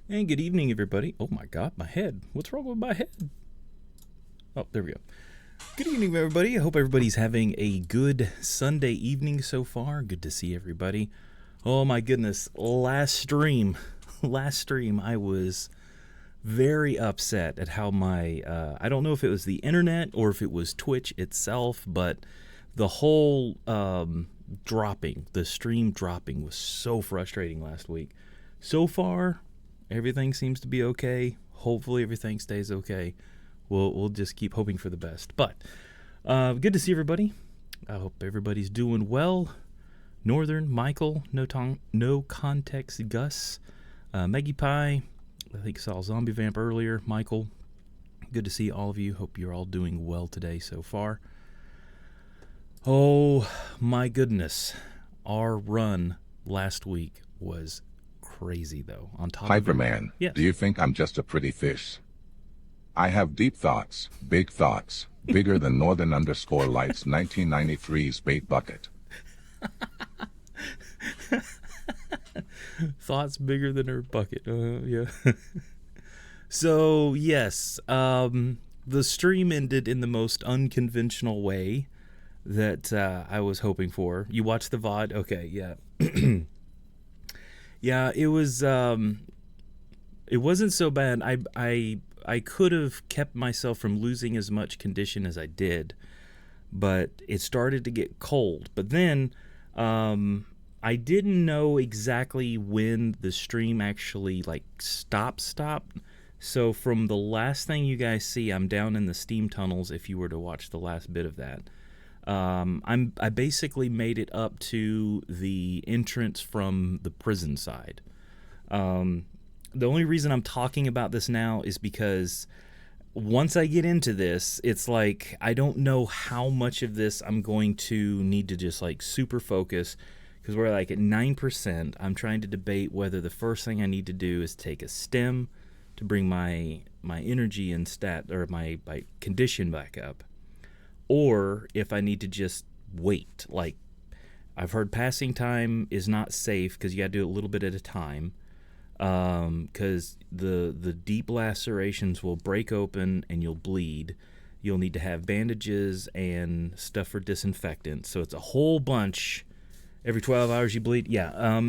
And good evening, everybody. Oh my God, my head. What's wrong with my head? Oh, there we go. Good evening, everybody. I hope everybody's having a good Sunday evening so far. Good to see everybody. Oh my goodness, last stream, I was very upset at how my, I don't know if it was the internet or if it was Twitch itself, but the whole the stream dropping was so frustrating last week. So far, everything seems to be okay. Hopefully everything stays okay. We'll just keep hoping for the best. But good to see everybody. I hope everybody's doing well. Northern, Michael, No Context, Gus, Maggie Pie, I think saw Zombie Vamp earlier. Michael, good to see all of you. Hope you're all doing well today so far. Oh my goodness. Our run last week was crazy though. On top Hyperman, of yes. Do you think I'm just a pretty fish? I have deep thoughts, big thoughts, bigger than Northern_Lights 1993's bait bucket. Thoughts bigger than her bucket. Yeah. So yes, the stream ended in the most unconventional way that I was hoping for. You watched the VOD? Okay, yeah. Yeah, it was. It wasn't so bad. I could have kept myself from losing as much condition as I did, but it started to get cold. But then I didn't know exactly when the stream actually stopped. So from the last thing you guys see, I'm down in the steam tunnels. If you were to watch the last bit of that, I basically made it up to the entrance from the prison side. The only reason I'm talking about this now is because once I get into this, it's like I don't know how much of this I'm going to need to just super focus, because we're at 9%. I'm trying to debate whether the first thing I need to do is take a stem to bring my energy and my condition back up, or if I need to just wait. I've heard passing time is not safe because you got to do it a little bit at a time. Because the deep lacerations will break open and you'll bleed. You'll need to have bandages and stuff for disinfectant. So it's a whole bunch. Every 12 hours you bleed. Yeah,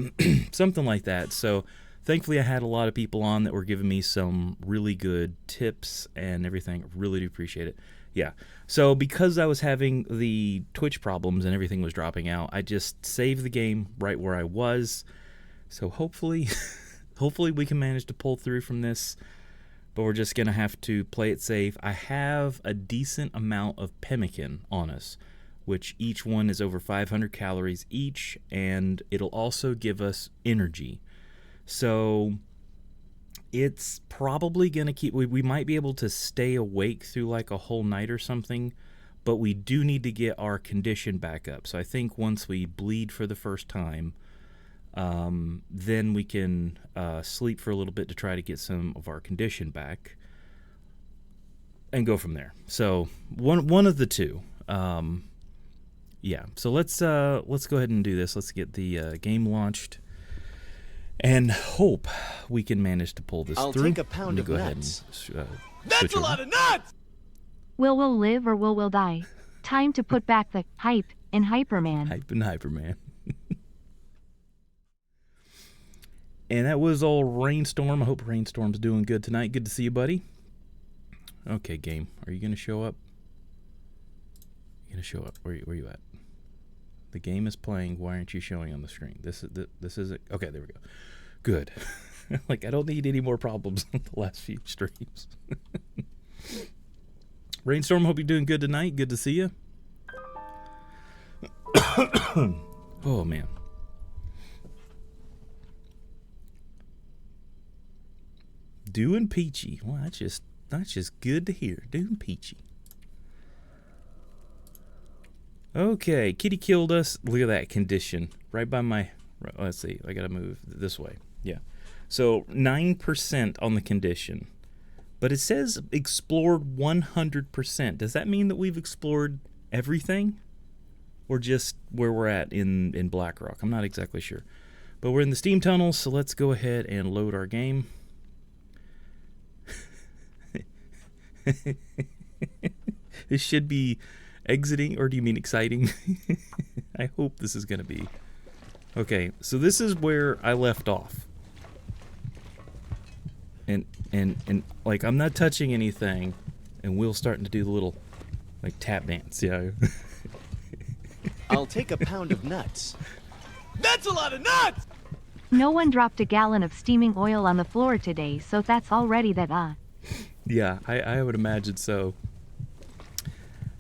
something like that. So thankfully I had a lot of people on that were giving me some really good tips and everything. Really do appreciate it. Yeah. So because I was having the Twitch problems and everything was dropping out, I just saved the game right where I was. So hopefully we can manage to pull through from this, but we're just going to have to play it safe. I have a decent amount of pemmican on us, which each one is over 500 calories each, and it'll also give us energy. So it's probably going to keep... We might be able to stay awake through a whole night or something, but we do need to get our condition back up. So I think once we bleed for the first time... then we can sleep for a little bit to try to get some of our condition back and go from there. So one of the two. Yeah. So let's go ahead and do this. Let's get the game launched and hope we can manage to pull this through. I'll take a pound of nuts. That's a lot of nuts! Will live or will die? Time to put back the hype in Hyperman. Hype and Hyperman. And that was all Rainstorm. I hope Rainstorm's doing good tonight. Good to see you, buddy. Okay, game. Are you going to show up? You're going to show up. Where are you at? The game is playing. Why aren't you showing on the screen? This is it. Okay, there we go. Good. I don't need any more problems on the last few streams. Rainstorm, hope you're doing good tonight. Good to see you. Oh, man. Doing peachy. Well, that's just good to hear. Doing peachy. Okay, kitty killed us. Look at that condition. Right by my... Let's see. I gotta move this way. Yeah. So 9% on the condition. But it says explored 100%. Does that mean that we've explored everything or just where we're at in Blackrock. I'm not exactly sure. But we're in the steam tunnels, so let's go ahead and load our game. This should be exiting, or do you mean exciting? I hope this is going to be. Okay, so this is where I left off. And like, I'm not touching anything, and Will's starting to do the little, like, tap dance, yeah. I'll take a pound of nuts. That's a lot of nuts! No one dropped a gallon of steaming oil on the floor today, so that's already that, Yeah, I would imagine so.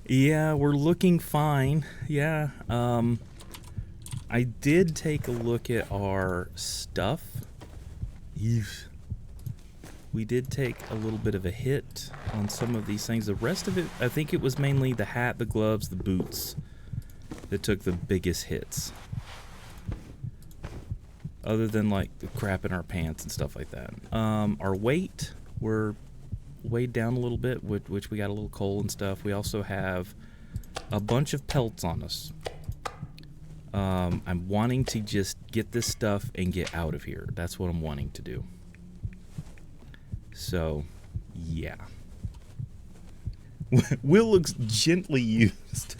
Yeah, we're looking fine. Yeah, I did take a look at our stuff. Eesh. We did take a little bit of a hit on some of these things. The rest of it, I think it was mainly the hat, the gloves, the boots that took the biggest hits. Other than, like, the crap in our pants and stuff like that. Our weight, we're weighed down a little bit, which we got a little coal and stuff. We also have a bunch of pelts on us. I'm wanting to just get this stuff and get out of here. That's what I'm wanting to do. So, yeah. Will looks gently used.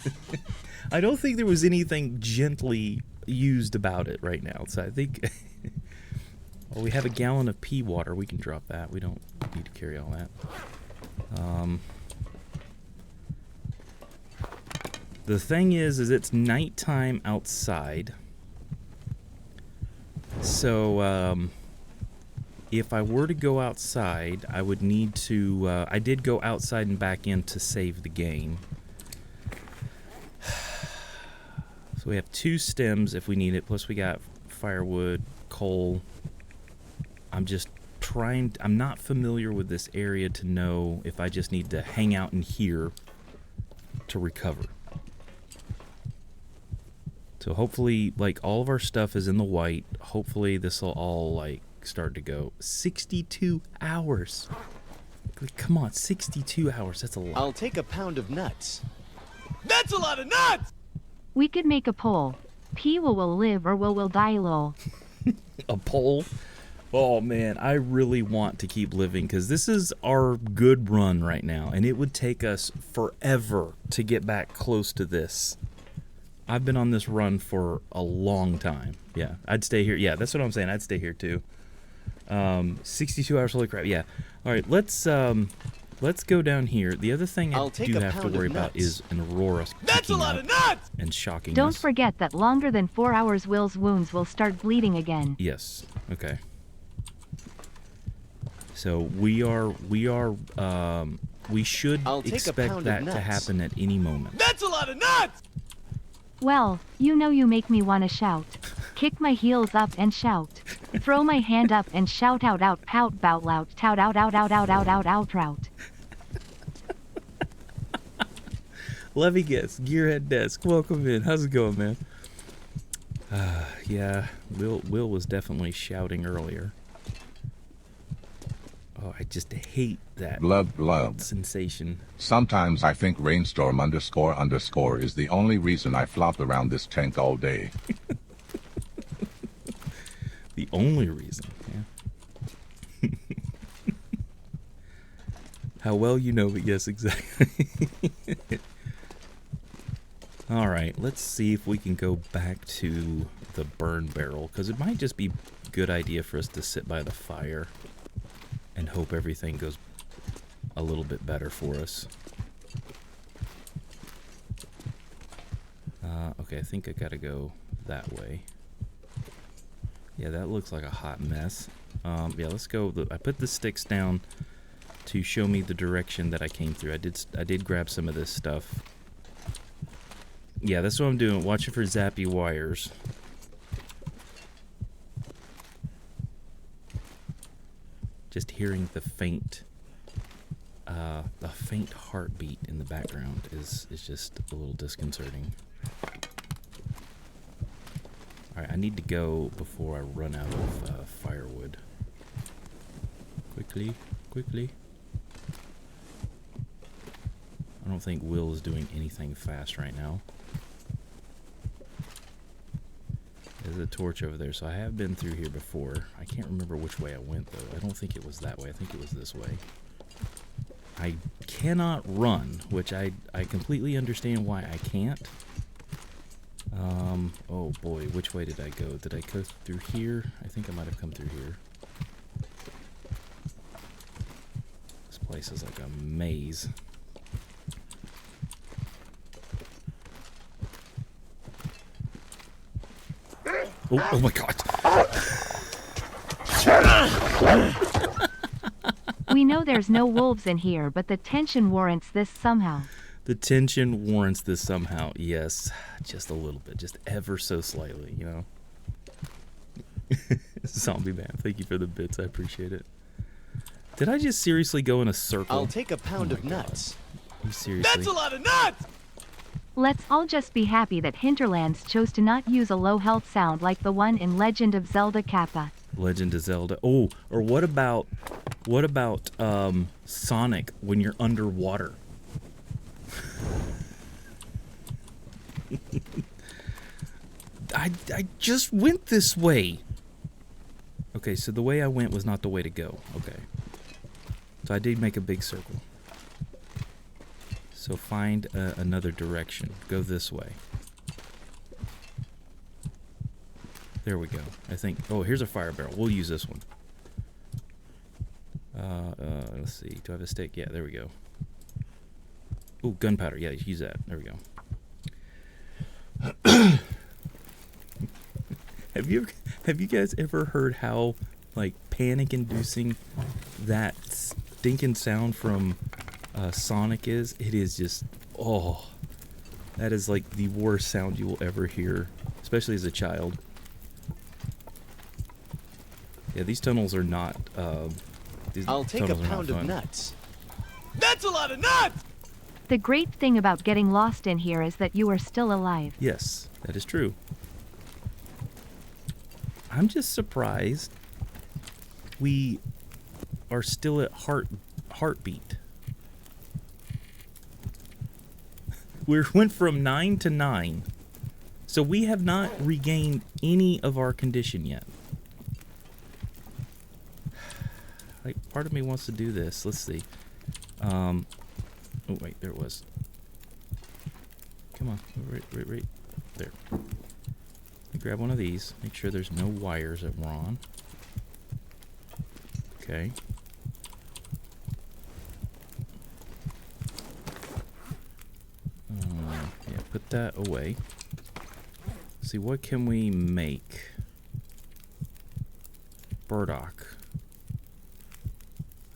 I don't think there was anything gently used about it right now. So I think... Well, we have a gallon of pea water. We can drop that. We don't need to carry all that. The thing is it's nighttime outside. So, if I were to go outside, I would need to... I did go outside and back in to save the game. So we have 2 stems if we need it, plus we got firewood, coal. I'm just trying... I'm not familiar with this area to know if I just need to hang out in here to recover. So hopefully, like, all of our stuff is in the white. Hopefully this will all, like, start to go. 62 hours. Like, come on, 62 hours. That's a lot. I'll take a pound of nuts. That's a lot of nuts! We could make a poll. P will live or will die, lol. A poll? Oh, man, I really want to keep living because this is our good run right now, and it would take us forever to get back close to this. I've been on this run for a long time. Yeah, I'd stay here. Yeah, that's what I'm saying. I'd stay here too. 62 hours, holy crap. Yeah. All right, let's go down here. The other thing I do have to worry about is an Aurora That's a lot of nuts! And shocking Don't us. forget that longer than 4 hours Will's wounds will start bleeding again. Yes. Okay. So we should expect that to happen at any moment. That's a lot of nuts! Well, you know you make me wanna shout. Kick my heels up and shout. Throw my hand up and shout out pout bout loud tout out trout. Levy Guest, Gearhead Desk, welcome in. How's it going, man? Yeah, Will was definitely shouting earlier. Oh, I just hate that Blub. sensation. Sometimes I think rainstorm __ is the only reason I flop around this tank all day. The only reason, yeah. How well you know, but yes, exactly. All right, let's see if we can go back to the burn barrel, because it might just be a good idea for us to sit by the fire and hope everything goes a little bit better for us. Okay, I think I gotta go that way. Yeah, that looks like a hot mess. Yeah, let's go. I put the sticks down to show me the direction that I came through. I did grab some of this stuff. Yeah, that's what I'm doing. Watching for zappy wires. Just hearing the faint heartbeat in the background is just a little disconcerting. All right, I need to go before I run out of firewood. Quickly. I don't think Will is doing anything fast right now. There's a torch over there, so I have been through here before. I can't remember which way I went, though. I don't think it was that way. I think it was this way. I cannot run, which I completely understand why I can't. Oh boy, which way did I go? Did I go through here? I think I might have come through here. This place is like a maze. Oh my god. We know there's no wolves in here, but the tension warrants this somehow. The tension warrants this somehow. Yes, just a little bit, just ever so slightly, you know. Zombie man, thank you for the bits. I appreciate it. Did I just seriously go in a circle? I'll take a pound of nuts. You seriously? That's a lot of nuts! Let's all just be happy that Hinterlands chose to not use a low health sound like the one in Legend of Zelda Kappa. Legend of Zelda. Oh, or what about Sonic when you're underwater? I just went this way. Okay, so the way I went was not the way to go. Okay. So I did make a big circle. So find another direction. Go this way. There we go. I think... Oh, here's a fire barrel. We'll use this one. Let's see. Do I have a stick? Yeah, there we go. Oh, gunpowder. Yeah, use that. There we go. Have you guys ever heard how, like, panic-inducing that stinking sound from Sonic is? It is just... Oh. That is, like, the worst sound you will ever hear. Especially as a child. Yeah, these tunnels are not... I'll take a pound of nuts. That's a lot of nuts! The great thing about getting lost in here is that you are still alive. Yes, that is true. I'm just surprised we are still at heartbeat. We went from 9 to 9. So we have not regained any of our condition yet. Like, part of me wants to do this. Let's see. Oh, wait, there it was. Come on. Right. There. Grab one of these. Make sure there's no wires that we're on. Okay. Yeah, put that away. See, what can we make? Burdock.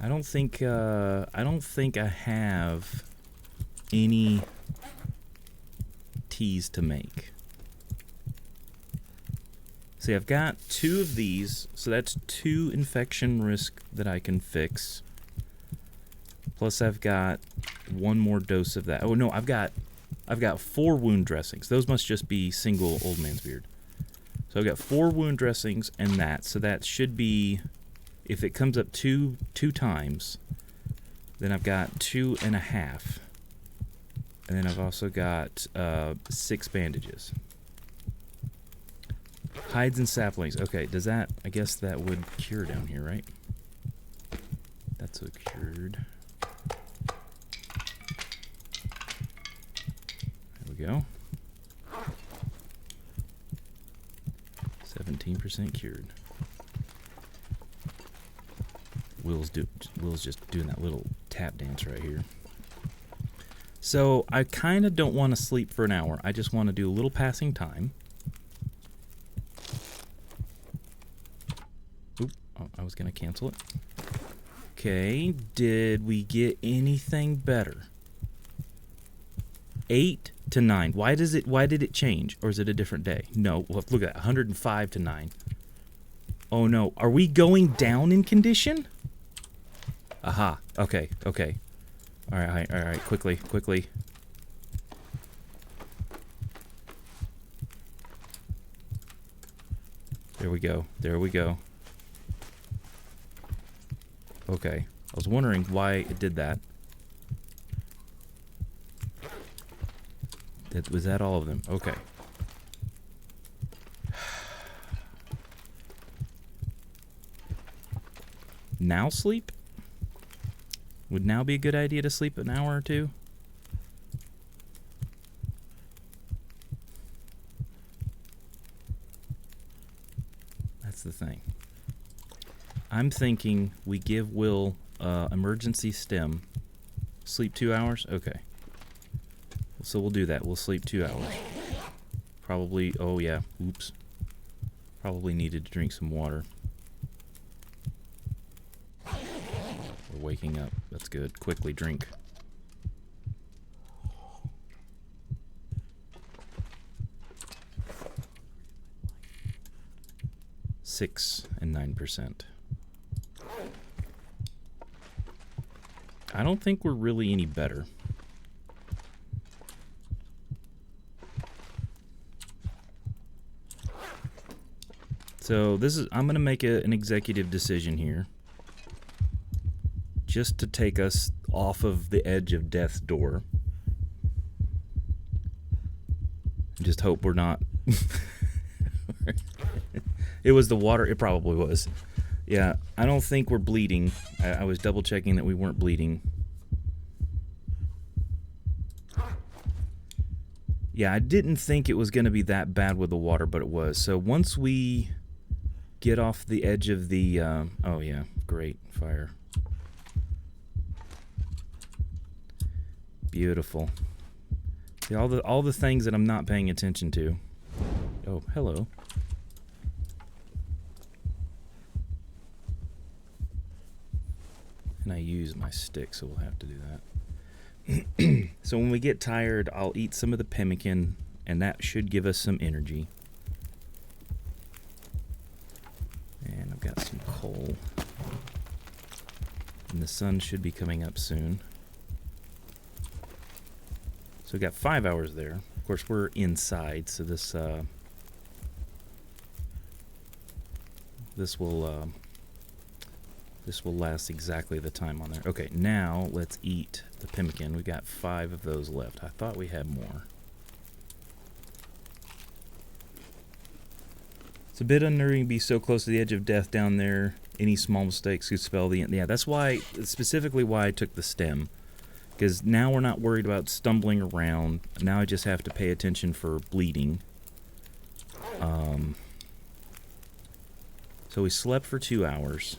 I don't think I have any teas to make. See, I've got 2 of these, so that's 2 infection risk that I can fix. Plus I've got 1 more dose of that. Oh no, I've got 4 wound dressings. Those must just be single old man's beard. So I've got 4 wound dressings and that, so that should be, if it comes up two times, then I've got 2.5. And then I've also got 6 bandages. Hides and saplings. Okay, does that... I guess that would cure down here, right? That's a cured. There we go. 17% cured. Will's just doing that little tap dance right here. So I kind of don't want to sleep for an hour. I just want to do a little passing time. Oop, oh, I was going to cancel it. Okay, did we get anything better? 8 to 9. Why did it change? Or is it a different day? No, well, look at that. 105 to 9. Oh no, are we going down in condition? Aha, okay. Alright, quickly. There we go. Okay, I was wondering why it did that. Was that all of them? Okay. Now sleep? Would now be a good idea to sleep an hour or two? That's the thing. I'm thinking we give Will emergency stim. Sleep 2 hours? Okay. So we'll do that. We'll sleep 2 hours. Probably, oh yeah, oops. Probably needed to drink some water. We're waking up. That's good. Quickly drink. $6 and 9%. I don't think we're really any better. So this is, I'm going to make an executive decision here. Just to take us off of the edge of death's door. Just hope we're not. It was the water. It probably was. Yeah, I don't think we're bleeding. I was double checking that we weren't bleeding. Yeah, I didn't think it was going to be that bad with the water, but it was. So once we get off the edge of the... oh, yeah, great. Fire. Beautiful. See, all the things that I'm not paying attention to. Oh, hello. And I use my stick, so we'll have to do that. So when we get tired, I'll eat some of the pemmican, and that should give us some energy. And I've got some coal. And the sun should be coming up soon. So we got 5 hours there. Of course, we're inside, so this will last exactly the time on there. Okay, now let's eat the pemmican. We got 5 of those left. I thought we had more. It's a bit unnerving to be so close to the edge of death down there. Any small mistakes could spell the end. Yeah, that's why, specifically why I took the stem. Because now we're not worried about stumbling around. Now I just have to pay attention for bleeding. So we slept for 2 hours.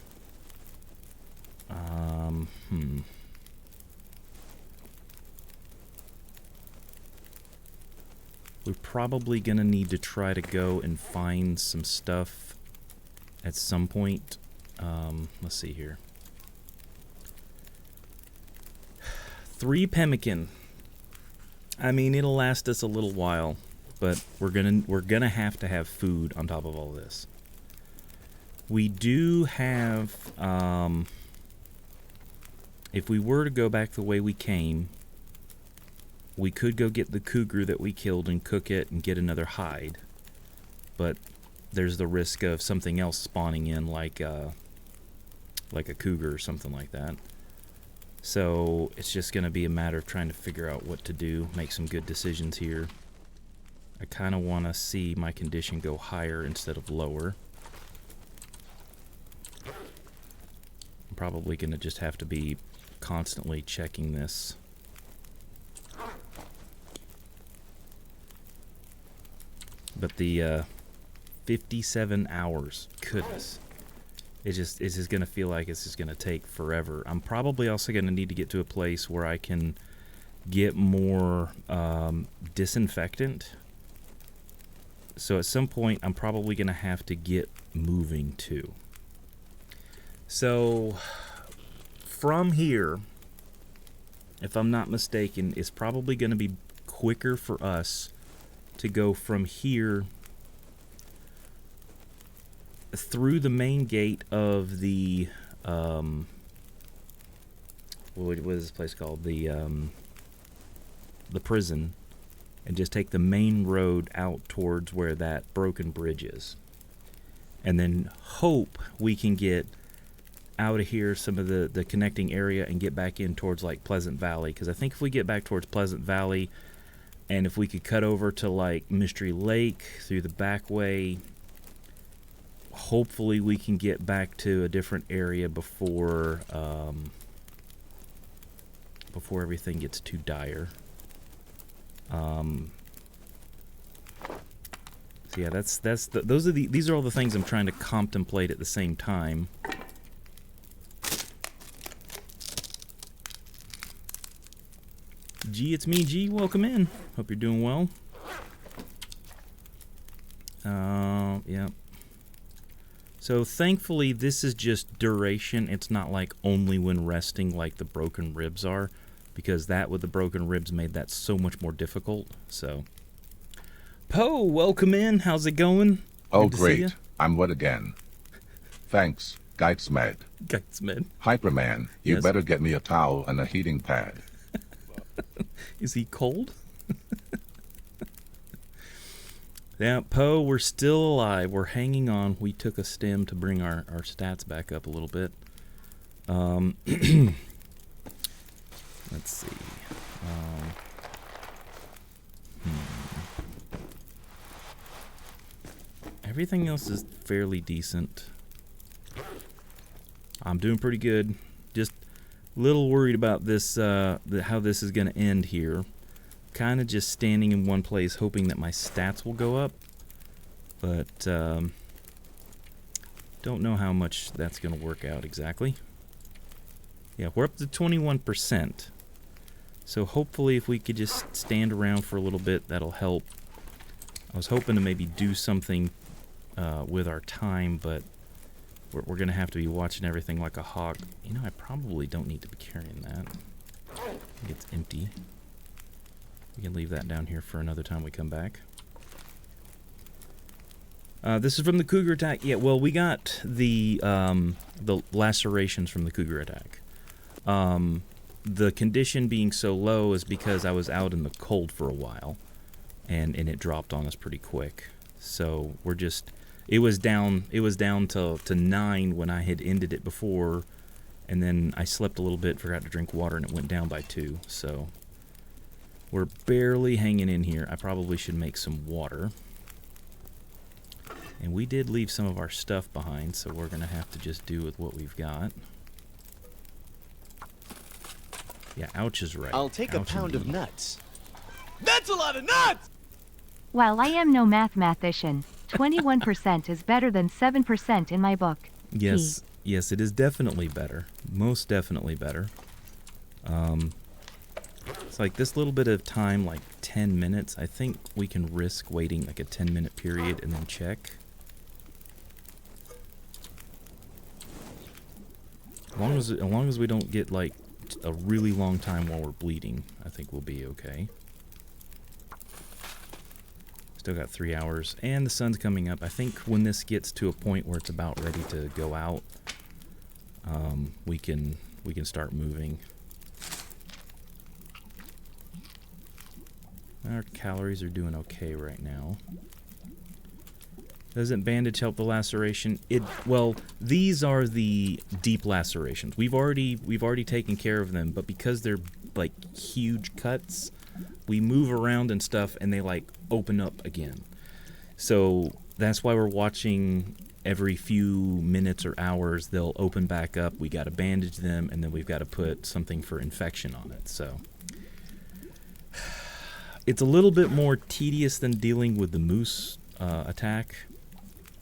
We're probably going to need to try to go and find some stuff at some point. Let's see here. 3 pemmican. I mean, it'll last us a little while, but we're gonna have to have food on top of all this. We do have, if we were to go back the way we came, we could go get the cougar that we killed and cook it and get another hide. But there's the risk of something else spawning in, like a cougar or something like that. So it's just going to be a matter of trying to figure out what to do, make some good decisions here. I kind of want to see my condition go higher instead of lower. I'm probably going to just have to be constantly checking this. But the 57 hours, goodness. It's just going to feel like it's just going to take forever. I'm probably also going to need to get to a place where I can get more disinfectant. So at some point, I'm probably going to have to get moving too. So from here, if I'm not mistaken, it's probably going to be quicker for us to go from here through the main gate of the what is this place called, the prison, and just take the main road out towards where that broken bridge is, and then hope we can get out of here some of the connecting area and get back in towards like Pleasant Valley, because I think if we get back towards Pleasant Valley, And if we could cut over to like Mystery Lake through the back way, hopefully we can get back to a different area before before everything gets too dire. So yeah, these are all the things I'm trying to contemplate at the same time. G, it's me, G. Welcome in. Hope you're doing well. Yeah. So thankfully, this is just duration. It's not like only when resting like the broken ribs are, because that with the broken ribs made that so much more difficult. So, Poe, welcome in. How's it going? Oh, Good to see ya. great. I'm what again? Thanks, Geitsmed. Geitsmed. Hyperman, you Yes? better get me a towel and a heating pad. Is he cold? Yeah, Poe, we're still alive. We're hanging on. We took a stem to bring our stats back up a little bit. Let's see. Everything else is fairly decent. I'm doing pretty good. Just a little worried about this, how this is going to end here. Kind of just standing in one place hoping that my stats will go up, but don't know how much that's going to work out exactly. Yeah, we're up to 21%, so hopefully if we could just stand around for a little bit, that'll help. I was hoping to maybe do something with our time, but we're going to have to be watching everything like a hawk. You know, I probably don't need to be carrying that. I think it's empty. We can leave that down here for another time we come back. This is from the cougar attack. Yeah, well, we got the lacerations from the cougar attack. The condition being so low is because I was out in the cold for a while, and it dropped on us pretty quick. So we're just, it was down to 9 when I had ended it before, and then I slept a little bit, forgot to drink water, and it went down by 2. So we're barely hanging in here. I probably should make some water. And we did leave some of our stuff behind, so we're going to have to just do with what we've got. Yeah, ouch is right. I'll take a Ouch pound of indeed. nuts. That's a lot of nuts! While I am no mathematician, 21% is better than 7% in my book. Yes, yes, it is definitely better. Most definitely better. It's like this little bit of time, like 10 minutes, I think we can risk waiting like a 10-minute period and then check. As long as we don't get like a really long time while we're bleeding, I think we'll be okay. Still got 3 hours, and the sun's coming up. I think when this gets to a point where it's about ready to go out, we can start moving. Our calories are doing okay right now. Doesn't bandage help the laceration? Well, these are the deep lacerations. We've already taken care of them, but because they're like huge cuts, we move around and stuff, and they like open up again. So that's why we're watching every few minutes or hours. They'll open back up. We got to bandage them, and then we've got to put something for infection on it. So it's a little bit more tedious than dealing with the moose attack,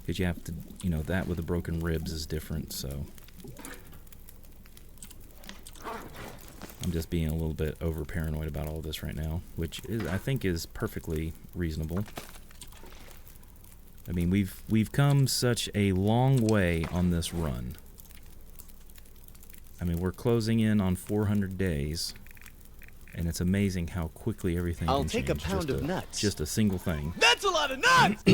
because you have to, that with the broken ribs is different. So I'm just being a little bit over paranoid about all this right now, which I think is perfectly reasonable. I mean, we've come such a long way on this run. I mean, we're closing in on 400 days, and it's amazing how quickly everything I'll can take a change. pound of nuts. Just a single thing. That's a lot of nuts!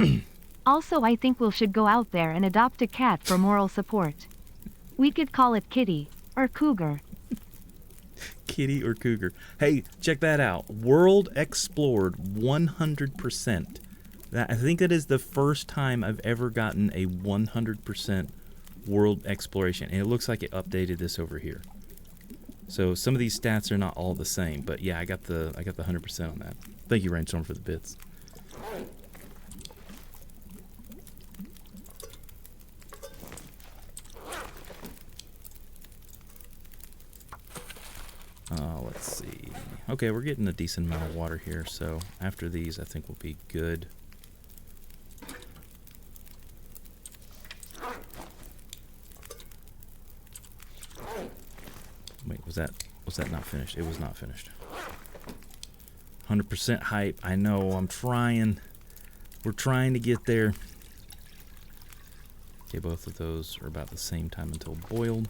Also, I think we should go out there and adopt a cat for moral support. We could call it Kitty, or Cougar. Kitty or cougar. Hey, check that out. World explored 100%. I think that is the first time I've ever gotten a 100% world exploration. And it looks like it updated this over here. So some of these stats are not all the same, but yeah, I got the 100% on that. Thank you, Rainstorm, for the bits. Let's see. Okay, we're getting a decent amount of water here, so after these, I think we'll be good. Wait, was that not finished? It was not finished. 100% hype. I know, I'm trying. We're trying to get there. Okay, both of those are about the same time until boiled.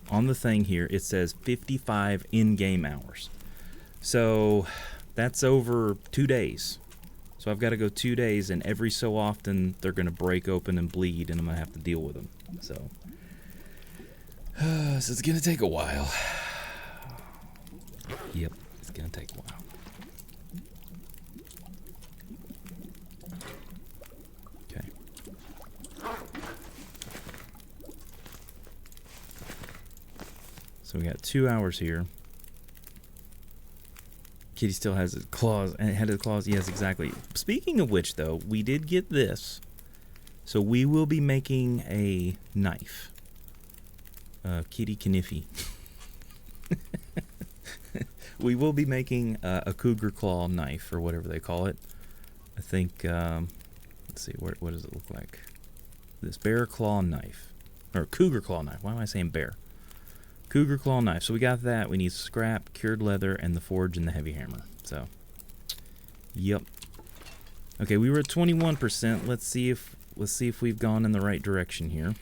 On the thing here, it says 55 in-game hours. So that's over 2 days. So I've got to go 2 days, and every so often they're going to break open and bleed, and I'm going to have to deal with them. So it's going to take a while. Yep, it's going to take a while. Okay. So we got 2 hours here. Kitty still has his claws, and had his claws. Yes, exactly. Speaking of which, though, we did get this. So we will be making a knife. Kitty Kniffy. We will be making a cougar claw knife, or whatever they call it. I think, let's see, what does it look like? This bear claw knife. Or cougar claw knife. Why am I saying bear? Cougar claw knife. So we got that. We need scrap, cured leather, and the forge and the heavy hammer. So, yep. Okay, we were at 21%. Let's see if we've gone in the right direction here.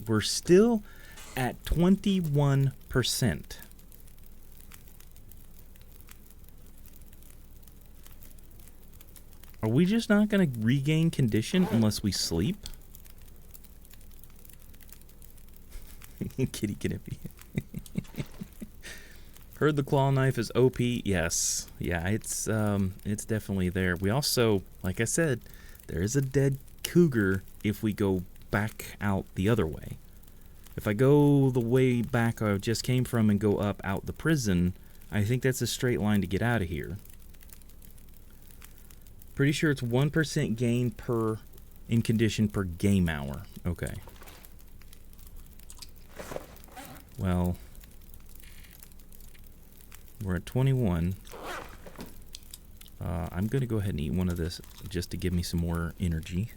We're still at 21%. Are we just not going to regain condition unless we sleep? Kitty Knippy. Heard the claw knife is OP. Yes. Yeah, it's definitely there. We also, like I said, there is a dead cougar if we go back out the other way. If I go the way back I just came from and go up out the prison, I think that's a straight line to get out of here. Pretty sure it's 1% gain in condition per game hour. Okay. Well, we're at 21. I'm going to go ahead and eat one of this just to give me some more energy.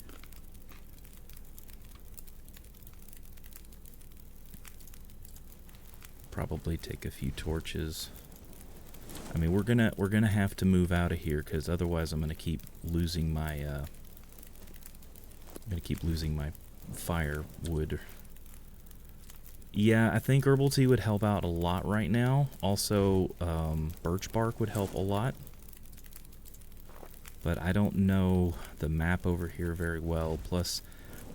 Probably take a few torches. I mean, we're gonna have to move out of here because otherwise I'm gonna keep losing my firewood. Yeah, I think herbal tea would help out a lot right now. Also, birch bark would help a lot. But I don't know the map over here very well. Plus,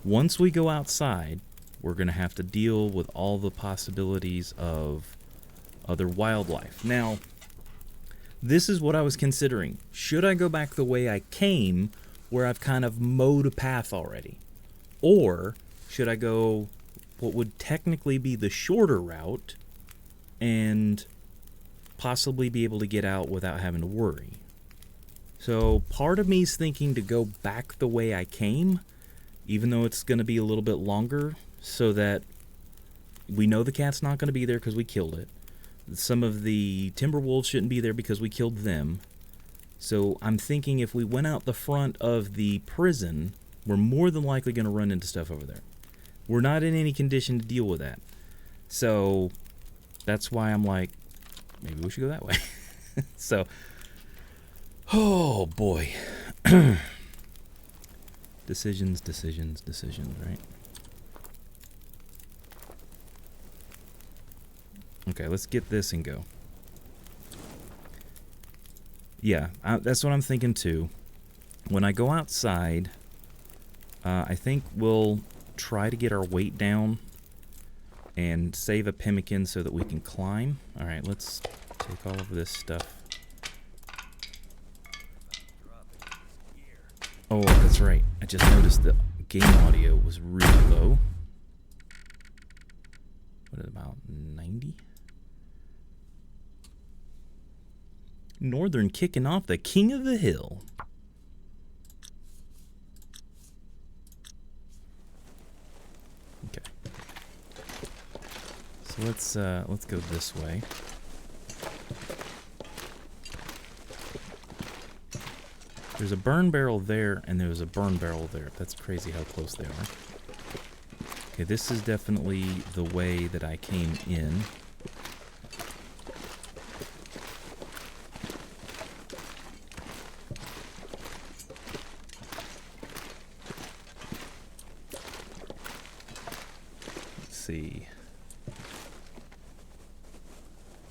once we go outside, we're going to have to deal with all the possibilities of other wildlife. Now, this is what I was considering. Should I go back the way I came, where I've kind of mowed a path already? Or should I go what would technically be the shorter route and possibly be able to get out without having to worry? So part of me is thinking to go back the way I came, even though it's going to be a little bit longer, so that we know the cat's not going to be there because we killed it. Some of the timber wolves shouldn't be there because we killed them. So I'm thinking if we went out the front of the prison, we're more than likely going to run into stuff over there. We're not in any condition to deal with that. So that's why I'm like, maybe we should go that way. So, oh boy. Decisions, right? Okay, let's get this and go. Yeah, that's what I'm thinking too. When I go outside, I think we'll try to get our weight down and save a pemmican so that we can climb. Alright, let's take all of this stuff. Oh, that's right. I just noticed the game audio was really low. What is it, about 90? Northern kicking off the King of the Hill. Okay. So let's go this way. There's a burn barrel there, and there's a burn barrel there. That's crazy how close they are. Okay, this is definitely the way that I came in. Let's see. I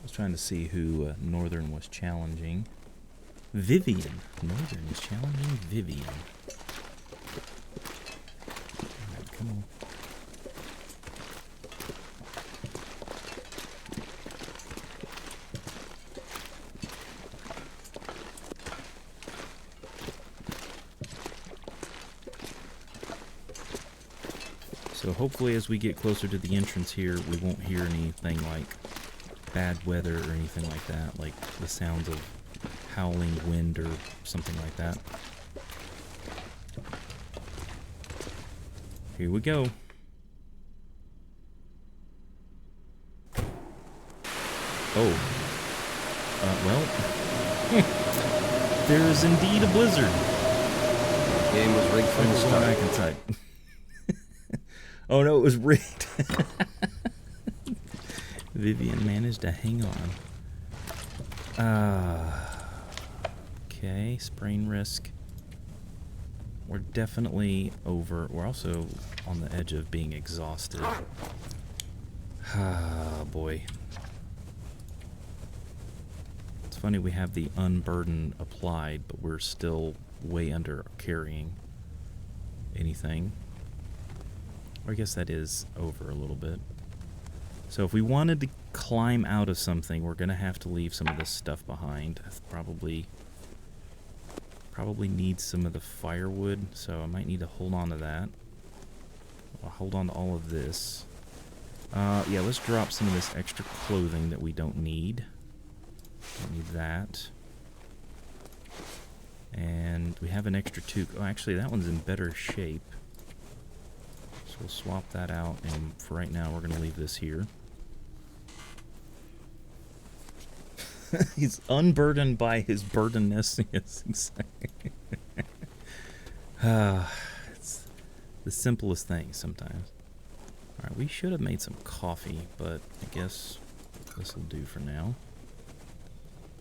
was trying to see who Northern was challenging. Vivian. Northern is challenging Vivian. Alright, come on. So hopefully as we get closer to the entrance here, we won't hear anything like bad weather or anything like that, like the sounds of howling wind or something like that. Here we go. Oh. Well. There is indeed a blizzard. The game was rigged from the That's all start. I can type. Oh no, it was rigged. Vivian managed to hang on. Okay, sprain risk. We're definitely over. We're also on the edge of being exhausted. Ah, boy. It's funny we have the unburden applied, but we're still way under carrying anything. Or I guess that is over a little bit. So if we wanted to climb out of something, we're going to have to leave some of this stuff behind. Probably need some of the firewood, so I might need to hold on to that. I'll hold on to all of this. Yeah, let's drop some of this extra clothing that we don't need. Don't need that. And we have an extra toque. Oh, actually, that one's in better shape. So we'll swap that out, and for right now, we're going to leave this here. He's unburdened by his burdenness. Yes, exactly. It's the simplest thing sometimes. Alright, we should have made some coffee, but I guess this will do for now.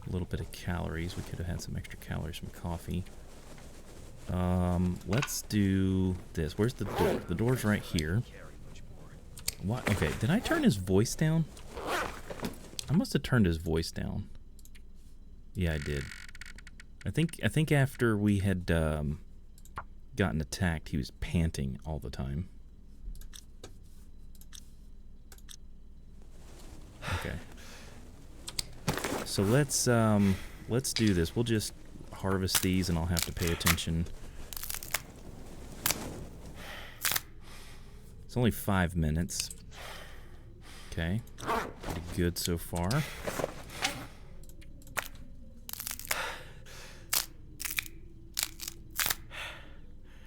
A little bit of calories. We could have had some extra calories from coffee. Let's do this. Where's the door? The door's right here. What? Okay, did I turn his voice down? I must have turned his voice down. Yeah, I did. I think after we had gotten attacked, he was panting all the time. Okay. So let's do this. We'll just harvest these, and I'll have to pay attention. It's only 5 minutes. Okay. Pretty good so far.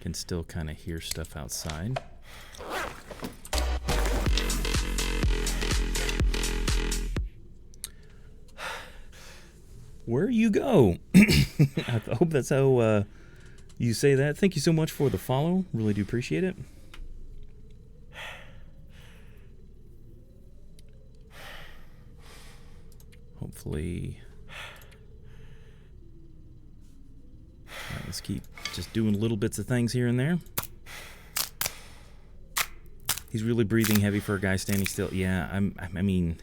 Can still kind of hear stuff outside. Where you go? I hope that's how you say that. Thank you so much for the follow. Really do appreciate it. Hopefully. All right, let's keep just doing little bits of things here and there. He's really breathing heavy for a guy standing still. Yeah, I mean,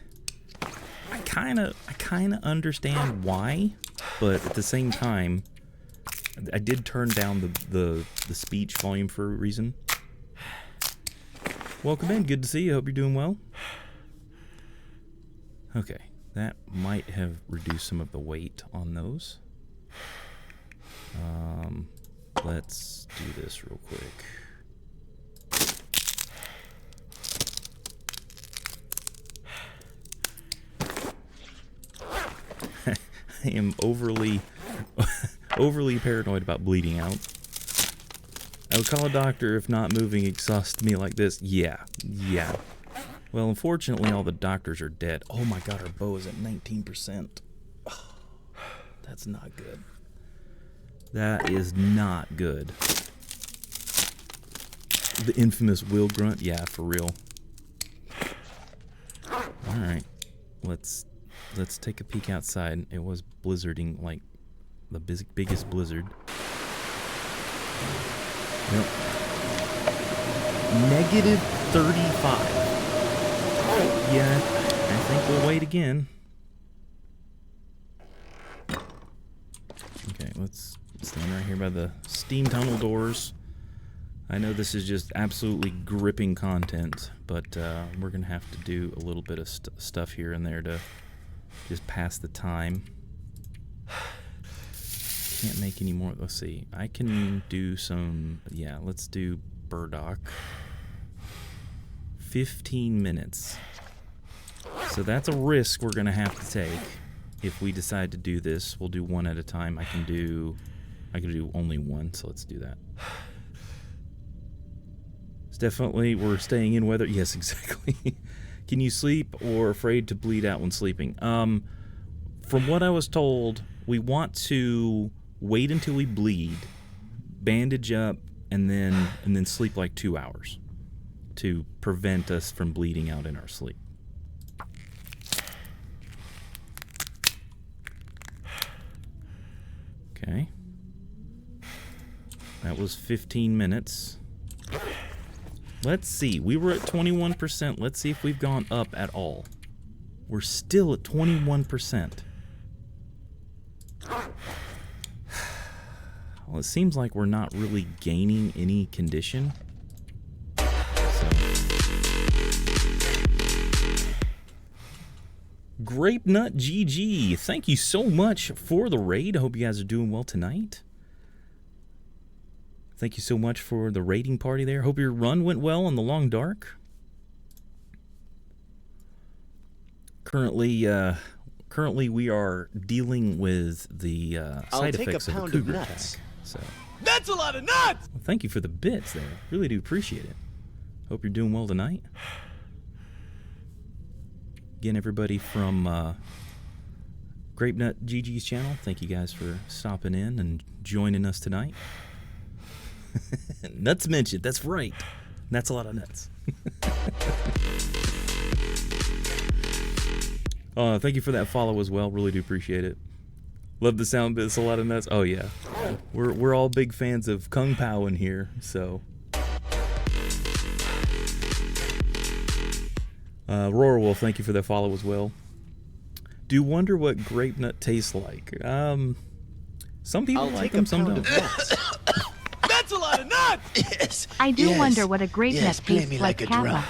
I kind of understand why, but at the same time, I did turn down the speech volume for a reason. Welcome in. Good to see you. Hope you're doing well. Okay, that might have reduced some of the weight on those. Let's do this real quick. I am overly paranoid about bleeding out. I would call a doctor if not moving exhausts me like this. Yeah. Well, unfortunately, all the doctors are dead. Oh my god, our bow is at 19%. Oh, that's not good. That is not good. The infamous Will Grunt. Yeah, for real. Alright. Let's take a peek outside. It was blizzarding, like the biggest blizzard. Yep. Negative 35. Yeah, I think we'll wait again. Okay, let's stand right here by the steam tunnel doors. I know this is just absolutely gripping content, but we're going to have to do a little bit of stuff here and there to just pass the time. Can't make any more. Let's see. I can do some. Yeah, let's do burdock. 15 minutes. So that's a risk we're going to have to take if we decide to do this. We'll do one at a time. I can do only one, so let's do that. It's definitely, we're staying in weather. Yes, exactly. Can you sleep or afraid to bleed out when sleeping? From what I was told, we want to wait until we bleed, bandage up, and then sleep like 2 hours to prevent us from bleeding out in our sleep. Okay. That was 15 minutes. Let's see. We were at 21%. Let's see if we've gone up at all. We're still at 21%. Well, it seems like we're not really gaining any condition. Grape Nut GG, thank you so much for the raid. I hope you guys are doing well tonight. Thank you so much for the raiding party there. Hope your run went well in the long dark. Currently we are dealing with the side effects of a cougar attack. So. That's a lot of nuts! Well, thank you for the bits there. Really do appreciate it. Hope you're doing well tonight. Again, everybody from Grape Nut GG's channel, thank you guys for stopping in and joining us tonight. Nuts mentioned, that's right. That's a lot of nuts. Thank you for that follow as well. Really do appreciate it. Love the sound bits, a lot of nuts. Oh yeah, we're all big fans of Kung Pao in here, so. Roarwolf, thank you for that follow as well. Do wonder what grape nut tastes like. Some people like them, some don't. That's a lot of nuts! Yes. I do wonder what a grape nut play tastes me like, like a Kappa.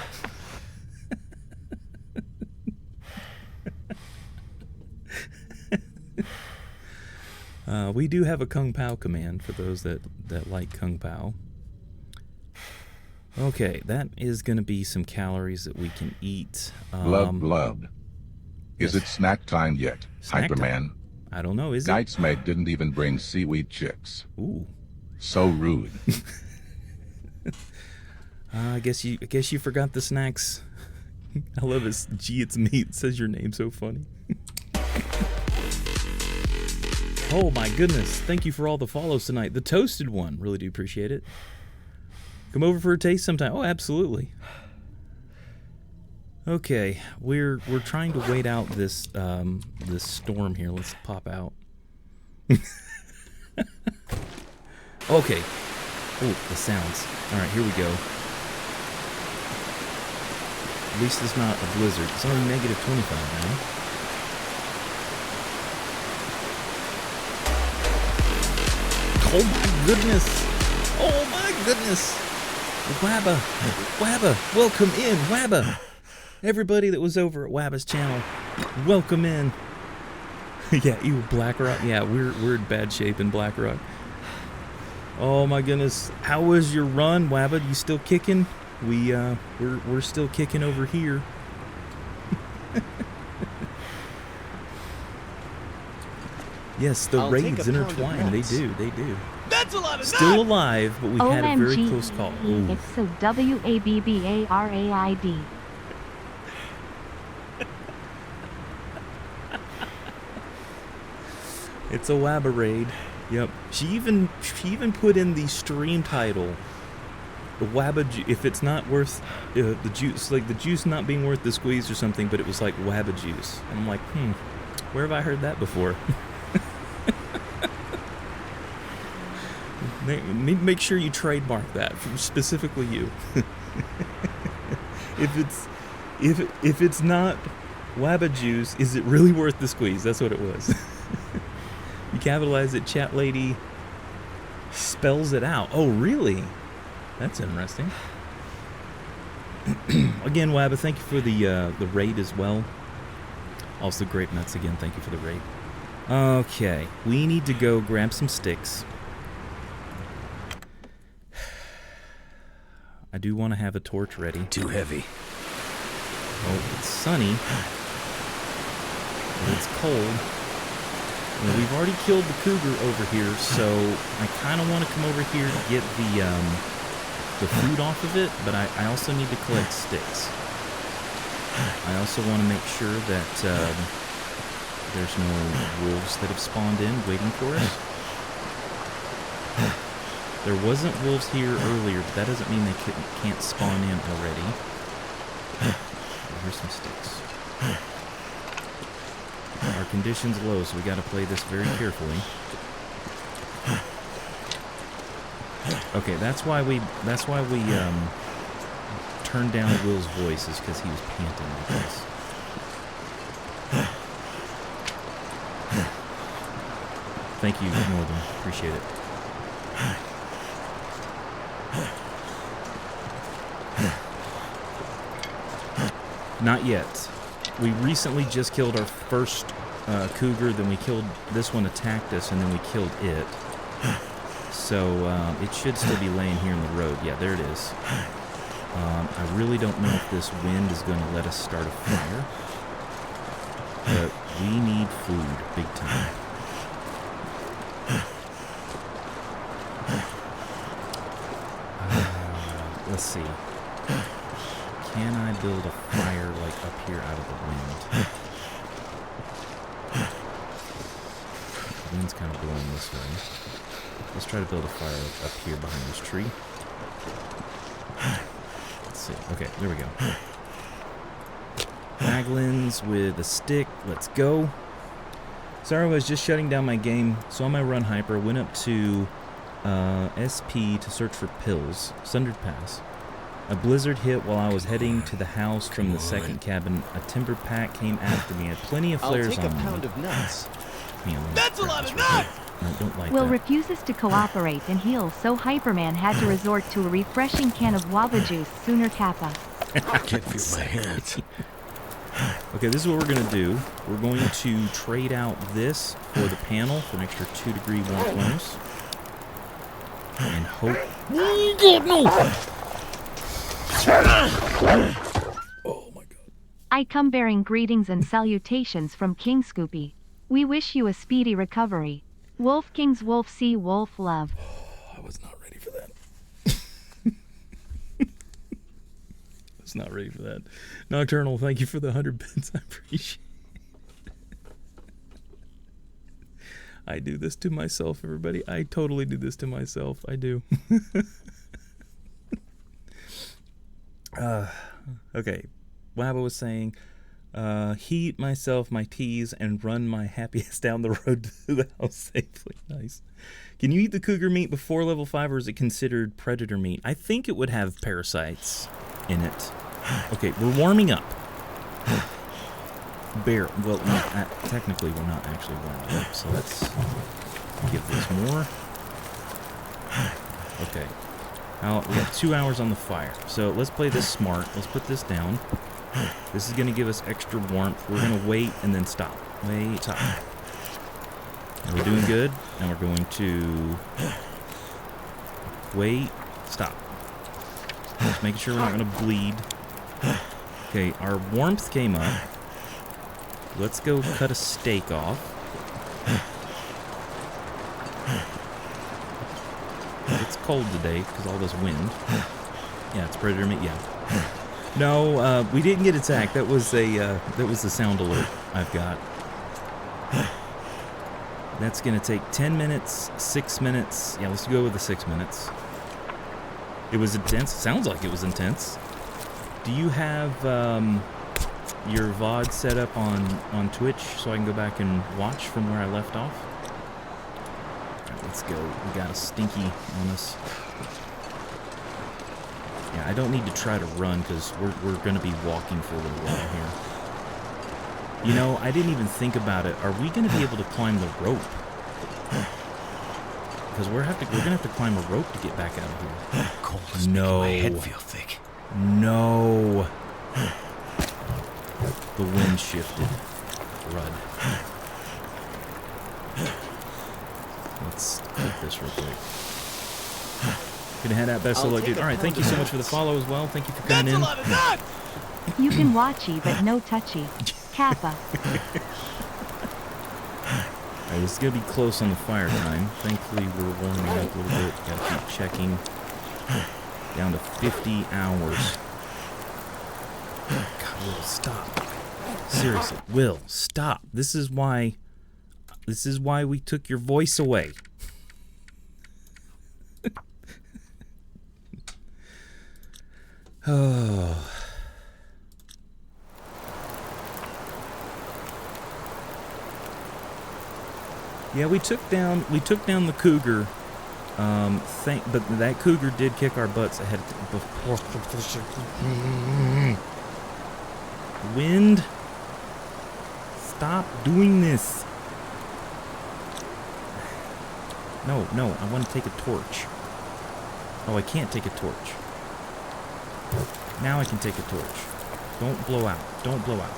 drum. We do have a Kung Pao command for those that like Kung Pao. Okay, that is going to be some calories that we can eat. Blub. Is it snack time yet, Snack Hyperman? time? I don't know, is it? Geitsmeg didn't even bring seaweed chicks. Ooh. So rude. I guess you forgot the snacks. I love it. Gee, it's me. It says your name so funny. Oh my goodness. Thank you for all the follows tonight. The toasted one. Really do appreciate it. Come over for a taste sometime. Oh, absolutely. Okay, we're trying to wait out this this storm here. Let's pop out. Okay. Oh, the sounds. All right, here we go. At least it's not a blizzard. It's only negative 25 now. Oh my goodness! Oh my goodness! Wabba, welcome in, Wabba. Everybody that was over at Wabba's channel, welcome in. Yeah, you Blackrock. Yeah, we're in bad shape in Blackrock. Oh my goodness. How was your run, Wabbit? You still kicking? We're still kicking over here. Yes, the I'll take raids a pound of intertwine. They nuts. do. They do. That's a lot of Still nuts! alive, but we had a very close call. Ooh. It's so WABBARAID. It's a Wabberade. Yep. She even put in the stream title. The if it's not worth the juice, like the juice not being worth the squeeze or something, but it was like Wabba juice. And I'm like, where have I heard that before? Make sure you trademark that, specifically you. if it's not Wabba juice, is it really worth the squeeze? That's what it was. You capitalize it, chat lady spells it out. Oh, really? That's interesting. Again, Wabba, thank you for the raid as well. Also, Grape Nuts, again, thank you for the raid. Okay, we need to go grab some sticks. I do want to have a torch ready. Too heavy. Oh, it's sunny. But it's cold. Well, we've already killed the cougar over here, so I kind of want to come over here to get the food off of it, but I also need to collect sticks. I also want to make sure that there's no wolves that have spawned in waiting for us. There wasn't wolves here earlier, but that doesn't mean they can't spawn in already. Here's some sticks. Our condition's low, so we got to play this very carefully. Okay, that's why we turned down Will's voice, is because he was panting like this. Thank you, Northern. Appreciate it. Not yet. We recently just killed our first cougar, then we killed this one, attacked us, and then we killed it. So it should still be laying here in the road. Yeah, there it is. I really don't know if this wind is going to let us start a fire, but we need food big time. Let's see. Can I build a fire like up here out of the wind? The wind's kind of blowing this way. Let's try to build a fire up here behind this tree. Let's see. Okay, there we go. Maglins with a stick. Let's go. Sorry, I was just shutting down my game. So on my run hyper, went up to SP to search for pills. Sundered Pass. A blizzard hit while I was heading to the house from the second cabin. A timber pack came after me. I had plenty of flares on me. I'll take a pound of nuts. That's a lot of nuts! I don't like Will that. refuses to cooperate and heal, so Hyperman had to resort to a refreshing can of Waba juice, sooner Kappa. I can't feel my hands. Okay, this is what we're going to do. We're going to trade out this for the panel for an extra 2-degree warmth bonus. And hope... Oh, God, no! Oh, my God. I come bearing greetings and salutations from King Scoopy. We wish you a speedy recovery. Wolf King's Wolf See Wolf Love. I was not ready for that. I was not ready for that. Nocturnal, thank you for the 100 bits. I appreciate it. I do this to myself, everybody. I totally do this to myself. I do. Okay. Wabba was saying, heat myself my teas and run my happiest down the road to the house safely. Nice. Can you eat the cougar meat before level 5, or is it considered predator meat? I think it would have parasites in it. Okay, we're warming up. Well, technically we're not actually warming up, so let's give this more. Okay. We got 2 hours on the fire, so let's play this smart. Let's put this down. This is going to give us extra warmth. We're going to wait and then stop. Wait, stop. And we're doing good. And we're going to Wait. Stop. Just making sure we're not going to bleed. Okay, our warmth came up. Let's go cut a steak off. It's cold today because all this wind. Yeah, it's predator meat. Yeah. No, we didn't get attacked. That was the sound alert I've got. That's gonna take 10 minutes, 6 minutes. Yeah, let's go with the 6 minutes. It was intense. Sounds like it was intense. Do you have your VOD set up on Twitch so I can go back and watch from where I left off? All right, let's go. We got a stinky on us. Yeah, I don't need to try to run because we're going to be walking for a little while here. You know, I didn't even think about it. Are we going to be able to climb the rope? Because we're going to have to climb a rope to get back out of here. Cold is No. making my head feel thick. No. The wind shifted. Rud. Let's take this real quick. Gonna head out. Best of I'll luck, take dude. a All right, thank you pound so of much for the nuts. follow as well. Thank you for That's coming a in. lot of nuts! You can watchy, but no touchy. Kappa. Alright, it's gonna be close on the fire time. Thankfully, we're warming up a little bit. Gotta keep checking. Down to 50 hours. God, Will, stop. Seriously, Will, stop. This is why we took your voice away. Oh. Yeah, we took down the cougar. But that cougar did kick our butts ahead before. Wind. Stop doing this. No, I want to take a torch. Oh, I can't take a torch. Now I can take a torch. Don't blow out. Don't blow out.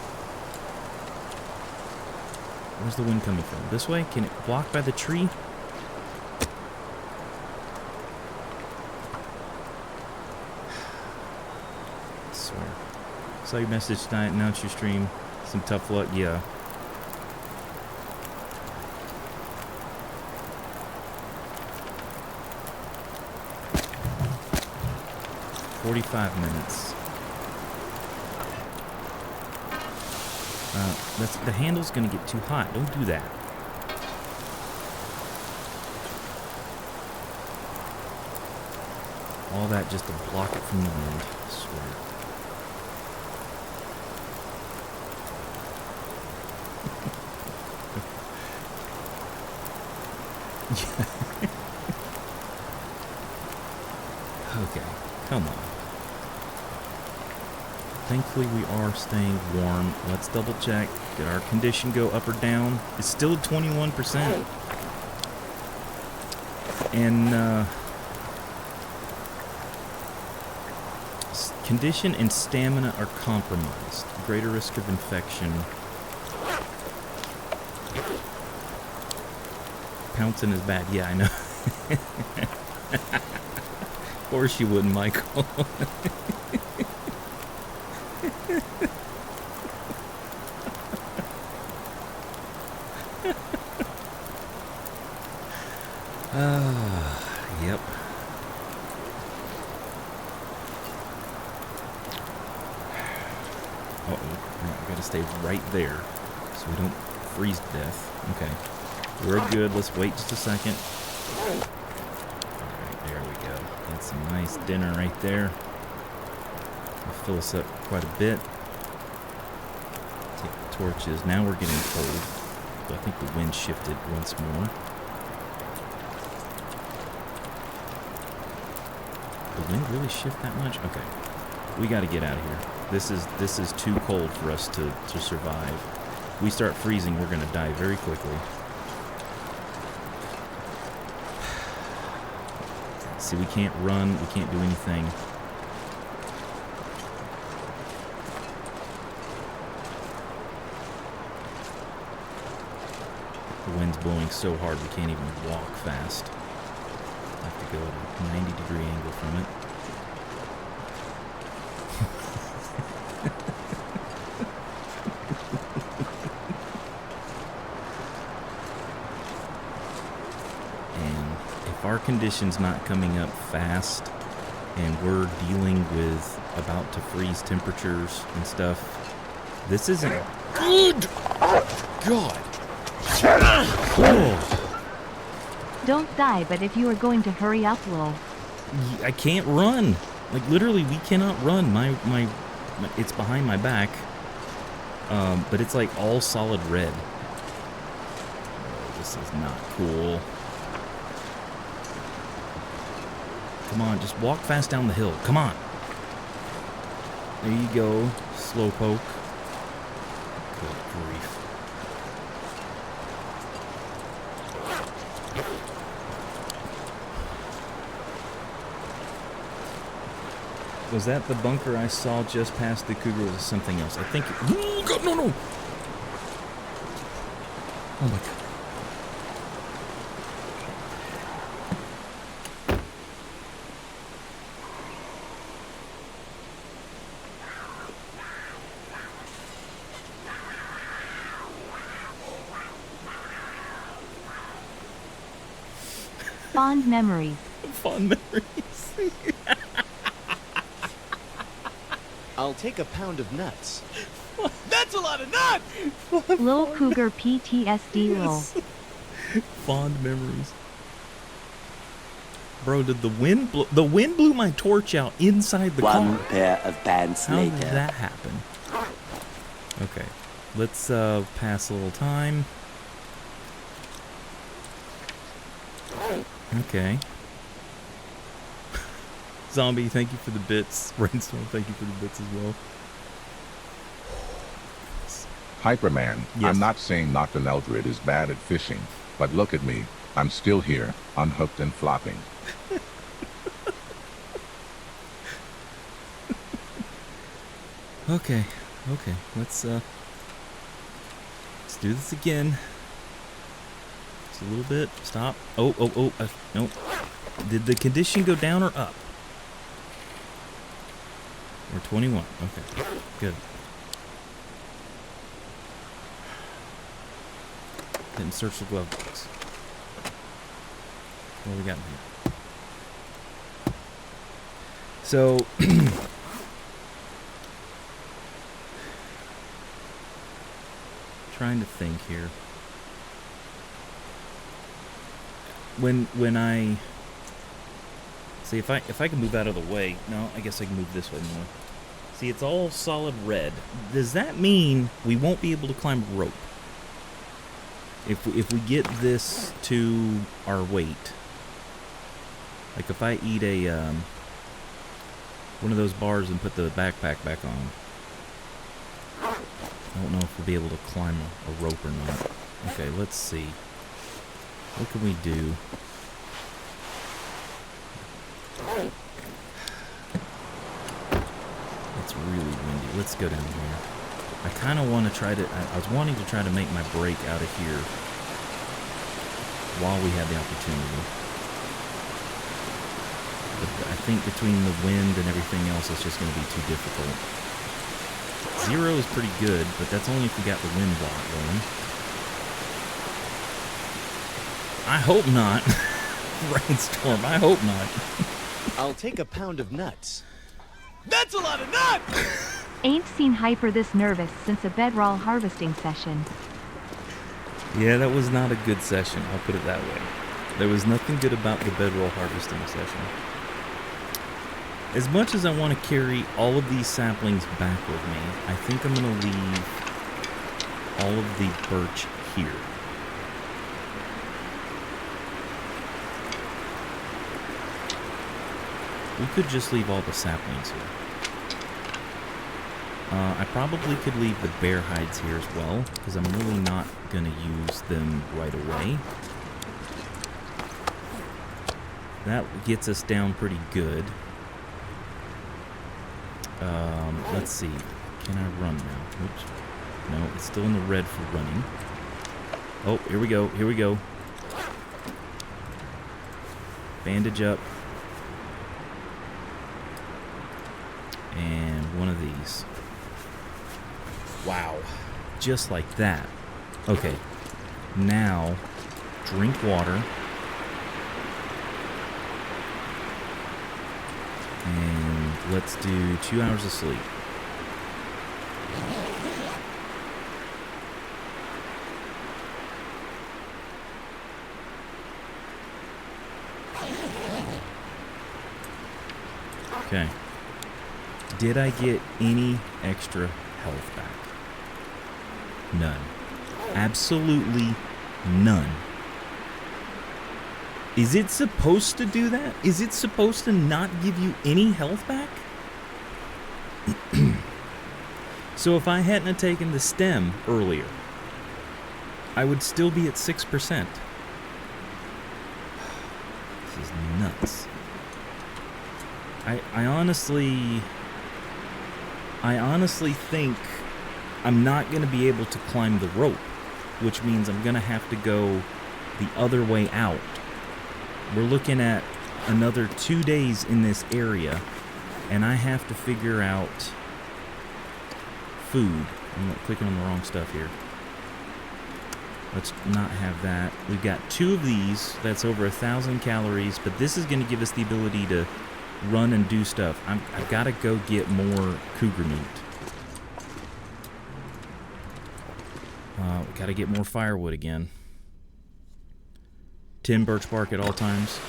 Where's the wind coming from? This way? Can it block by the tree? I swear. Saw your message tonight. Announced your stream. Some tough luck. Yeah. "45 minutes. The handle's gonna get too hot. Don't do that. All that just to block it from the wind. I swear. Okay, come on. Thankfully, we are staying warm. Let's double check. Did our condition go up or down? It's still at 21%. And, condition and stamina are compromised. Greater risk of infection. Pouncing is bad. Yeah, I know. Of course you wouldn't, Michael. Yep. Uh-oh. We gotta stay right there so we don't freeze to death. Okay. We're good. Let's wait just a second. Alright, there we go. That's some nice dinner right there. Will fill us up quite a bit. Take the torches. Now we're getting cold. So I think the wind shifted once more. The wind really shift that much? Okay. We gotta get out of here. This is too cold for us to survive. If we start freezing, we're gonna die very quickly. See, we can't run, we can't do anything. The wind's blowing so hard we can't even walk fast. I have to go at a 90-degree angle from it. And if our condition's not coming up fast and we're dealing with about to freeze temperatures and stuff, this isn't good. God. Oh. Don't die, but if you are going to hurry up, lol. I can't run. Like, literally, we cannot run. My it's behind my back. But it's like all solid red. Oh, this is not cool. Come on, just walk fast down the hill. Come on. There you go, slowpoke. Good grief. Was that the bunker I saw just past the cougar, or was it something else? I think... Oh, God, no, no! Oh, my God. Fond memories. Fond memories. I'll take a pound of nuts. That's a lot of nuts! Lil Cougar PTSD lol. Fond memories. Bro, did the wind blow? The wind blew my torch out inside the One car. pair of pants How later. did that happen? Okay, let's pass a little time. Okay. Zombie, thank you for the bits. Rainstorm, thank you for the bits as well. Hyperman, Yes. I'm not saying Nocton Eldred is bad at fishing, but look at me. I'm still here, unhooked and flopping. Okay, let's do this again. Just a little bit. Stop. Oh, no. Did the condition go down or up? We're 21. Okay, good. Didn't search the glove box. What we got in here? So, trying to think here. When I see if I can move out of the way. No, I guess I can move this way more. See, it's all solid red. Does that mean we won't be able to climb a rope? If we get this to our weight, like if I eat a one of those bars and put the backpack back on, I don't know if we'll be able to climb a rope or not. Okay, let's see. What can we do? It's really windy. Let's go down here. I kind of want to try to... I was wanting to try to make my break out of here while we had the opportunity. But I think between the wind and everything else, it's just going to be too difficult. 0 is pretty good, but that's only if we got the wind block going. I hope not. Rainstorm, I hope not. I'll take a pound of nuts. That's a lot of nuts! Ain't seen Hyper this nervous since a bedroll harvesting session. Yeah, that was not a good session, I'll put it that way. There was nothing good about the bedroll harvesting session. As much as I want to carry all of these saplings back with me, I think I'm going to leave all of the birch here. We could just leave all the saplings here. I probably could leave the bear hides here as well, because I'm really not going to use them right away. That gets us down pretty good. Let's see. Can I run now? Oops. No, it's still in the red for running. Oh, here we go. Here we go. Bandage up. And one of these. Wow. Just like that. Okay. Now, drink water. And let's do 2 hours of sleep. Okay. Did I get any extra health back? None. Absolutely none. Is it supposed to do that? Is it supposed to not give you any health back? So if I hadn't have taken the stem earlier, I would still be at 6%. This is nuts. I honestly think I'm not going to be able to climb the rope, which means I'm going to have to go the other way out. We're looking at another 2 days in this area, and I have to figure out food. I'm clicking on the wrong stuff here. Let's not have that. We've got 2 of these. That's over 1,000 calories, but this is going to give us the ability to run and do stuff. I've got to go get more cougar meat. We got to get more firewood again. 10 birch bark at all times.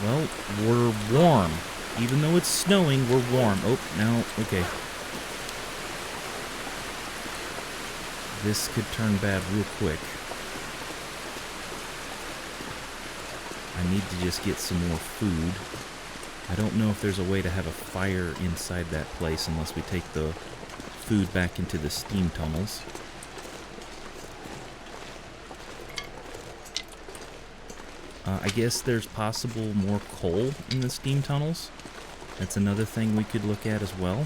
Well, we're warm. Even though it's snowing, we're warm. Oh, no, okay. This could turn bad real quick. I need to just get some more food. I don't know if there's a way to have a fire inside that place unless we take the food back into the steam tunnels. I guess there's possible more coal in the steam tunnels. That's another thing we could look at as well.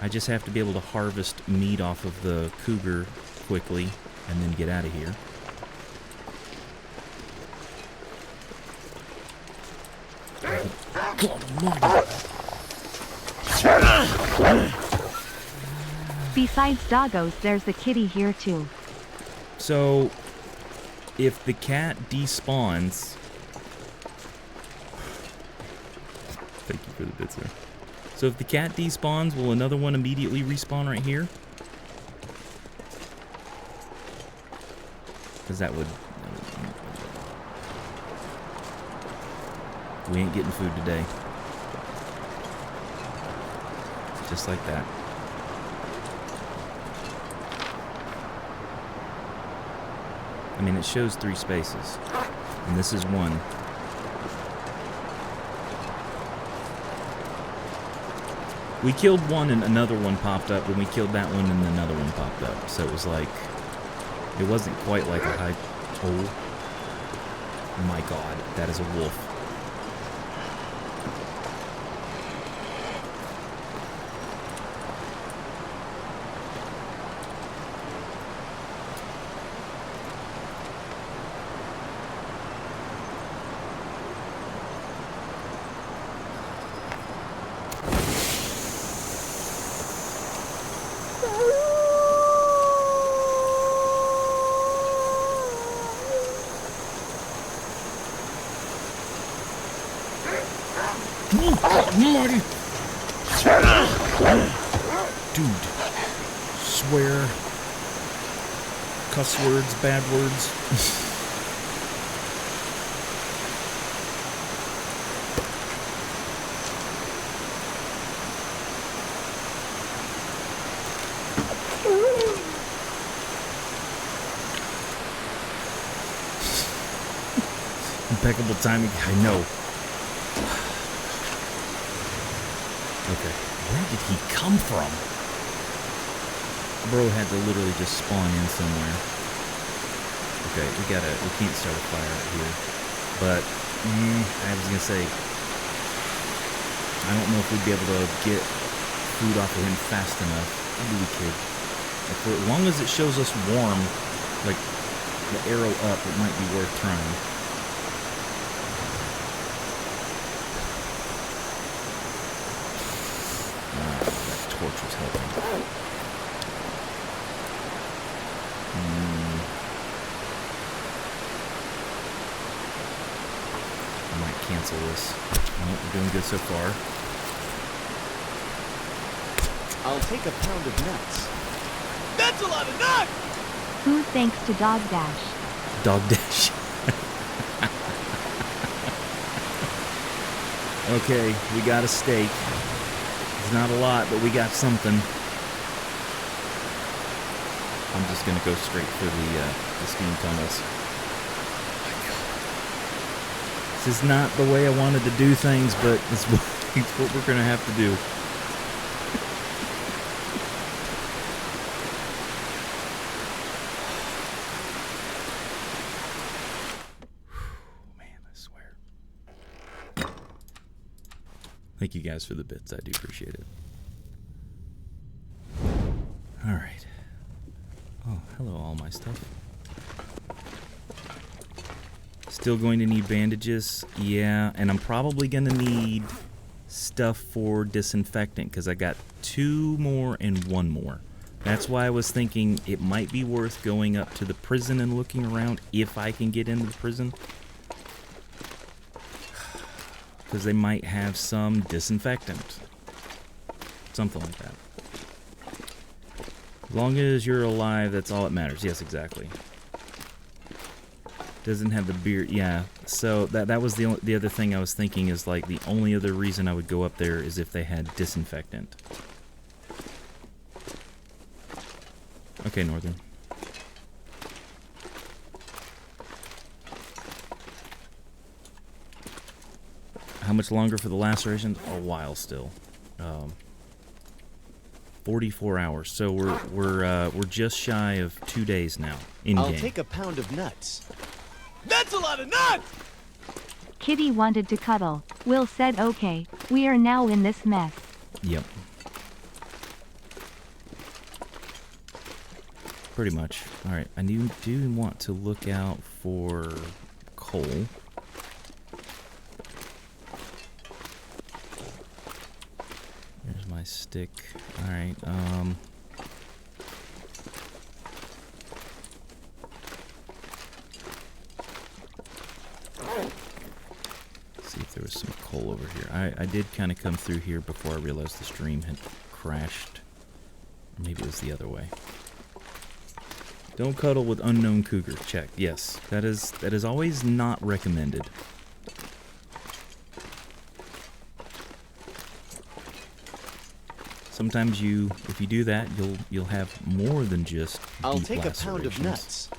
I just have to be able to harvest meat off of the cougar quickly and then get out of here. Besides doggos, there's the kitty here too. So, if the cat despawns... Thank you for the bits there. So if the cat despawns, will another one immediately respawn right here? Because that would... We ain't getting food today. Just like that. I mean, it shows 3 spaces. And this is 1. We killed one and another one popped up, and we killed that one and another one popped up. So it was like... It wasn't quite like a high... Oh my god, that is a wolf. Dude, swear, cuss words, bad words. Impeccable timing, I know. Okay, where did he come from? Bro had to literally just spawn in somewhere. Okay, we can't start a fire out here. But, I was gonna say, I don't know if we'd be able to get food off of him fast enough. Maybe we could. As long as it shows us warm, like the arrow up, it might be worth trying. I might cancel this. Nope, we're doing good so far. I'll take a pound of nuts. That's a lot of nuts! Food thanks to Dog Dash. Dog dash. Okay, we got a steak. It's not a lot, but we got something. I'm just gonna go straight for the steam tunnels. This is not the way I wanted to do things, but it's what we're gonna have to do. Man, I swear. Thank you guys for the bits. I do appreciate it. All right. Oh, hello, all my stuff. Still going to need bandages. Yeah, and I'm probably going to need stuff for disinfectant because I got 2 more and 1 more. That's why I was thinking it might be worth going up to the prison and looking around if I can get into the prison. Because they might have some disinfectant. Something like that. As long as you're alive, that's all that matters. Yes, exactly. Doesn't have the beard. Yeah, so that was the other thing I was thinking is like the only other reason I would go up there is if they had disinfectant. Okay, Northern. How much longer for the lacerations? A while still. 44 hours. So we're just shy of 2 days now in game. I'll take a pound of nuts. That's a lot of nuts! Kitty wanted to cuddle. Will said okay. We are now in this mess. Yep. Pretty much. All right. I do want to look out for coal. There's my stick. All right. See if there was some coal over here. I did kind of come through here before I realized the stream had crashed. Or maybe it was the other way. Don't cuddle with unknown cougar. Check. Yes, that is always not recommended. Sometimes if you do that, you'll have more than just I'll deep take a pound of lacerations. nuts.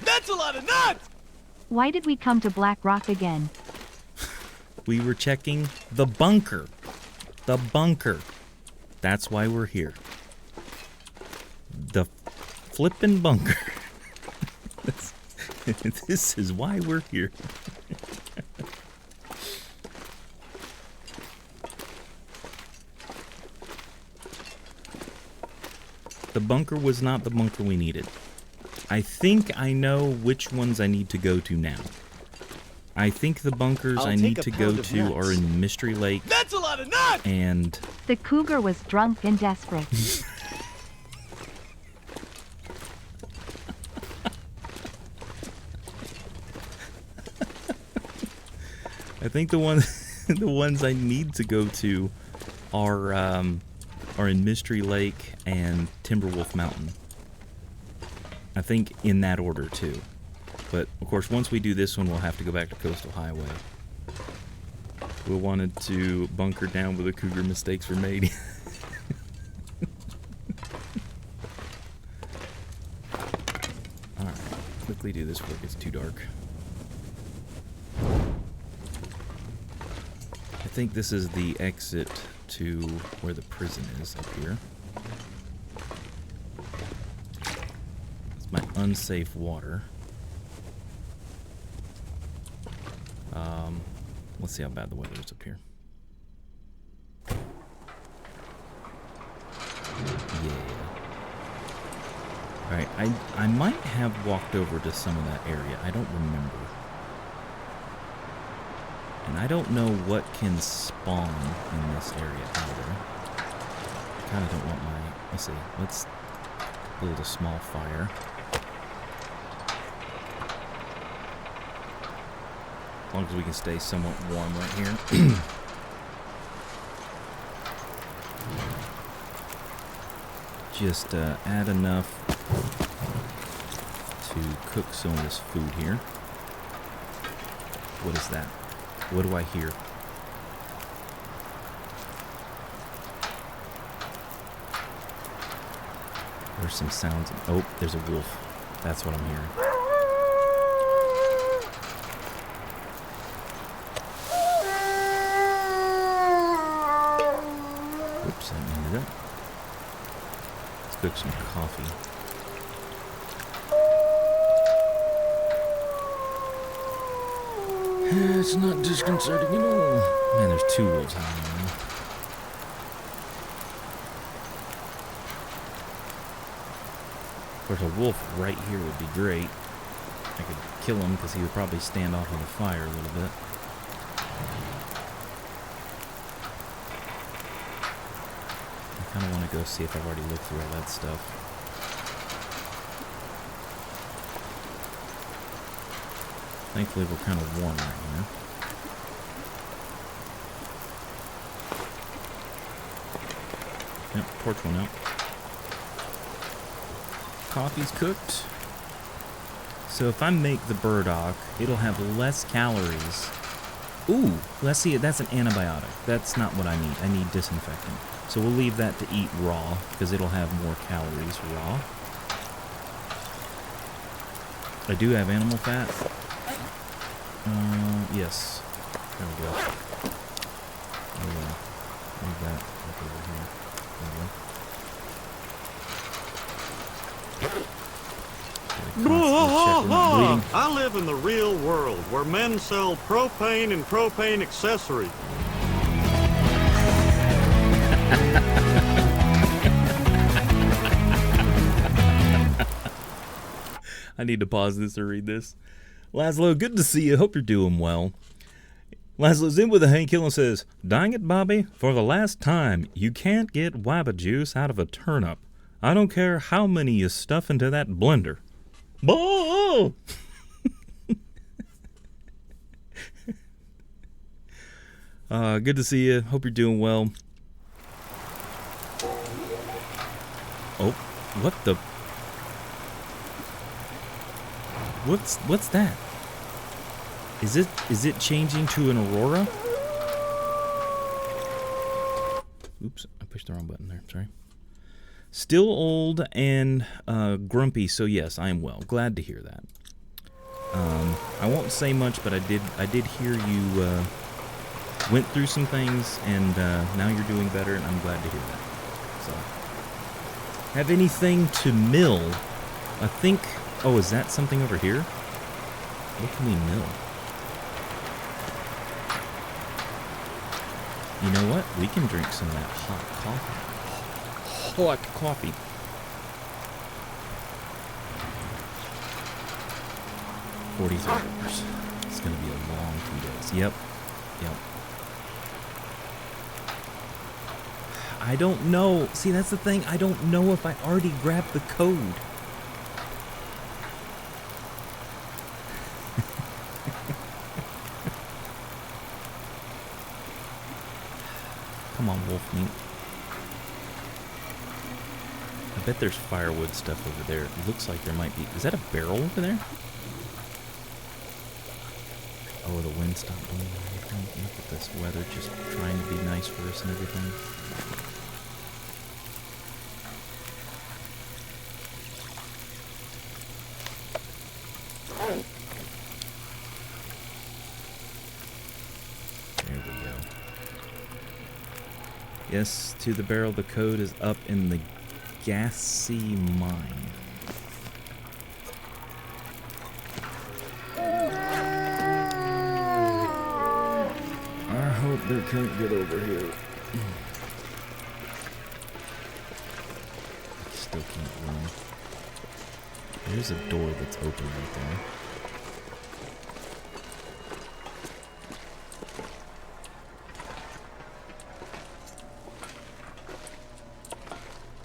That's a lot of nuts! Why did we come to Black Rock again? We were checking the bunker. The bunker. That's why we're here. The flippin' bunker. This is why we're here. The bunker was not the bunker we needed. I think I know which ones I need to go to now. I think the bunkers I'll I take need a to go pound of to nuts. are in Mystery Lake That's a lot of nuts! and... The cougar was drunk and desperate. I think the ones I need to go to are in Mystery Lake and Timberwolf Mountain. I think in that order too. But of course, once we do this one, we'll have to go back to Coastal Highway. We wanted to bunker down where the cougar mistakes were made. All right, quickly do this before it gets too dark. I think this is the exit to where the prison is up here. It's my unsafe water. Let's see how bad the weather is up here. Yeah. Alright, I might have walked over to some of that area. I don't remember. And I don't know what can spawn in this area either. I kind of don't want my... Let's see. Let's build a small fire. As long as we can stay somewhat warm right here. Just add enough to cook some of this food here. What is that? What do I hear? There's some sounds. Oh, there's a wolf. That's what I'm hearing. Oops, I ended up. Let's cook some coffee. It's not disconcerting at all. Man, there's 2 wolves hanging around. Of course, a wolf right here would be great. I could kill him because he would probably stand off on the fire a little bit. I kind of want to go see if I've already looked through all that stuff. Thankfully, we're kind of warm right here. Yep, porch one out. Coffee's cooked. So if I make the burdock, it'll have less calories. Ooh, let's see, that's an antibiotic. That's not what I need. I need disinfectant. So we'll leave that to eat raw, because it'll have more calories raw. I do have animal fat. Yes. There we go. Leave that up over here. There we go. I live in the real world where men sell propane and propane accessories. I need to pause this to read this. Laszlo, good to see you. Hope you're doing well. Laszlo's in with a Hank Hill and says, "Dang it, Bobby, for the last time, you can't get wabba juice out of a turnip. I don't care how many you stuff into that blender." Boo! Good to see you. Hope you're doing well. Oh, what the? What's that? Is it changing to an aurora? Oops, I pushed the wrong button there. Sorry. Still old and grumpy, so yes, I am well. Glad to hear that. I won't say much, but I did hear you went through some things, and now you're doing better, and I'm glad to hear that. So, have anything to mill? I think. Oh, is that something over here? What can we mill? You know what? We can drink some of that hot coffee. Hot coffee. $43. It's going to be a long 2 days. Yep. I don't know. See, that's the thing. I don't know if I already grabbed the code. Come on, wolf meat. I bet there's firewood stuff over there. It looks like there might be. Is that a barrel over there? Oh, the wind stopped blowing and everything. Look at this weather just trying to be nice for us and everything. There we go. Yes, to the barrel. The code is up in the gassy mine. I hope they can't get over here. Still can't run. There's a door that's open right there.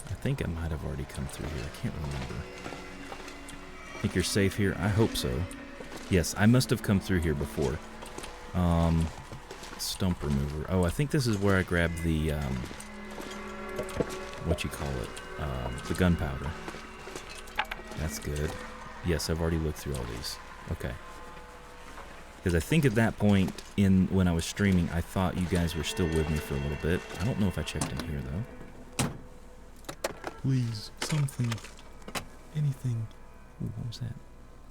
I think I might have already come through here. I can't remember. Think you're safe here? I hope so. Yes, I must have come through here before. Stump remover. Oh, I think this is where I grabbed the, what you call it? The gunpowder. That's good. Yes, I've already looked through all these. Okay. Because I think at that point, when I was streaming, I thought you guys were still with me for a little bit. I don't know if I checked in here, though. Please, something. Anything. Ooh, what was that?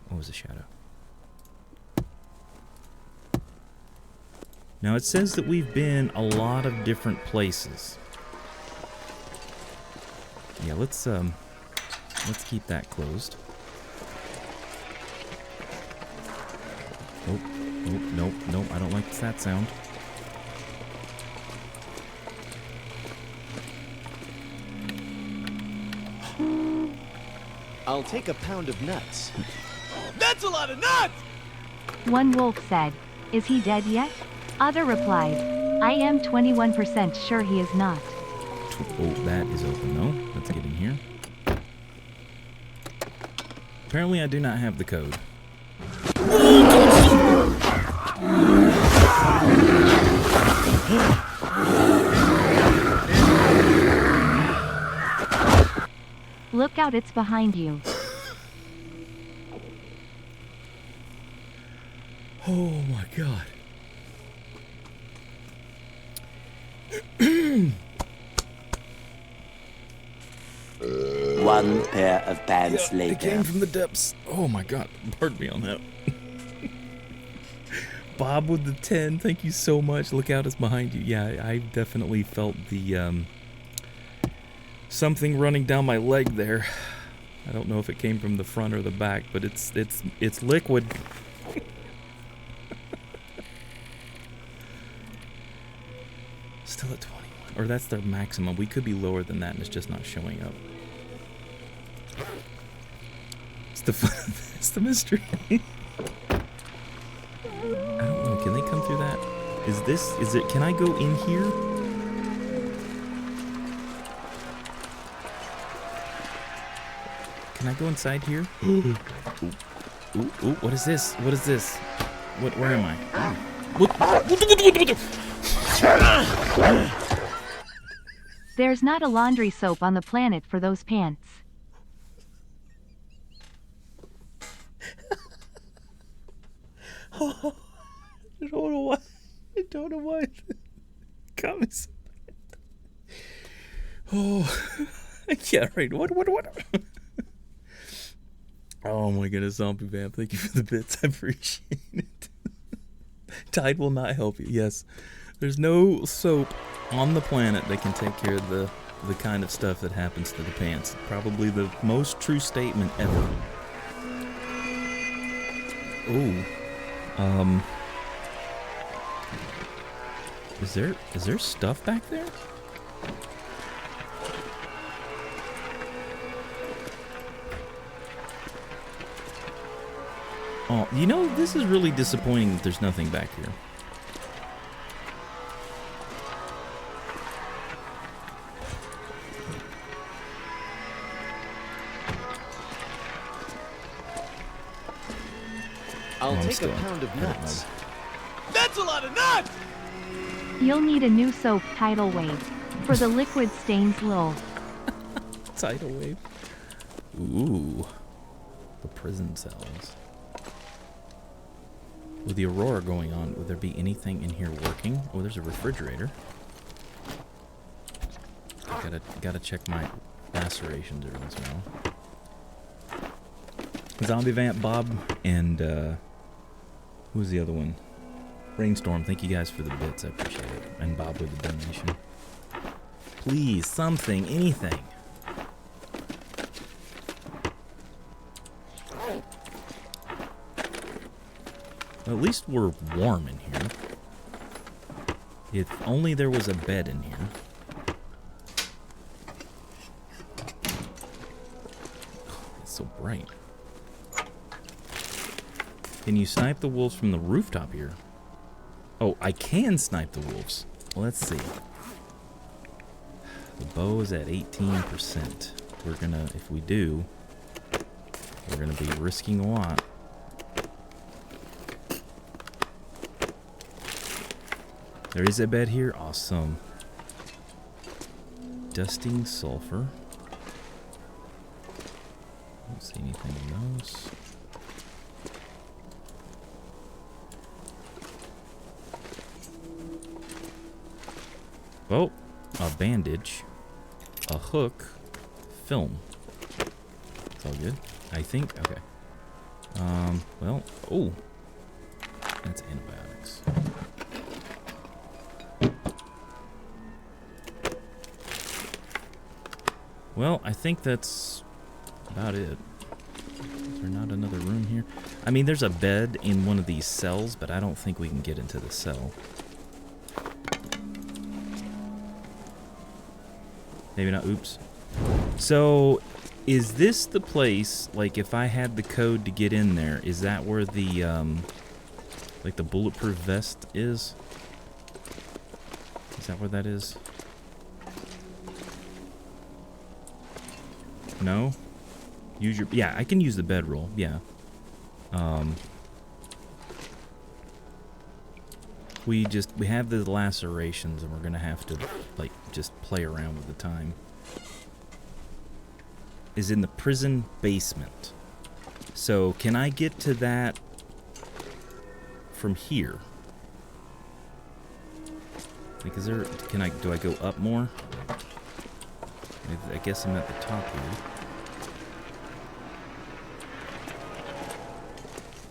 What was the shadow? Now it says that we've been a lot of different places. Yeah, let's keep that closed. Oh, nope, I don't like that sound. I'll take a pound of nuts. That's a lot of nuts! One wolf said, "Is he dead yet?" Other replied, "I am 21% sure he is not." Oh, that is open though. Let's get in here. Apparently I do not have the code. Look out, it's behind you. Oh my god. One pair of pants It later. came from the depths. Oh my god. Pardon me on that. Bob with the 10. Thank you so much. Look out, it's behind you. Yeah, I definitely felt the something running down my leg there. I don't know if it came from the front or the back, but it's liquid. Still at 21. Or that's their maximum. We could be lower than that and it's just not showing up. It's the mystery. I don't know. Can they come through that? Can I go in here? Can I go inside here? Ooh, what is this? What is this? Where am I? What? There's not a laundry soap on the planet for those pants. I don't know why. I don't know why. Comments. Oh, yeah, right. What? Oh my goodness, Zombie Vamp. Thank you for the bits. I appreciate it. Tide will not help you. Yes, there's no soap on the planet that can take care of the kind of stuff that happens to the pants. Probably the most true statement ever. Ooh. Is there stuff back there? Oh, you know, this is really disappointing that there's nothing back here. I'll I'm take a still pound of I don't nuts. know. That's a lot of nuts! You'll need a new soap, tidal wave, for the liquid stains lol. Tidal wave. Ooh. The prison cells. With the aurora going on, would there be anything in here working? Oh, there's a refrigerator. Gotta check my lacerations every once in a while. Zombie Vamp, Bob, and who was the other one? Rainstorm. Thank you guys for the bits. I appreciate it. And Bob with the donation. Please, something, anything. Well, at least we're warm in here. If only there was a bed in here. It's so bright. Can you snipe the wolves from the rooftop here? Oh, I can snipe the wolves. Let's see. The bow is at 18%. We're gonna, if we do, we're gonna be risking a lot. There is a bed here. Awesome. Dusting sulfur. Don't see anything in those. Oh, a bandage, a hook, film. It's all good, I think. Okay. Well, oh, that's antibiotics. Well, I think that's about it. Is there not another room here? I mean, there's a bed in one of these cells, but I don't think we can get into the cell. Maybe not. Oops. So, is this the place, like, if I had the code to get in there, is that where the, like, the bulletproof vest is? Is that where that is? No? Use your... Yeah, I can use the bedroll. Yeah. We have the lacerations, and we're gonna have to, like, just play around with the time. Is in the prison basement. So, can I get to that from here? Like, is there... do I go up more? I guess I'm at the top here.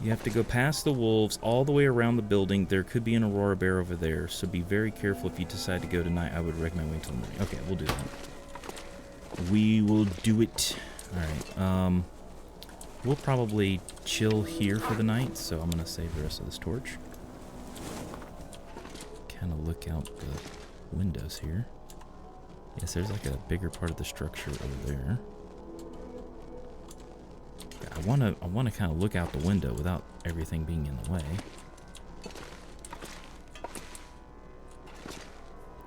You have to go past the wolves, all the way around the building. There could be an aurora bear over there, so be very careful if you decide to go tonight. I would recommend waiting till the morning. Okay, we'll do that. We will do it. Alright, we'll probably chill here for the night, so I'm gonna save the rest of this torch. Kind of look out the windows here. Yes, there's like a bigger part of the structure over there. I wanna kind of look out the window without everything being in the way.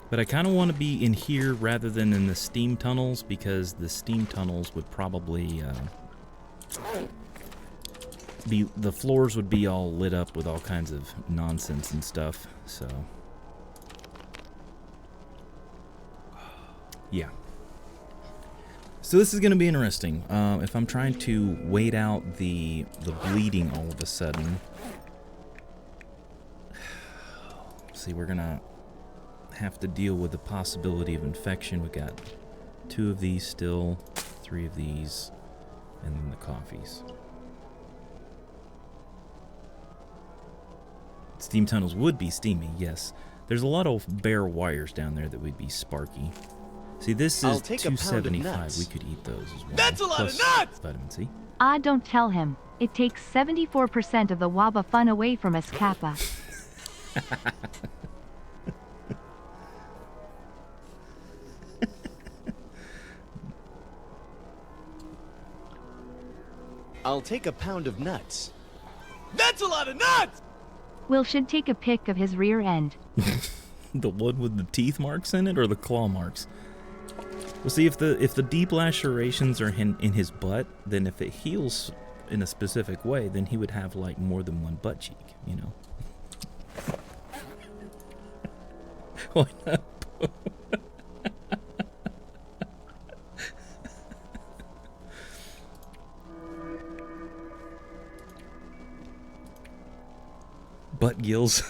But I kind of want to be in here rather than in the steam tunnels, because the steam tunnels would probably the floors would be all lit up with all kinds of nonsense and stuff. So yeah. So this is going to be interesting. If I'm trying to wait out the bleeding all of a sudden. See, we're going to have to deal with the possibility of infection. We got 2 of these still, 3 of these, and then the coffees. Steam tunnels would be steamy, yes. There's a lot of bare wires down there that would be sparky. See, this is $2.75. We could eat those as well. That's a lot of nuts! Vitamin C. Ah, don't tell him. It takes 74% of the Waba fun away from us, Kappa. I'll take a pound of nuts. That's a lot of nuts! Will should take a pic of his rear end. The one with the teeth marks in it, or the claw marks? Well, see, if the deep lacerations are in his butt, then if it heals in a specific way, then he would have, like, more than one butt cheek, you know? Why not? Butt gills.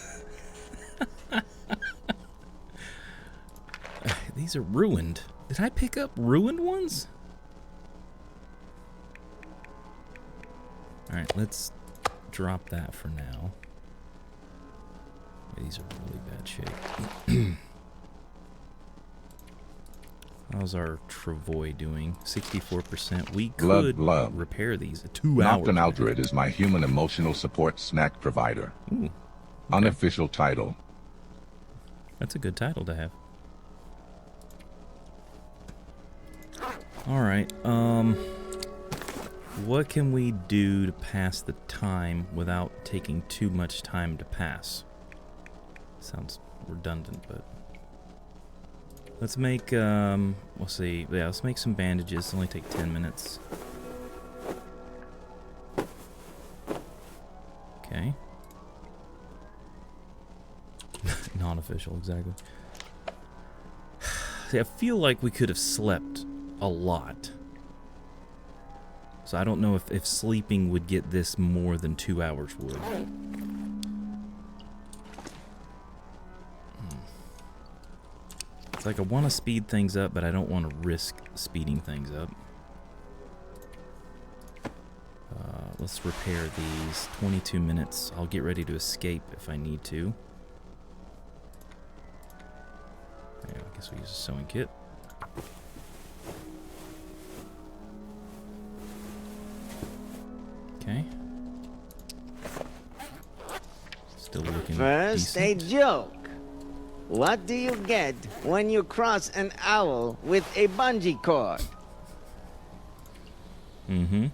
These are ruined. Did I pick up ruined ones? Alright, let's drop that for now. Yeah, these are really bad shape. How's our Travoy doing? 64%. We could repair these in 2 hours. Nocton Aldred is my human emotional support snack provider. Ooh, okay. Unofficial title. That's a good title to have. Alright, what can we do to pass the time without taking too much time to pass? Sounds redundant, but... Let's make, we'll see. Yeah, let's make some bandages. It'll only take 10 minutes. Okay. beneficial, exactly. See, I feel like we could have slept a lot. So I don't know if sleeping would get this more than 2 hours would. It's like I want to speed things up, but I don't want to risk speeding things up. Let's repair these. 22 minutes. I'll get ready to escape if I need to. Yeah, I guess we use a sewing kit. Okay. Still looking First, decent. a joke. What do you get when you cross an owl with a bungee cord? Mm-hmm.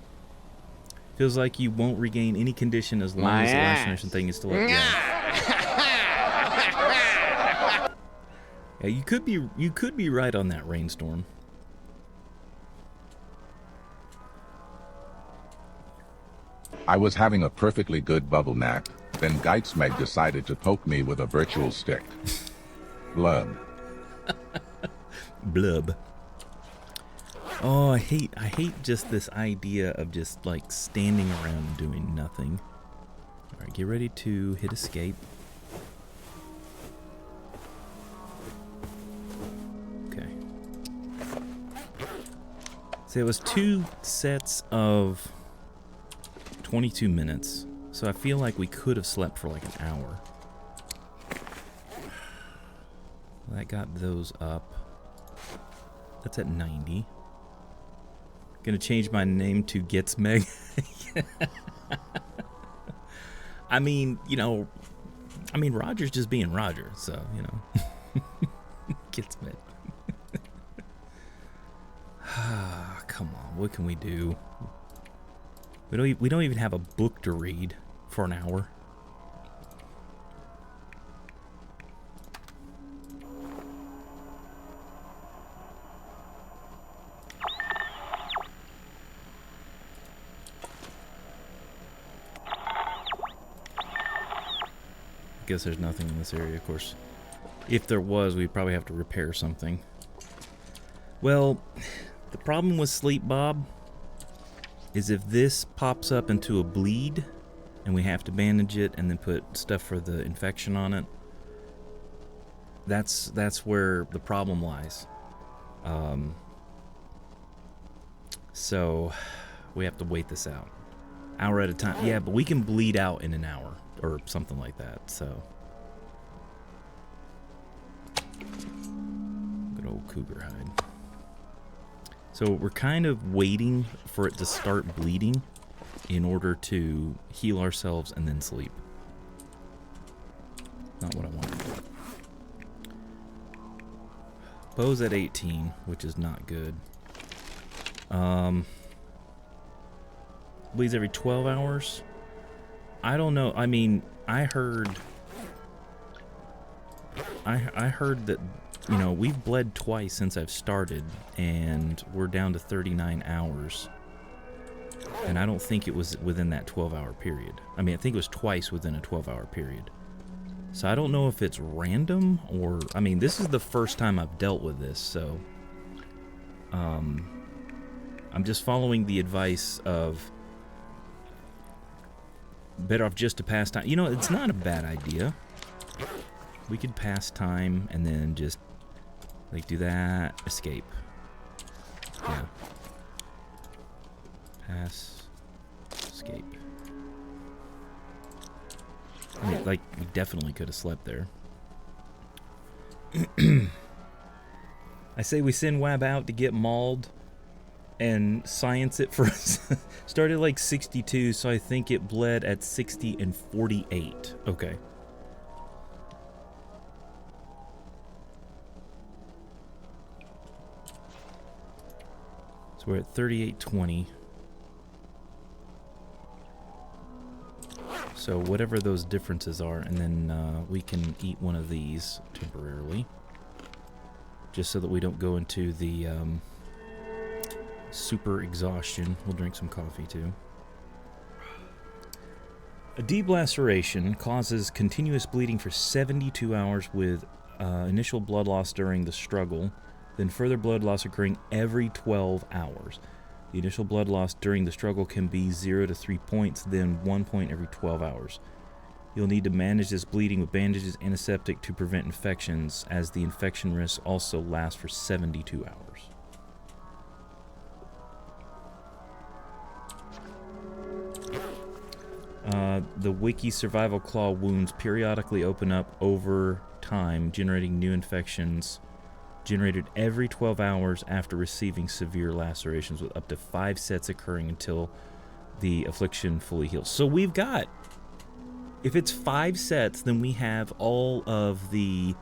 Feels like you won't regain any condition as long My as the ass. laceration thing is still up. Yeah. Yeah, you could be right on that, Rainstorm. I was having a perfectly good bubble nap. Then Geitsmeg decided to poke me with a virtual stick. Blub. Blub. Oh, I hate just this idea of just like standing around and doing nothing. All right, get ready to hit escape. Okay. So it was 2 sets of 22 minutes. So I feel like we could have slept for like an hour. That got those up. That's at 90. Gonna change my name to Getsmeg. I mean, you know, Roger's just being Roger, so, you know. Getsmeg. Come on, what can we do? We don't even have a book to read for an hour. I guess there's nothing in this area, of course. If there was, we'd probably have to repair something. Well, the problem with Sleep Bob is if this pops up into a bleed and we have to bandage it and then put stuff for the infection on it, that's where the problem lies. So we have to wait this out. Hour at a time. Yeah, but we can bleed out in an hour or something like that, so. Good old cougar hide. So we're kind of waiting for it to start bleeding in order to heal ourselves and then sleep. Not what I want. Bow's at 18, which is not good. Bleeds every 12 hours? I don't know. I mean, I heard that, you know, we've bled twice since I've started, and we're down to 39 hours. And I don't think it was within that 12-hour period. I mean, I think it was twice within a 12-hour period. So I don't know if it's random or... I mean, this is the first time I've dealt with this, so... I'm just following the advice of... better off just to pass time. You know, it's not a bad idea. We could pass time and then just... like, do that. Escape. Yeah. Pass. Escape. I mean, like, we definitely could have slept there. I say we send Wab out to get mauled and science it for us. Started like 62, so I think it bled at 60 and 48. Okay. So we're at 38.20. So whatever those differences are, and then we can eat one of these temporarily. Just so that we don't go into the super exhaustion. We'll drink some coffee too. A deep laceration causes continuous bleeding for 72 hours with initial blood loss during the struggle, then further blood loss occurring every 12 hours. The initial blood loss during the struggle can be 0 to 3 points, then 1 point every 12 hours. You'll need to manage this bleeding with bandages, antiseptic to prevent infections, as the infection risk also lasts for 72 hours. The Wiki Survival Claw wounds periodically open up over time, generating new infections generated every 12 hours after receiving severe lacerations, with up to 5 sets occurring until the affliction fully heals. So we've got, if it's 5 sets, then we have all of the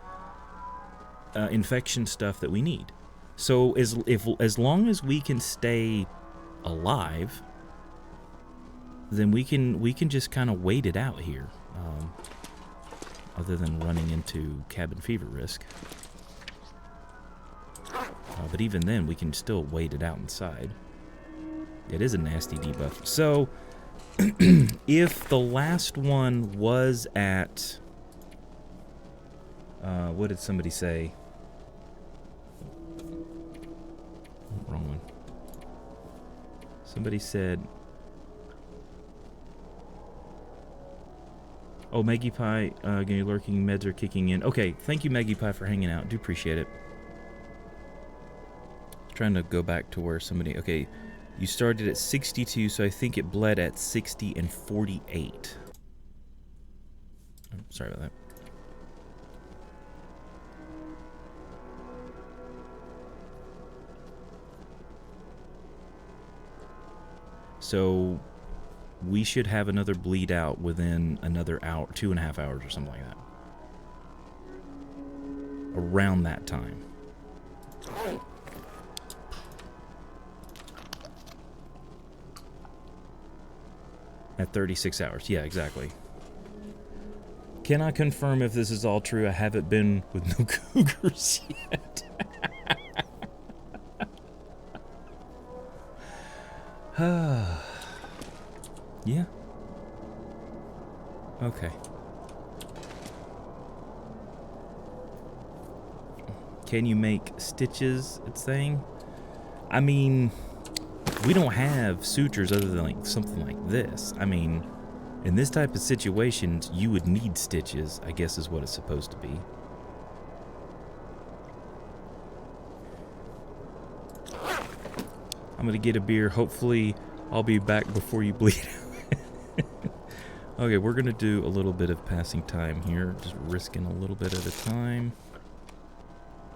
infection stuff that we need. So as long as we can stay alive, then we can just kind of wait it out here, other than running into cabin fever risk. But even then, we can still wait it out inside. It is a nasty debuff. So, if the last one was at... what did somebody say? Wrong one. Somebody said... Oh, Maggie Pie, getting lurking, meds are kicking in. Okay, thank you, Maggie Pie, for hanging out. Do appreciate it. Trying to go back to where somebody... Okay, you started at 62, so I think it bled at 60 and 48. Oh, sorry about that. So we should have another bleed out within another hour, 2.5 hours or something like that. Around that time. At 36 hours. Yeah, exactly. Cannot confirm if this is all true. I haven't been with no cougars yet. Yeah. Okay. Can you make stitches, it's saying? I mean, we don't have sutures other than like something like this. I mean, in this type of situations, you would need stitches, I guess is what it's supposed to be. I'm gonna get a beer. Hopefully, I'll be back before you bleed out. Okay, we're gonna do a little bit of passing time here. Just risking a little bit at a time.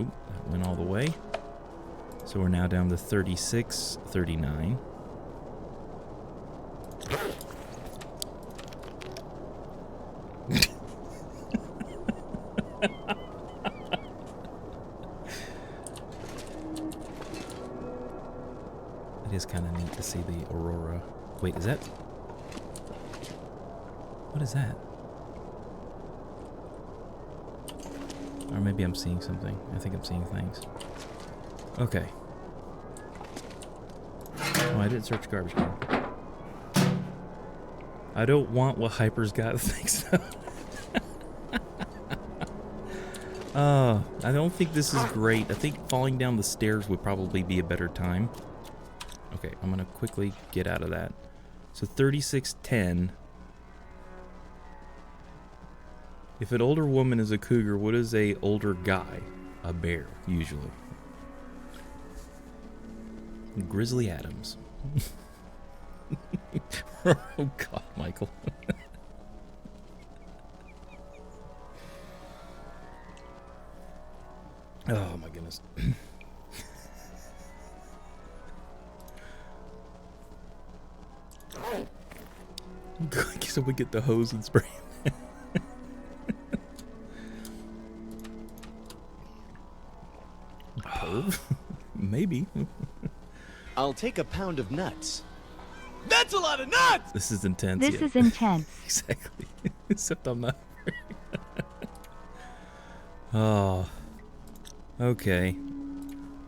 Oop, that went all the way. So we're now down to 36, 39. It is kind of neat to see the aurora. Wait, is that... What is that? Or maybe I'm seeing something. I think I'm seeing things. Okay. Oh, I didn't search garbage can. I don't want what Hyper's got things. I don't think this is great. I think falling down the stairs would probably be a better time. Okay, I'm gonna quickly get out of that. So 3610. If an older woman is a cougar, what is a older guy? A bear, usually. Grizzly Adams. Oh God, Michael. Oh my goodness. So we get the hose and spray. Perv? Maybe. I'll take a pound of nuts. That's a lot of nuts! This is intense. This is intense. Exactly. Except I'm not. Oh. Okay.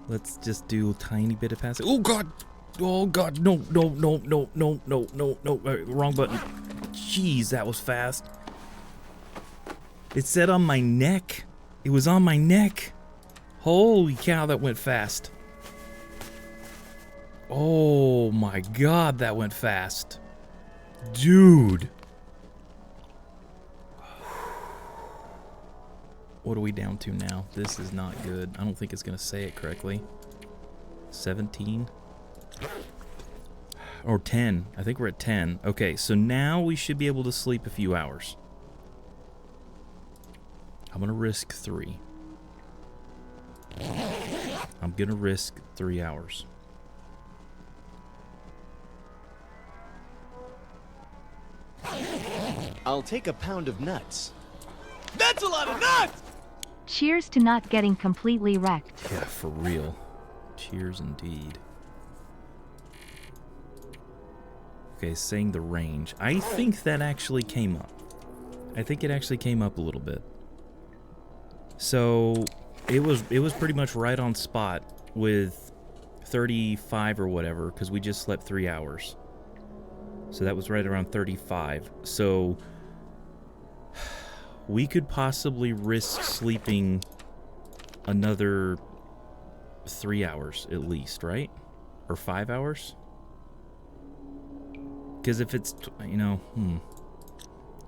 Let's just do a tiny bit of passing. Oh God! Oh God! No! No! No! No! No! No! No! No! Wrong button. Jeez, that was fast. It said on my neck. It was on my neck. Holy cow, that went fast. Oh my god, that went fast. Dude. What are we down to now? This is not good. I don't think it's going to say it correctly. 17? Or 10. I think we're at 10. Okay, so now we should be able to sleep a few hours. I'm going to risk 3. I'm going to risk 3 hours. I'll take a pound of nuts. That's a lot of nuts! Cheers to not getting completely wrecked. Yeah, for real. Cheers indeed. Okay, saying the range. I think that actually came up. I think it actually came up a little bit. So it was pretty much right on spot with 35 or whatever, because we just slept 3 hours. So that was right around 35. So we could possibly risk sleeping another 3 hours at least, right? Or 5 hours? Because if it's,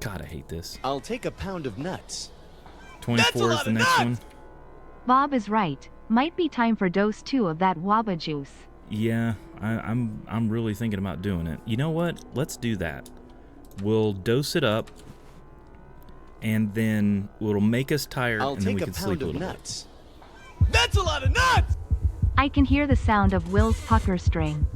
God, I hate this. I'll take a pound of nuts. 24 is the next one. Bob is right. Might be time for dose 2 of that waba juice. Yeah, I'm really thinking about doing it. You know what? Let's do that. We'll dose it up, and then it'll make us tired, I'll and then we take a can sleep pound a of little nuts. That's a lot of nuts! I can hear the sound of Will's pucker string.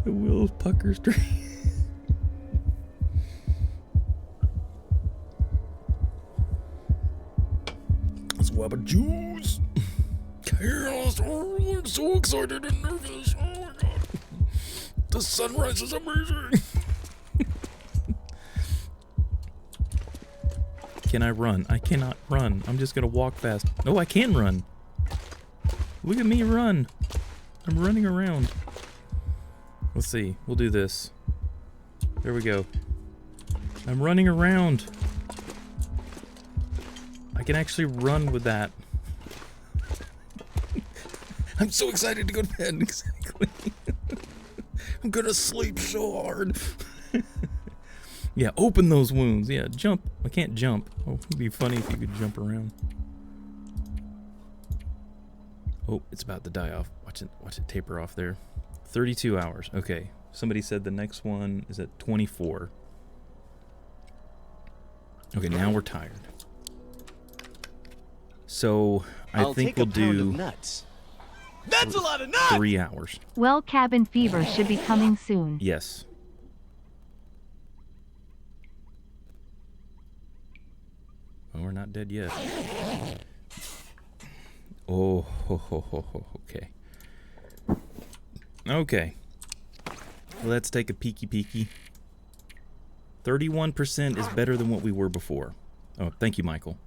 The Will's pucker string. That's wabba juice. Chaos. Oh, I'm so excited and nervous. Oh my god. The sunrise is amazing. Can I run? I cannot run. I'm just gonna walk fast. Oh, I can run. Look at me run. I'm running around. Let's see. We'll do this. There we go. I'm running around. I can actually run with that. I'm so excited to go to bed. Exactly. I'm gonna sleep so hard. Yeah, open those wounds. Yeah, jump. I can't jump. Oh, it'd be funny if you could jump around. Oh, it's about to die off. Watch it taper off there. 32 hours. Okay. Somebody said the next one is at 24. Okay, now we're tired. So I think we'll do nuts. That's a lot of nuts! 3 hours. Well, cabin fever should be coming soon. Yes. Well, we're not dead yet. Oh, okay. Okay. Let's take a peeky. 31% is better than what we were before. Oh, thank you, Michael.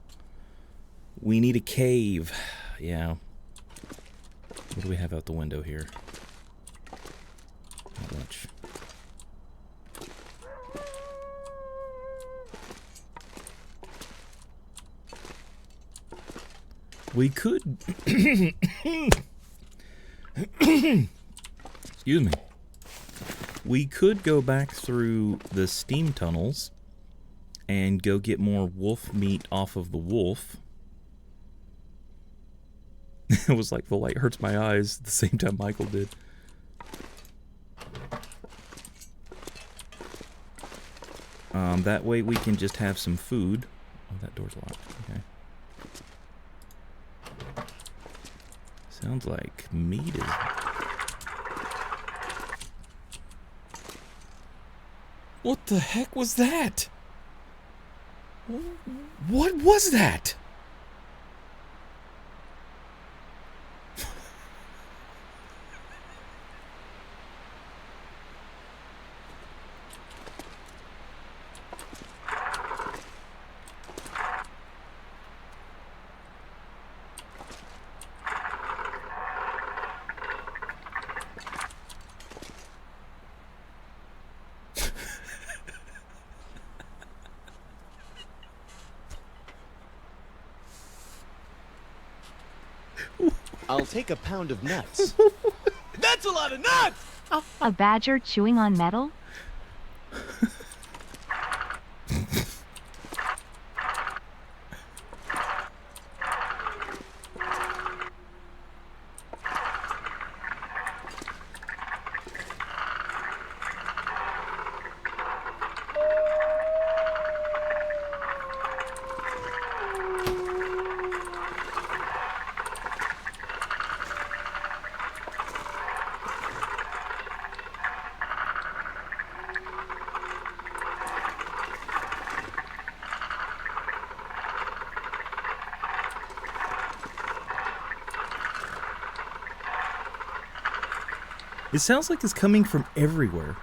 We need a cave. Yeah. What do we have out the window here? Not much. We could... Excuse me. We could go back through the steam tunnels and go get more wolf meat off of the wolf. It was like the light hurts my eyes at the same time Michael did. That way we can just have some food. Oh, that door's locked. Okay. Sounds like meat is... What the heck was that? What was that? I'll take a pound of nuts. That's a lot of nuts! A badger chewing on metal? It sounds like it's coming from everywhere.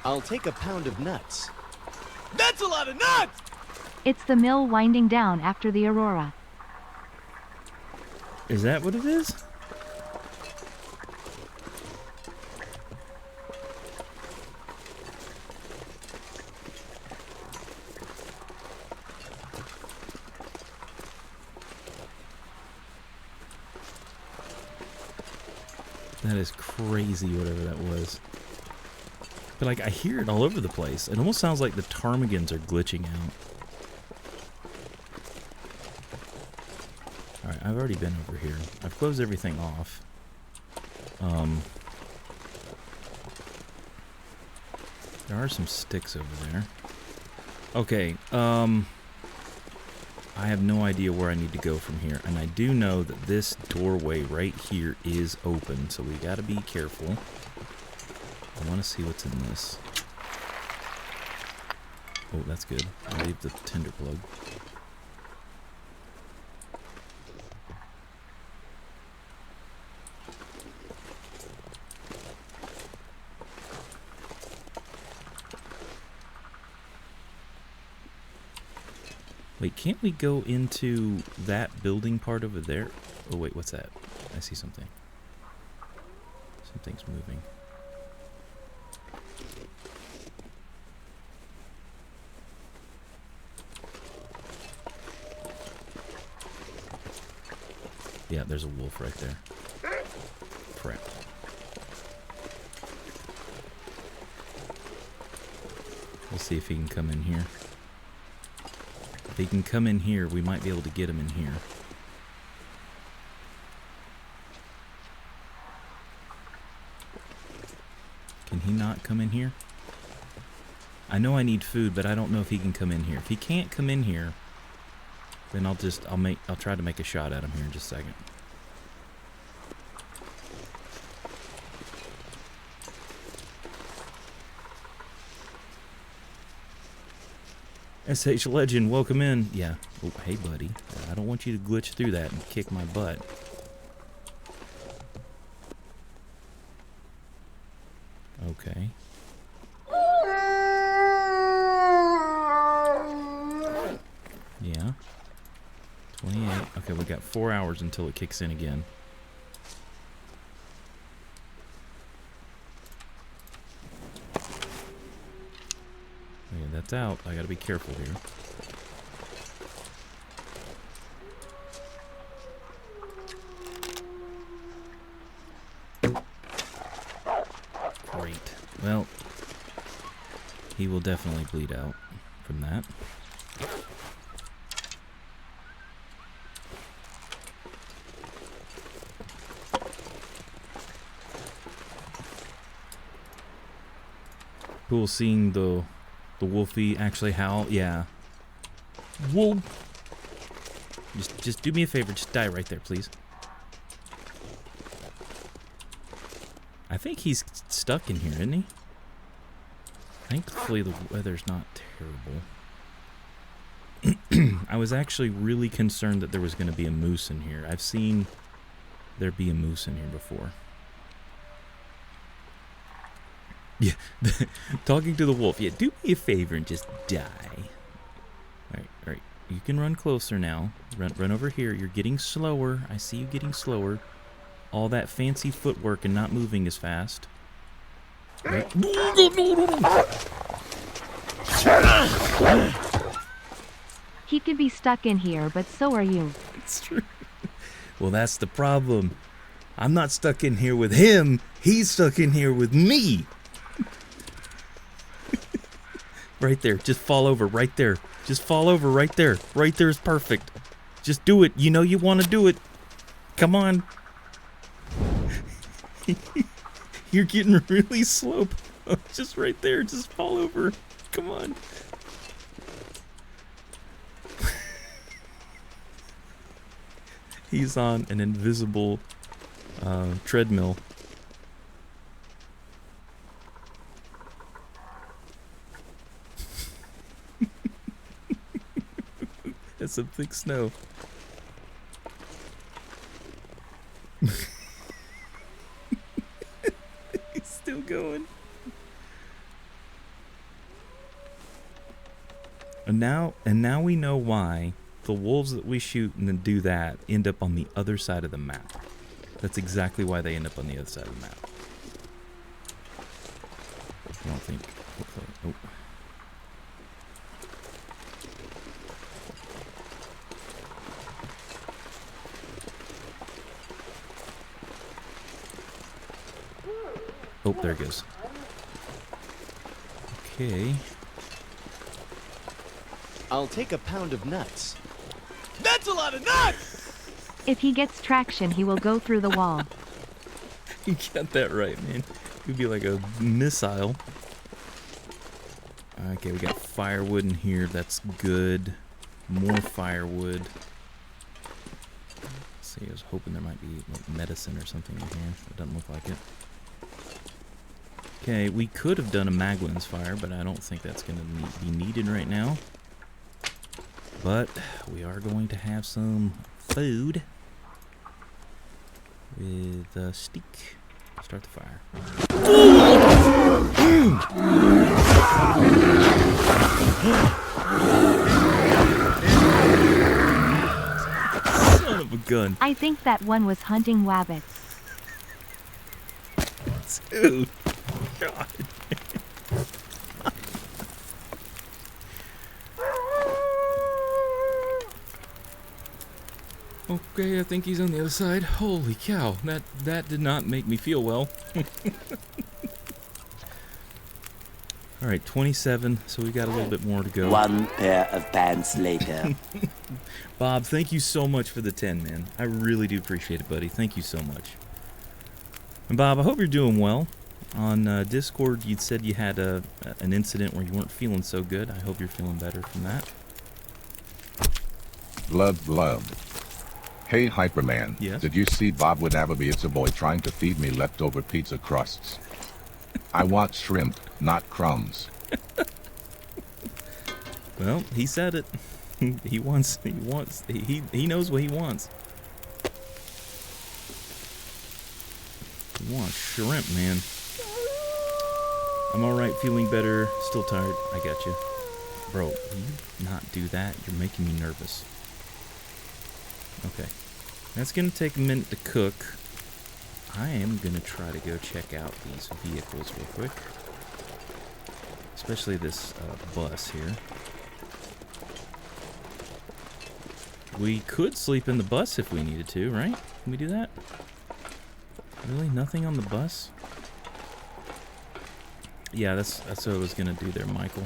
I'll take a pound of nuts. That's a lot of nuts! It's the mill winding down after the aurora. Is that what it is? That is crazy, whatever that was. But like, I hear it all over the place. It almost sounds like the ptarmigans are glitching out. Alright, I've already been over here. I've closed everything off. There are some sticks over there. Okay, I have no idea where I need to go from here. And I do know that this doorway right here is open, so we gotta be careful. I want to see what's in this. Oh, that's good. I'll leave the tinder plug. Wait, can't we go into that building part over there? Oh wait, what's that? I see something. Something's moving. Yeah, there's a wolf right there. Crap. We'll see if he can come in here. If he can come in here, we might be able to get him in here. Can he not come in here? I know I need food, but I don't know if he can come in here. If he can't come in here, then I'll try to make a shot at him here in just a second. SH Legend, welcome in. Yeah. Oh, hey, buddy. I don't want you to glitch through that and kick my butt. Okay. Yeah. 28. Okay, we got 4 hours until it kicks in again. Okay, that's out. I gotta be careful here. Great. Well, he will definitely bleed out from that. Cool seeing the wolfie actually howl. Yeah. Wolf. Just do me a favor. Just die right there, please. I think he's stuck in here, isn't he? Thankfully, the weather's not terrible. I was actually really concerned that there was going to be a moose in here. I've seen there be a moose in here before. Yeah, talking to the wolf. Yeah, do me a favor and just die. Alright. You can run closer now. Run over here. You're getting slower. I see you getting slower. All that fancy footwork and not moving as fast. He could be stuck in here, but so are you. It's true. Well, that's the problem. I'm not stuck in here with him. He's stuck in here with me. Right there. Just fall over right there. Just fall over right there. Right there is perfect. Just do it. You know you want to do it. Come on. You're getting really slow. Just right there. Just fall over. Come on. He's on an invisible treadmill. It's some thick snow. He's still going. And now we know why the wolves that we shoot and then do that end up on the other side of the map. That's exactly why they end up on the other side of the map. I don't think. Oh. Oh, there it goes. Okay. I'll take a pound of nuts. That's a lot of nuts! If he gets traction, he will go through the wall. You got that right, man. You'd be like a missile. Okay, we got firewood in here. That's good. More firewood. Let's see, I was hoping there might be like medicine or something in here. It doesn't look like it. Okay, we could have done a Magwin's fire, but I don't think that's going to be needed right now. But we are going to have some food with a stick. Start the fire. Son of a gun. I think that one was hunting wabbits. Dude. God. Okay, I think he's on the other side. Holy cow, that did not make me feel well. Alright, 27, so we got a little bit more to go. One pair of pants later. Bob, thank you so much for the 10, man. I really do appreciate it, buddy. Thank you so much. And Bob, I hope you're doing well. On Discord, you'd said you had an incident where you weren't feeling so good. I hope you're feeling better from that. Blood. Hey, Hyperman. Yes? Did you see Bob with Abby? It's a boy trying to feed me leftover pizza crusts. I want shrimp, not crumbs. Well, he said it. He knows what he wants. He wants shrimp, man. I'm alright, feeling better, still tired. I got you. Bro, will you not do that? You're making me nervous. Okay. That's gonna take a minute to cook. I am gonna try to go check out these vehicles real quick. Especially this bus here. We could sleep in the bus if we needed to, right? Can we do that? Really? Nothing on the bus? Yeah, that's what I was gonna do there, Michael.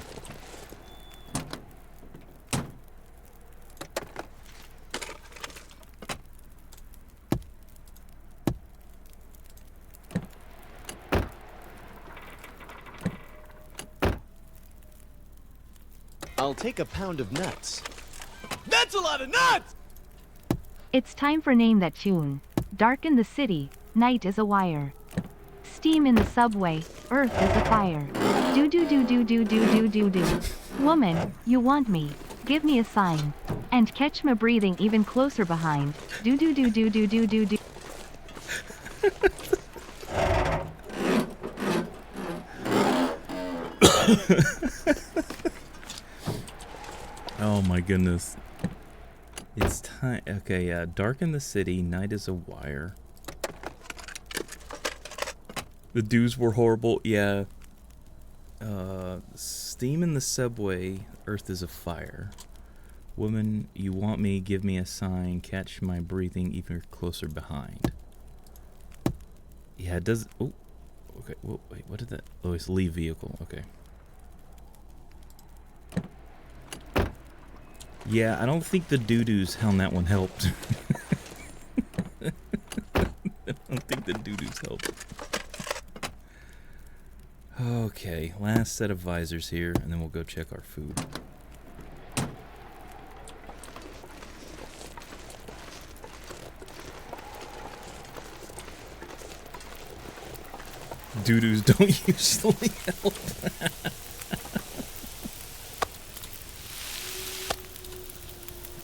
I'll take a pound of nuts. That's a lot of nuts! It's time for Name That Tune. Dark in the city, night is a wire. Steam in the subway, earth is a fire. Do do do do do do do do do. Woman, you want me? Give me a sign. And catch me breathing even closer behind. Do do do do do do do do. Oh my goodness. It's time. Okay, yeah. Dark in the city, night is a wire. The dews were horrible. Yeah. Steam in the subway. Earth is afire. Woman, you want me? Give me a sign. Catch my breathing even closer behind. Yeah, it does. Oh, okay. Whoa, wait, what did that? Oh, it's leave vehicle. Okay. Yeah, I don't think the doo-doos on that one helped. I don't think the doo-doos helped. Okay, last set of visors here, and then we'll go check our food. Doo-doos don't usually help.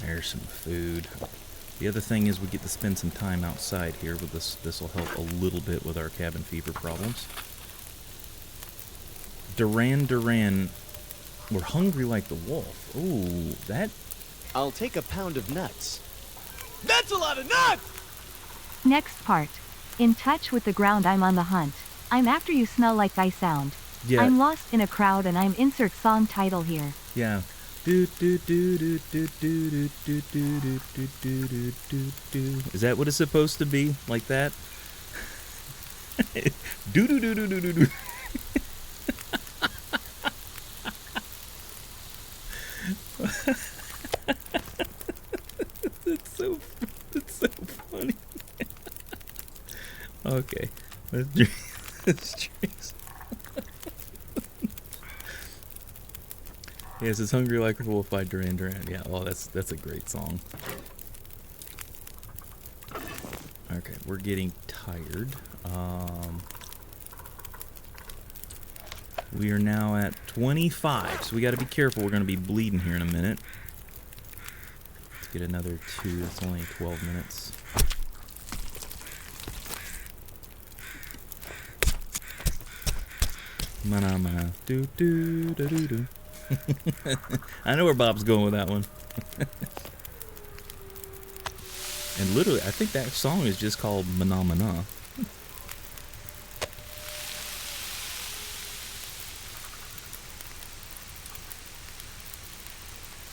There's some food. The other thing is we get to spend some time outside here with this. This will help a little bit with our cabin fever problems. Duran, we're hungry like the wolf. Ooh, that... I'll take a pound of nuts. That's a lot of nuts! Next part. In touch with the ground, I'm on the hunt. I'm after you, smell like I sound. Yeah. I'm lost in a crowd and I'm insert song title here. Yeah. Do do do do do do do do do do do do do do do. Is that what it's supposed to be? Like that? Do do do do do do do. That's so funny. Okay. Let's drink. Yes, it's Hungry Like a Wolf by Duran Duran. Yeah, oh, that's a great song. Okay, we're getting tired. We are now at 25, so we got to be careful. We're going to be bleeding here in a minute. Let's get another 2. That's only 12 minutes. Mana mana do do do do do. I know where Bob's going with that one. And literally, I think that song is just called Mana Mana.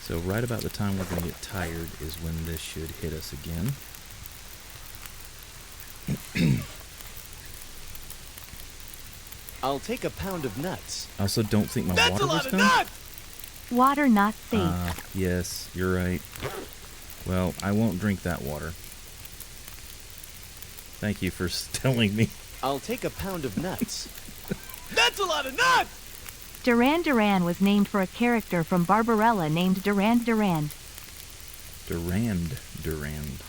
So right about the time we're going to get tired is when this should hit us again. I'll take a pound of nuts. I also don't think my That's water a lot was of done. nuts! Water not safe. Yes, you're right. Well, I won't drink that water. Thank you for telling me. I'll take a pound of nuts. That's a lot of nuts! Duran Duran was named for a character from Barbarella named Durand Durand. Durand Durand.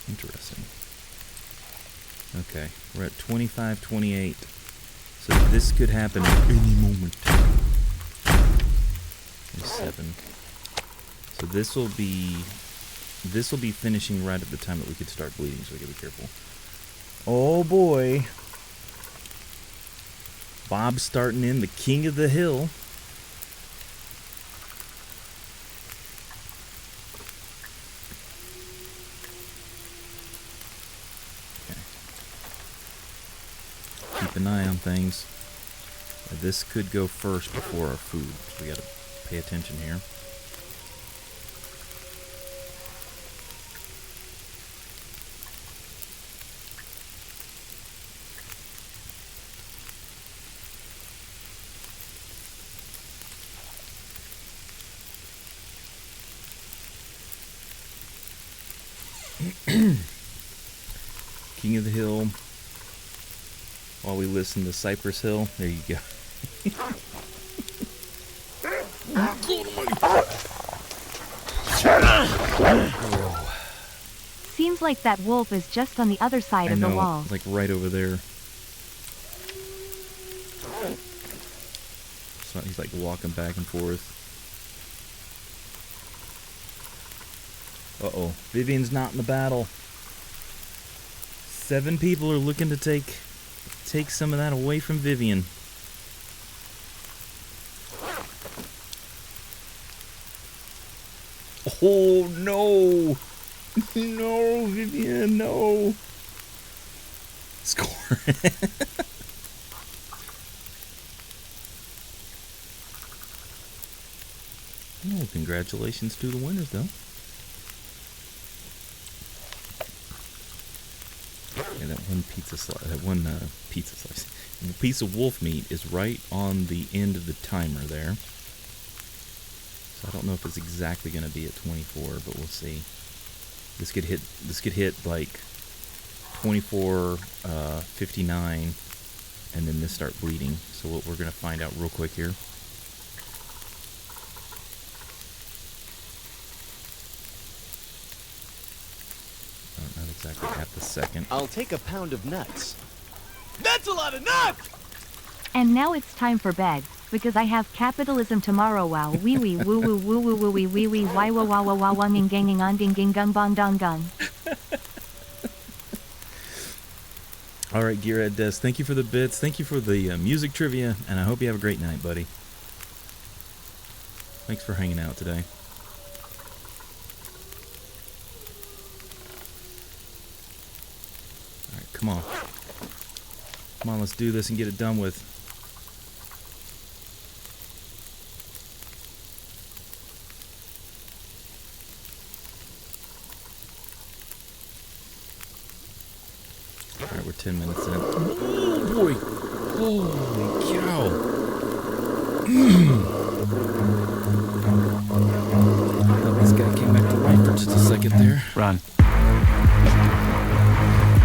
Interesting. Okay, we're at 25, 28. So this could happen at any moment. 7. So this will be finishing right at the time that we could start bleeding, so we gotta be careful. Oh boy. Bob's starting in, the king of the hill. Okay. Keep an eye on things. This could go first before our food, so we gotta pay attention here. King of the Hill. While we listen to Cypress Hill. There you go. Seems like that wolf is just on the other side of the wall. Like right over there. So he's like walking back and forth. Uh-oh. Vivian's not in the battle. 7 people are looking to take some of that away from Vivian. Oh, no. No, Vivian, no. Score. Congratulations to the winners, though. Yeah, that one pizza slice, the piece of wolf meat is right on the end of the timer there. So I don't know if it's exactly going to be at 24, but we'll see. This could hit like 24:59, and then this start bleeding. So what we're going to find out real quick here. Not exactly at the second. I'll take a pound of nuts. That's a lot of nuts! And now it's time for bed, because I have capitalism tomorrow. Wow, wee wee woo woo woo woo woo wee wee wee why wah wah wah wah wah nging ganging on ding ging gung bong dong gung. All right, Gearhead Des, thank you for the bits. Thank you for the music trivia, and I hope you have a great night, buddy. Thanks for hanging out today. All right, come on. Come on, let's do this and get it done with. Alright, we're 10 minutes in. Oh boy! Holy cow! Thought this guy came back to life for just a second there. Run.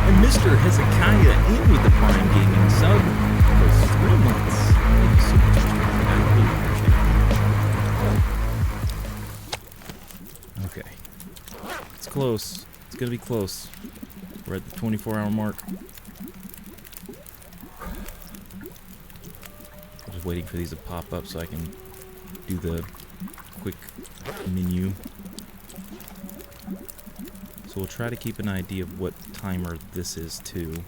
And Mr. Hezekiah in with the Prime Gaming sub for 3 months. Thank you so much, Mr. Hezekiah. I really appreciate it. Okay. It's close. It's gonna be close. We're at the 24-hour mark. I'm just waiting for these to pop up so I can do the quick menu. So we'll try to keep an idea of what timer this is too.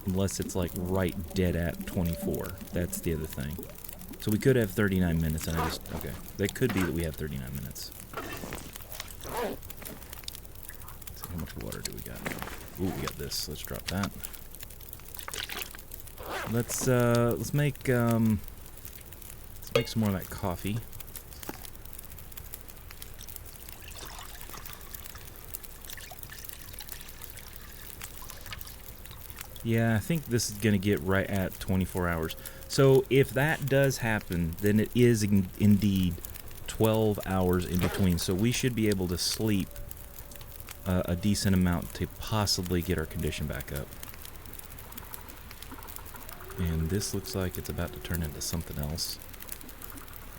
Unless it's like right dead at 24. That's the other thing. So we could have 39 minutes and okay. That could be that we have 39 minutes. How much water do we got? Ooh, we got this. Let's drop that. Let's make some more of that coffee. Yeah, I think this is gonna get right at 24 hours. So if that does happen, then it is indeed 12 hours in between. So we should be able to sleep a decent amount to possibly get our condition back up. And this looks like it's about to turn into something else.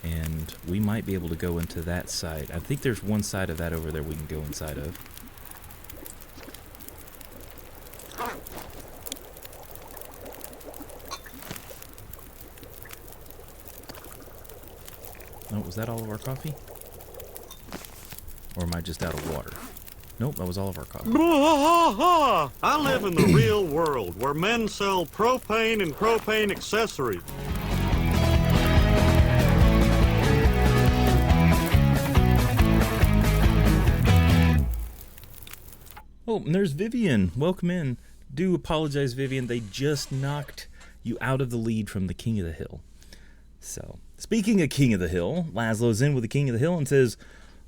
And we might be able to go into that side. I think there's one side of that over there we can go inside of. Oh, was that all of our coffee? Or am I just out of water? Nope, that was all of our coffee. I live in the real world where men sell propane and propane accessories. Oh, and there's Vivian. Welcome in. Do apologize, Vivian. They just knocked you out of the lead from the King of the Hill. So, speaking of King of the Hill, Laszlo's in with the King of the Hill and says,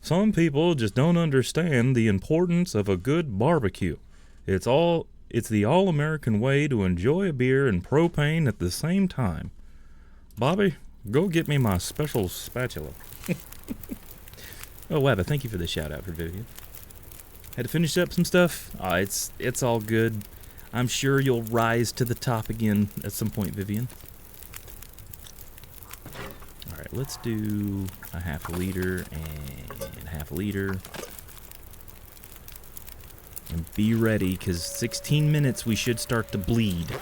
some people just don't understand the importance of a good barbecue. It's the all-American way to enjoy a beer and propane at the same time. Bobby, go get me my special spatula. Oh, Wabba, thank you for the shout-out for Vivian. Had to finish up some stuff. It's all good. I'm sure you'll rise to the top again at some point, Vivian. Alright, let's do a half a liter and half a liter. And be ready, because 16 minutes we should start to bleed.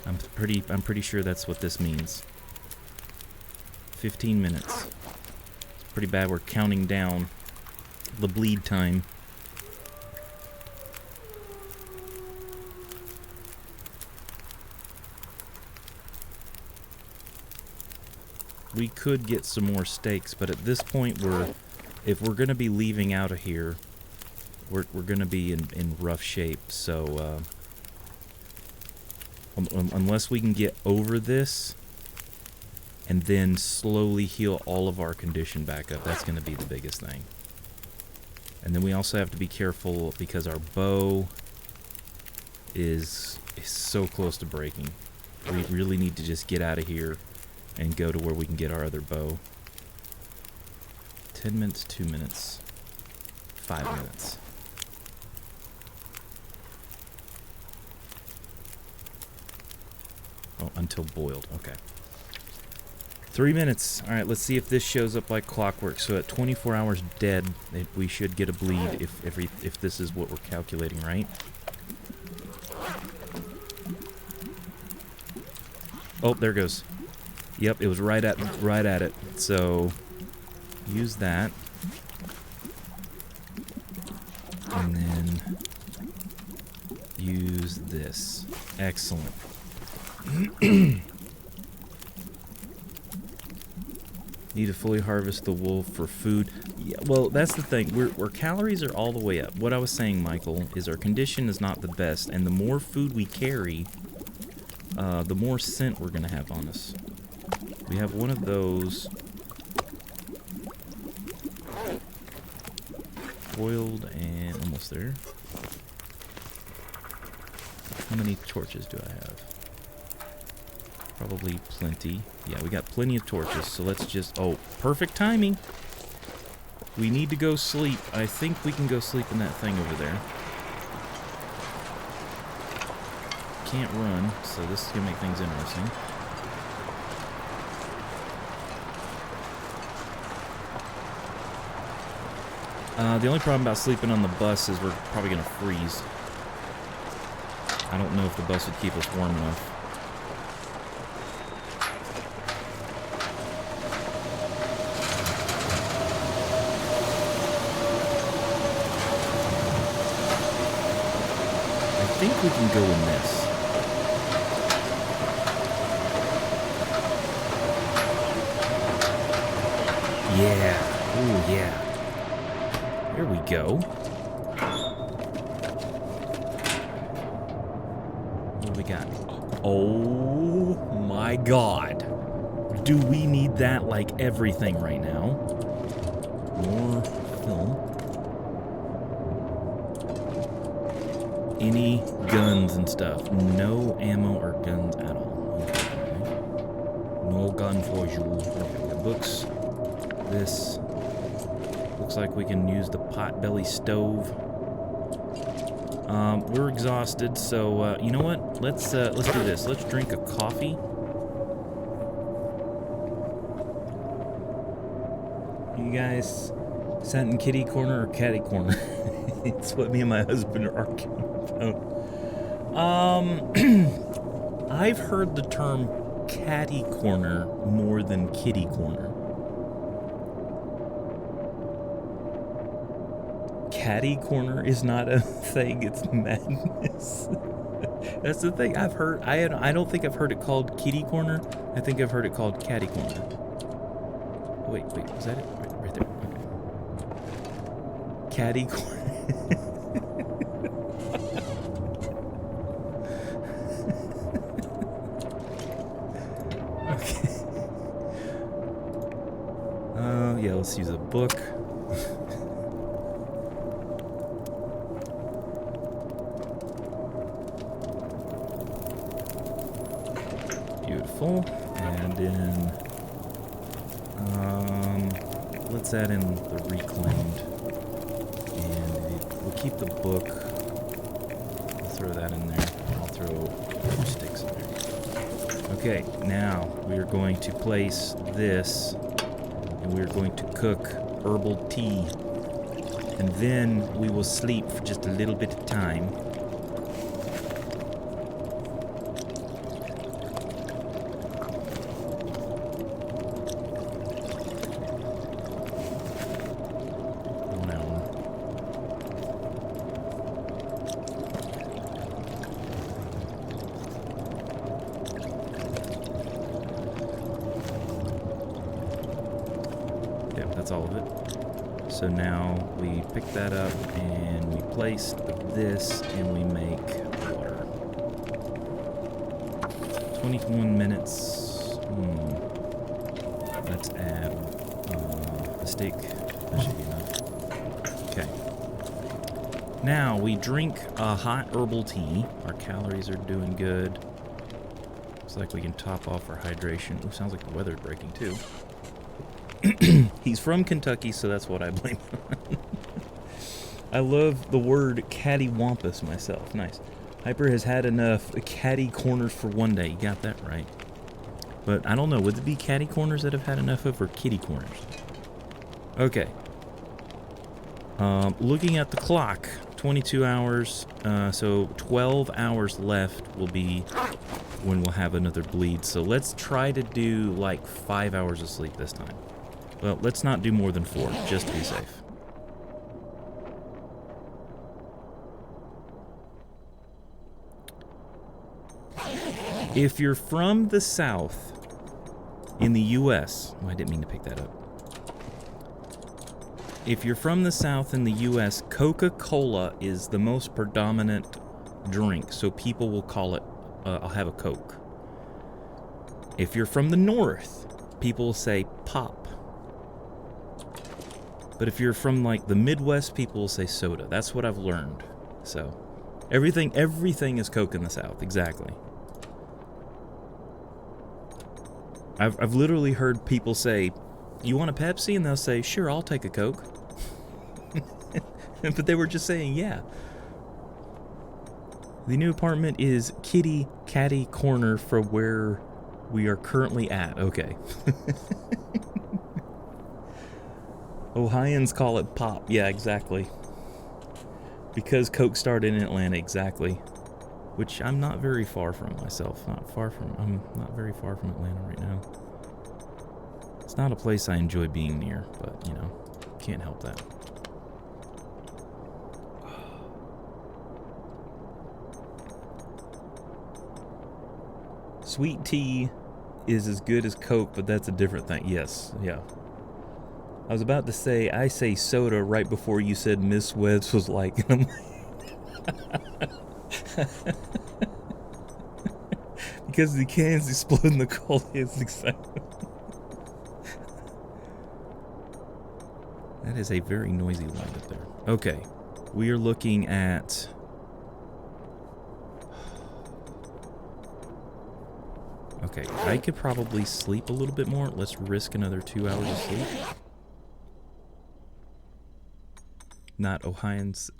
I'm pretty sure that's what this means. 15 minutes. It's pretty bad we're counting down the bleed time. We could get some more steaks, but at this point if we're gonna be leaving out of here, we're gonna be in rough shape. So unless we can get over this and then slowly heal all of our condition back up. That's going to be the biggest thing. And then we also have to be careful because our bow is so close to breaking. We really need to just get out of here and go to where we can get our other bow. 10 minutes, 2 minutes, 5 minutes. Oh, until boiled. Okay. 3 minutes. All right, let's see if this shows up like clockwork. So at 24 hours dead, we should get a bleed if this is what we're calculating, right? Oh, there it goes. Yep, it was right at it. So use that. And then use this. Excellent. Need to fully harvest the wool for food. Yeah, well, that's the thing. Our calories are all the way up. What I was saying, Michael, is our condition is not the best, and the more food we carry, the more scent we're going to have on us. We have one of those. Boiled and almost there. How many torches do I have? Probably plenty. Yeah, we got plenty of torches, so let's just... Oh, perfect timing! We need to go sleep. I think we can go sleep in that thing over there. Can't run, so this is going to make things interesting. The only problem about sleeping on the bus is we're probably going to freeze. I don't know if the bus would keep us warm enough. I think we can go in this. Yeah. Ooh, yeah. There we go. What do we got? Oh my god. Do we need that like everything right now? More film. Any guns and stuff? No ammo or guns at all. Okay. No gun for you. Okay, we got books. This. Looks like we can use the potbelly stove. We're exhausted, so you know what? Let's do this. Let's drink a coffee. You guys sat in kitty corner or catty corner? It's what me and my husband are arguing about. I've heard the term catty corner more than kitty corner. Catty corner is not a thing, it's madness. That's the thing I've heard. I don't think I've heard it called kitty corner. I think I've heard it called catty corner. Wait, was that it? Right there. Okay. Catty corner. Okay. Yeah, let's use a book. And then let's add in the reclaimed, and we'll keep the book. We'll throw that in there. I'll throw 2 sticks in there. Okay, now we are going to place this, and we're going to cook herbal tea, and then we will sleep for just a little bit of time. That's all of it. So now we pick that up and we place this and we make water. 21 minutes. let's add a steak. That should be enough. Okay. Now we drink a hot herbal tea. Our calories are doing good. Looks like we can top off our hydration. Ooh, sounds like the weather's breaking too. He's from Kentucky, so that's what I blame on. I love the word cattywampus myself. Nice. Hyper has had enough catty corners for one day. You got that right. But I don't know. Would it be catty corners that have had enough of, or kitty corners? Okay. Looking at the clock, 22 hours. So 12 hours left will be when we'll have another bleed. So let's try to do like 5 hours of sleep this time. Well, let's not do more than 4, just to be safe. If you're from the South in the U.S., I didn't mean to pick that up. If you're from the South in the U.S., Coca-Cola is the most predominant drink, so people will call it, I'll have a Coke. If you're from the North, people will say pop. But if you're from like the Midwest, people will say soda. That's what I've learned. So everything is Coke in the South. Exactly. I've literally heard people say, "You want a Pepsi?" And they'll say, "Sure, I'll take a Coke." But they were just saying, "Yeah." The new apartment is catty corner for where we are currently at. Okay. Ohioans call it pop. Yeah, exactly. Because Coke started in Atlanta, exactly. Which I'm not very far from myself. I'm not very far from Atlanta right now. It's not a place I enjoy being near, but, you know, can't help that. Sweet tea is as good as Coke, but that's a different thing. Yes, yeah. I was about to say, I say soda right before you said Miss Webbs was like, and I'm like because the cans explode in the cold, it's exciting. That is a very noisy light up there. Okay, we are looking at... Okay, I could probably sleep a little bit more. Let's risk another 2 hours of sleep. Not Ohioans...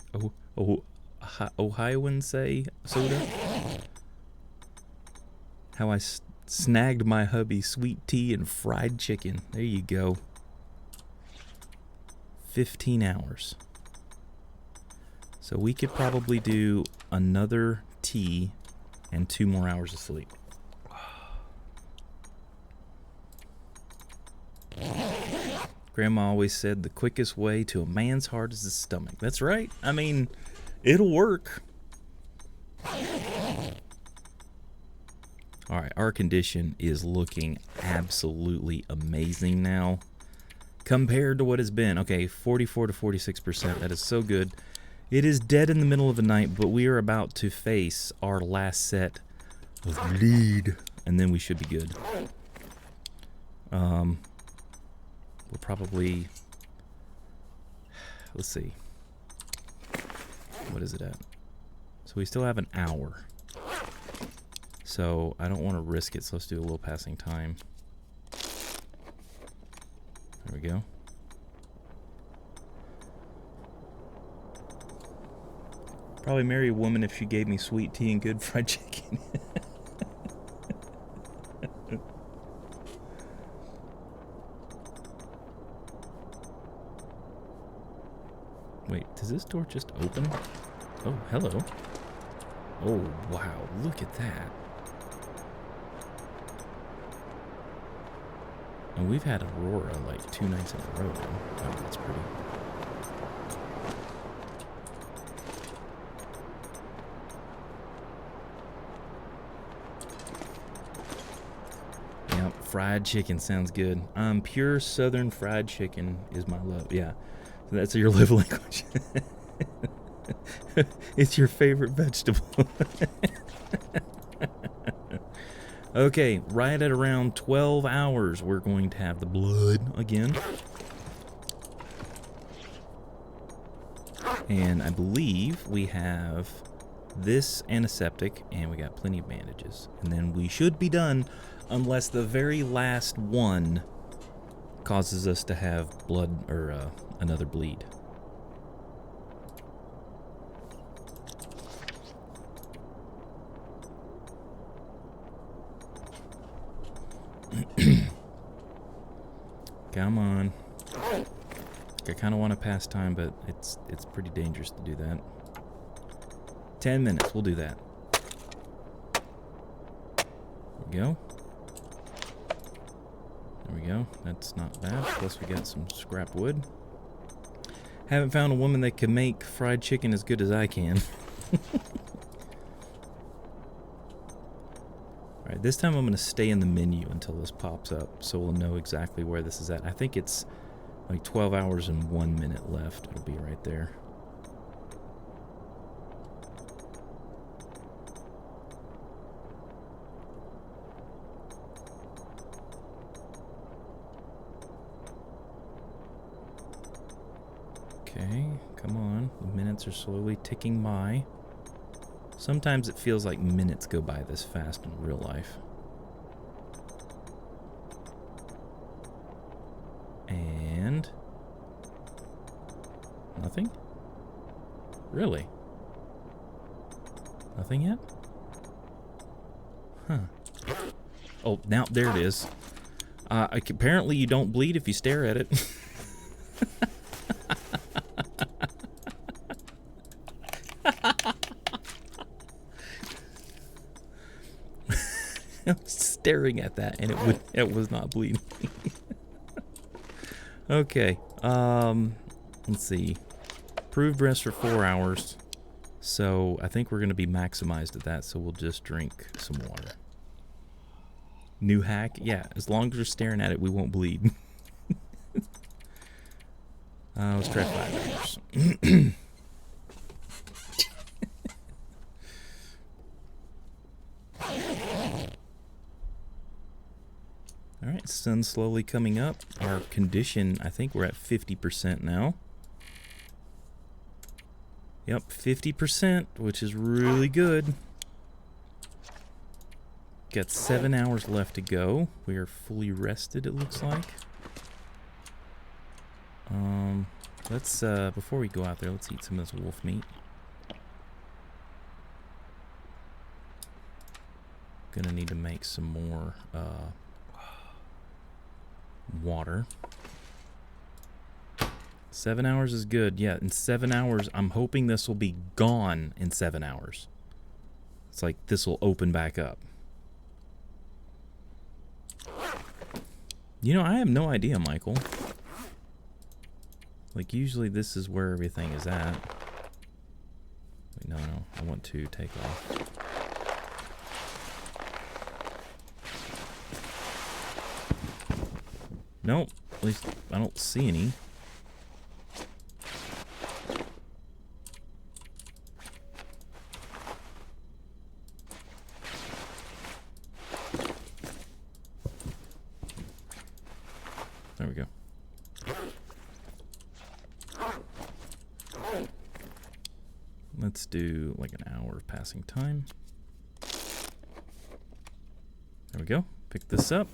Ohioans say soda. How I snagged my hubby sweet tea and fried chicken. There you go. 15 hours. So we could probably do another tea and 2 more hours of sleep. Grandma always said the quickest way to a man's heart is his stomach. That's right. I mean, it'll work. Alright, our condition is looking absolutely amazing now. Compared to what it's been. Okay, 44 to 46%. That is so good. It is dead in the middle of the night, but we are about to face our last set of bleed. And then we should be good. We'll probably... Let's see. What is it at? So we still have an hour. So I don't want to risk it, so let's do a little passing time. There we go. Probably marry a woman if she gave me sweet tea and good fried chicken. Wait, does this door just open? Oh, hello. Oh, wow, look at that. And we've had Aurora like 2 nights in a row now. Oh, that's pretty. Yep, fried chicken sounds good. Pure southern fried chicken is my love. Yeah, so that's your love language. It's your favorite vegetable. Okay, right at around 12 hours, we're going to have the blood again. And I believe we have this antiseptic, and we got plenty of bandages. And then we should be done, unless the very last one causes us to have blood, or another bleed. Come on. I kind of want to pass time, but it's pretty dangerous to do that. 10 minutes, we'll do that. There we go. There we go. That's not bad. Plus we got some scrap wood. Haven't found a woman that can make fried chicken as good as I can. Alright, this time I'm going to stay in the menu until this pops up, so we'll know exactly where this is at. I think it's like 12 hours and 1 minute left. It'll be right there. Okay, come on. The minutes are slowly ticking by. Sometimes it feels like minutes go by this fast in real life. And... nothing? Really? Nothing yet? Huh. Oh, now, there it is. Apparently you don't bleed if you stare at it. I was staring at that, and it was not bleeding. Okay, let's see. Approved rest for 4 hours. So I think we're going to be maximized at that, so we'll just drink some water. New hack? Yeah, as long as we're staring at it, we won't bleed. Let's try 5 hours. Alright, sun's slowly coming up. Our condition, I think we're at 50% now. Yep, 50%, which is really good. Got 7 hours left to go. We are fully rested, it looks like. Let's, before we go out there, let's eat some of this wolf meat. Gonna need to make some more, water. 7 hours is good. Yeah, in 7 hours, I'm hoping this will be gone in 7 hours. It's like this will open back up. You know, I have no idea, Michael. Like, usually this is where everything is at. Wait, no, I want to take off. Nope, at least I don't see any. There we go. Let's do like an hour of passing time. There we go. Pick this up.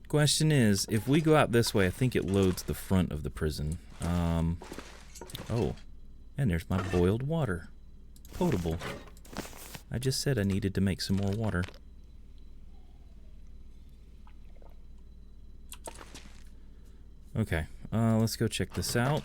Question is, if we go out this way, I think it loads the front of the prison. Oh, and there's my boiled water. Potable. I just said I needed to make some more water. Okay, let's go check this out.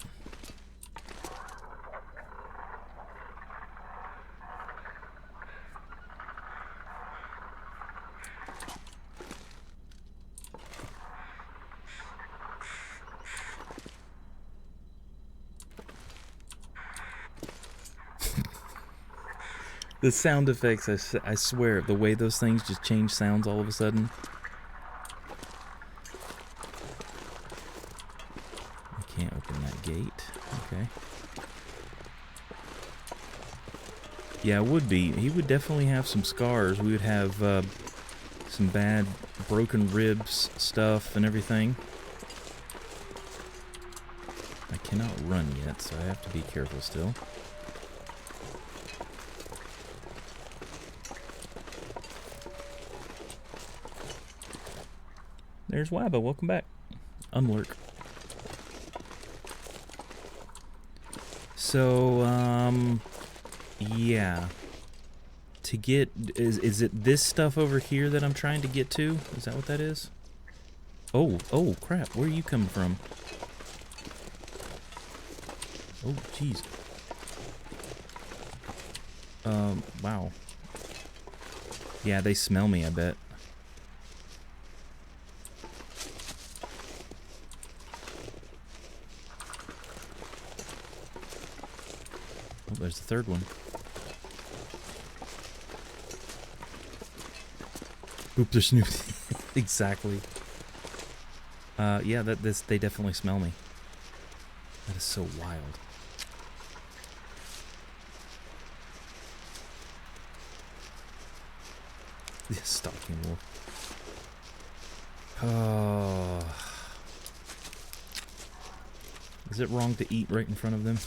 The sound effects, I swear, the way those things just change sounds all of a sudden. I can't open that gate. Okay. Yeah, it would be. He would definitely have some scars. We would have some bad broken ribs stuff and everything. I cannot run yet, so I have to be careful still. There's Wabba. Welcome back. Unlurk. So, yeah. To get... Is it this stuff over here that I'm trying to get to? Is that what that is? Oh, crap. Where are you coming from? Oh, jeez. Wow. Yeah, they smell me, I bet. Oh, there's the third one. Oop, they're snooping. Exactly. Yeah, they definitely smell me. That is so wild. This stalking wolf. Oh. Is it wrong to eat right in front of them?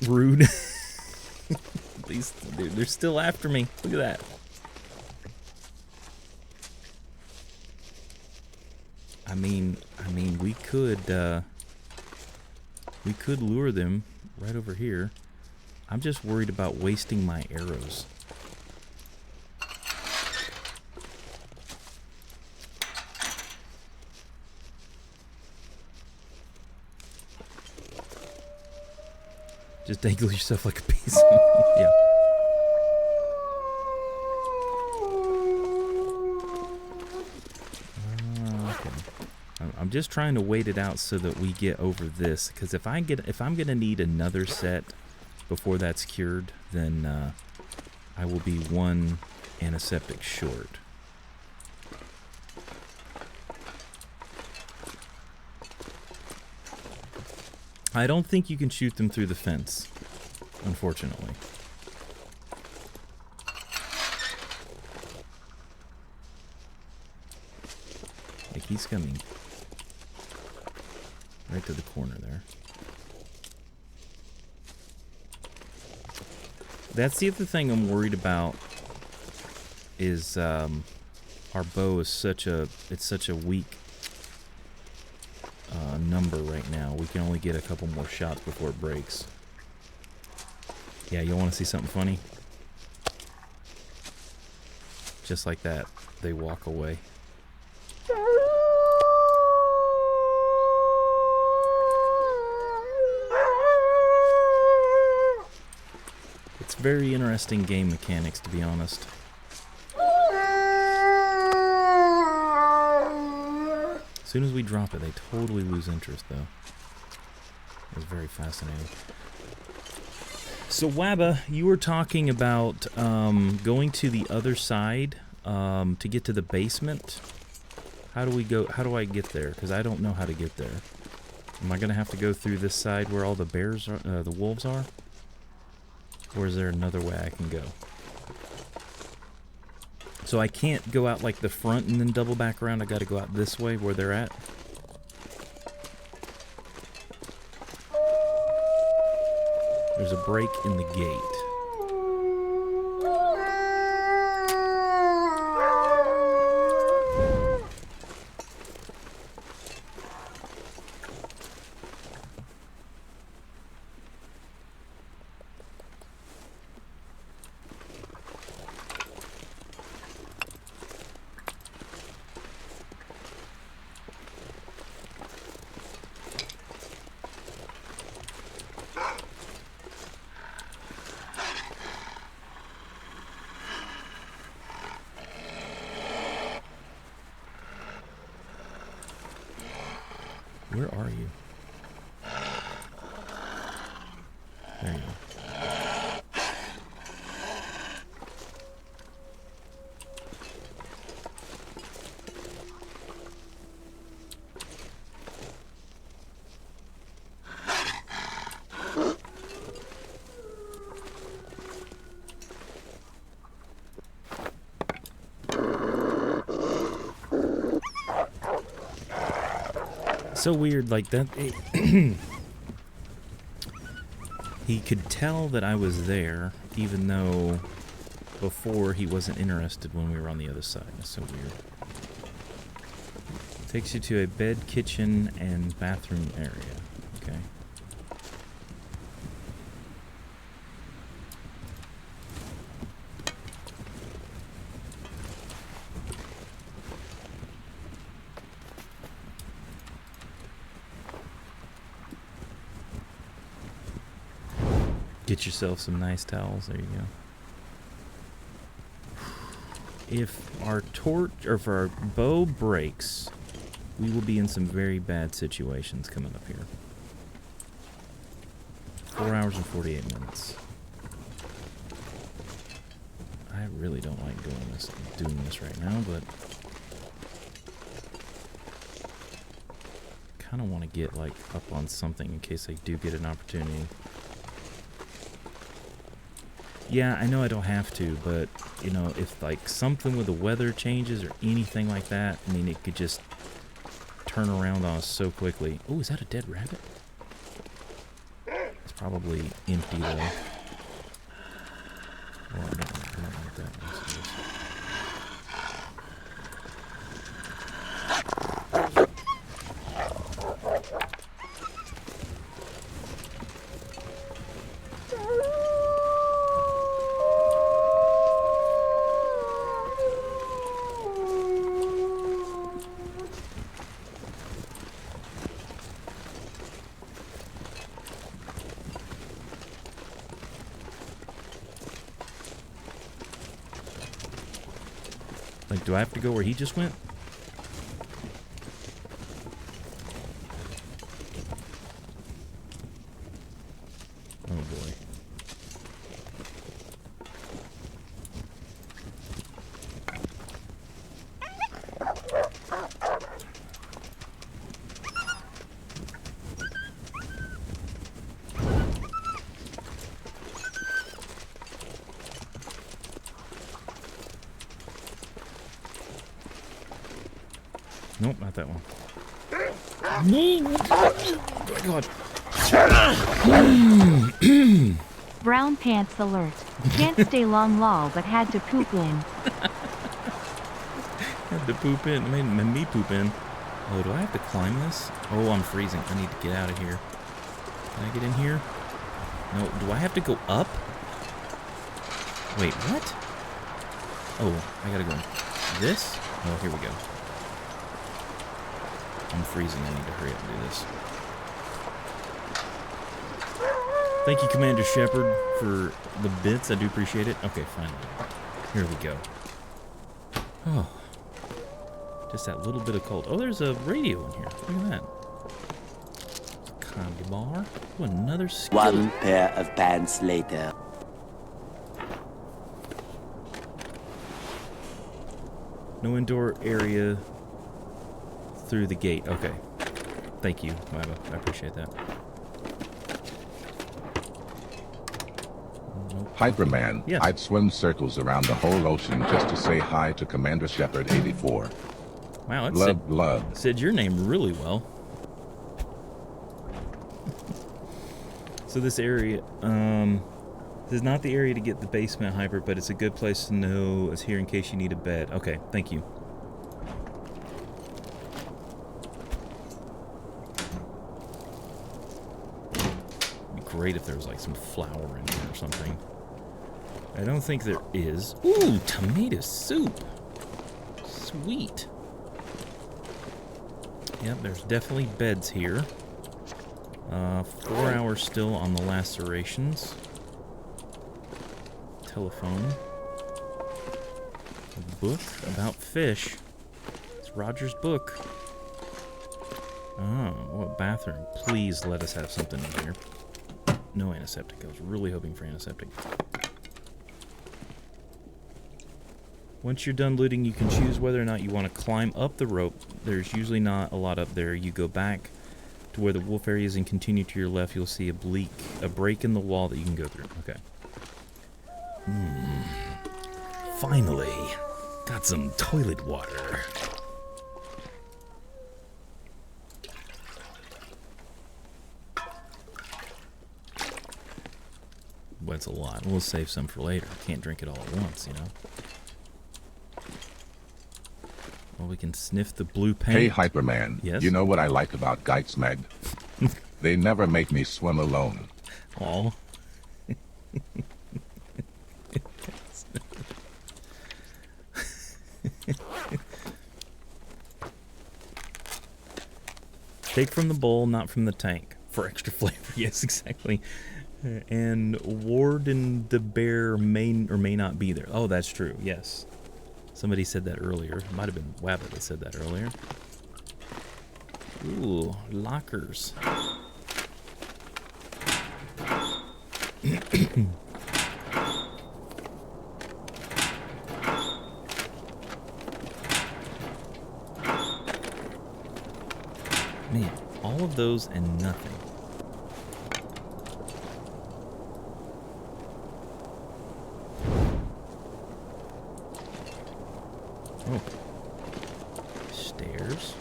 Rude. At least they're still after me. Look at that. I mean, we could lure them right over here. I'm just worried about wasting my arrows. Just dangle yourself like a piece of meat. Yeah. Okay. I'm just trying to wait it out so that we get over this, because if I'm gonna need another set before that's cured, then I will be one antiseptic short. I don't think you can shoot them through the fence, unfortunately. Like, he's coming right to the corner there. That's the other thing I'm worried about is our bow is such a weak number right now. We can only get a couple more shots before it breaks. Yeah, you want to see something funny? Just like that, they walk away. It's very interesting game mechanics, to be honest. As soon as we drop it, they totally lose interest, though. It was very fascinating. So, Wabba, you were talking about going to the other side to get to the basement. How do we go? How do I get there? Because I don't know how to get there. Am I going to have to go through this side where all the bears are, the wolves are? Or is there another way I can go? So I can't go out like the front and then double back around. I got to go out this way where they're at. There's a break in the gate. Where are you? There you go. so weird, like that. He could tell that I was there, even though before he wasn't interested when we were on the other side. That's so weird. Takes you to a bed, kitchen, and bathroom area. Okay. Get yourself some nice towels. There you go. If our torch or if our bow breaks, we will be in some very bad situations coming up here. 4 hours and 48 minutes. I really don't like doing this right now, but kind of want to get like up on something in case I do get an opportunity. Yeah, I know I don't have to, but, you know, if, like, something with the weather changes or anything like that, I mean, it could just turn around on us so quickly. Oh, is that a dead rabbit? It's probably empty, though. Oh, I don't like that. Like, do I have to go where he just went? Oh boy. Nope, not that one. Oh my god. Brown pants alert. Can't stay long lol but had to poop in. Had to poop in. Made me poop in. Oh, do I have to climb this? Oh, I'm freezing. I need to get out of here. Can I get in here? No, do I have to go up? Wait, what? Oh, I gotta go. This? Oh, here we go. I'm freezing. I need to hurry up and do this. Thank you, Commander Shepard, for the bits. I do appreciate it. Okay, finally. Here we go. Oh. Just that little bit of cold. Oh, there's a radio in here. Look at that. Candy bar. Oh, another skill. One pair of pants later. No indoor area through the gate. Okay. Thank you, Mama. I appreciate that. Hyperman, Yes. I'd swim circles around the whole ocean just to say hi to Commander Shepard 84. Wow, it said your name really well. So this area, this is not the area to get the basement hyper, but it's a good place to know it's here in case you need a bed. Okay, thank you. It'd be great if there was like some flour in here or something. I don't think there is. Ooh, tomato soup. Sweet. Yep, there's definitely beds here. 4 hours still on the lacerations. Telephone. A book about fish. It's Roger's book. Oh, what bathroom? Please let us have something in here. No antiseptic. I was really hoping for antiseptic. Once you're done looting, you can choose whether or not you want to climb up the rope. There's usually not a lot up there. You go back to where the wolf area is and continue to your left. You'll see a break in the wall that you can go through. Okay. Finally, got some toilet water. it's a lot. We'll save some for later. Can't drink it all at once, you know. Well, we can sniff the blue paint. Hey, Hyperman. Yes? You know what I like about Geitz Med? They never make me swim alone. Aw. Take from the bowl, not from the tank. For extra flavor. Yes, exactly. And Warden the bear may or may not be there. Oh, that's true. Yes. Somebody said that earlier. It might have been Wabbit that said that earlier. Ooh, lockers. Man, all of those and nothing. Oh. Stairs.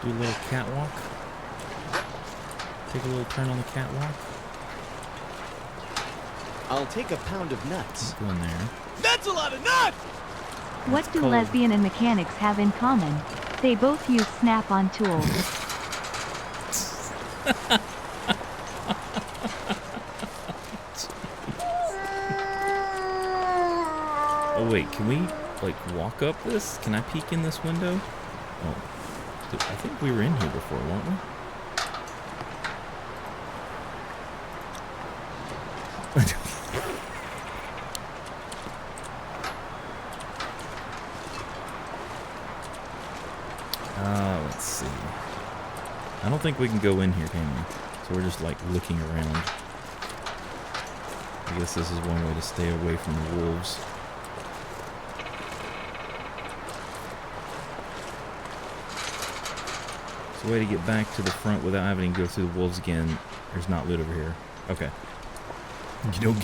Do a little catwalk. Take a little turn on the catwalk. I'll take a pound of nuts. Go in there. That's a lot of nuts! What do cold. lesbian and mechanics have in common? They both use snap-on tools. Oh wait, can we like walk up this? Can I peek in this window? Oh, I think we were in here before, weren't we? Let's see. I don't think we can go in here, can we? So we're just like looking around. I guess this is one way to stay away from the wolves. It's a way to get back to the front without having to go through the wolves again. There's not loot over here. Okay. You know.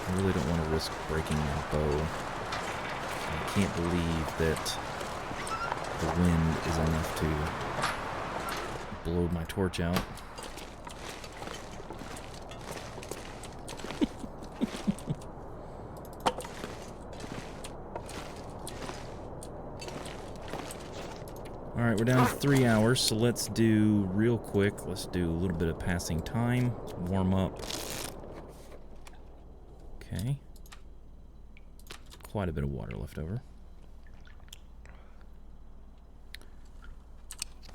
I really don't want to risk breaking my bow. I can't believe that the wind is enough to blow my torch out. Alright, we're down to 3 hours, so let's do real quick. Let's do a little bit of passing time. Warm up. Okay. Quite a bit of water left over.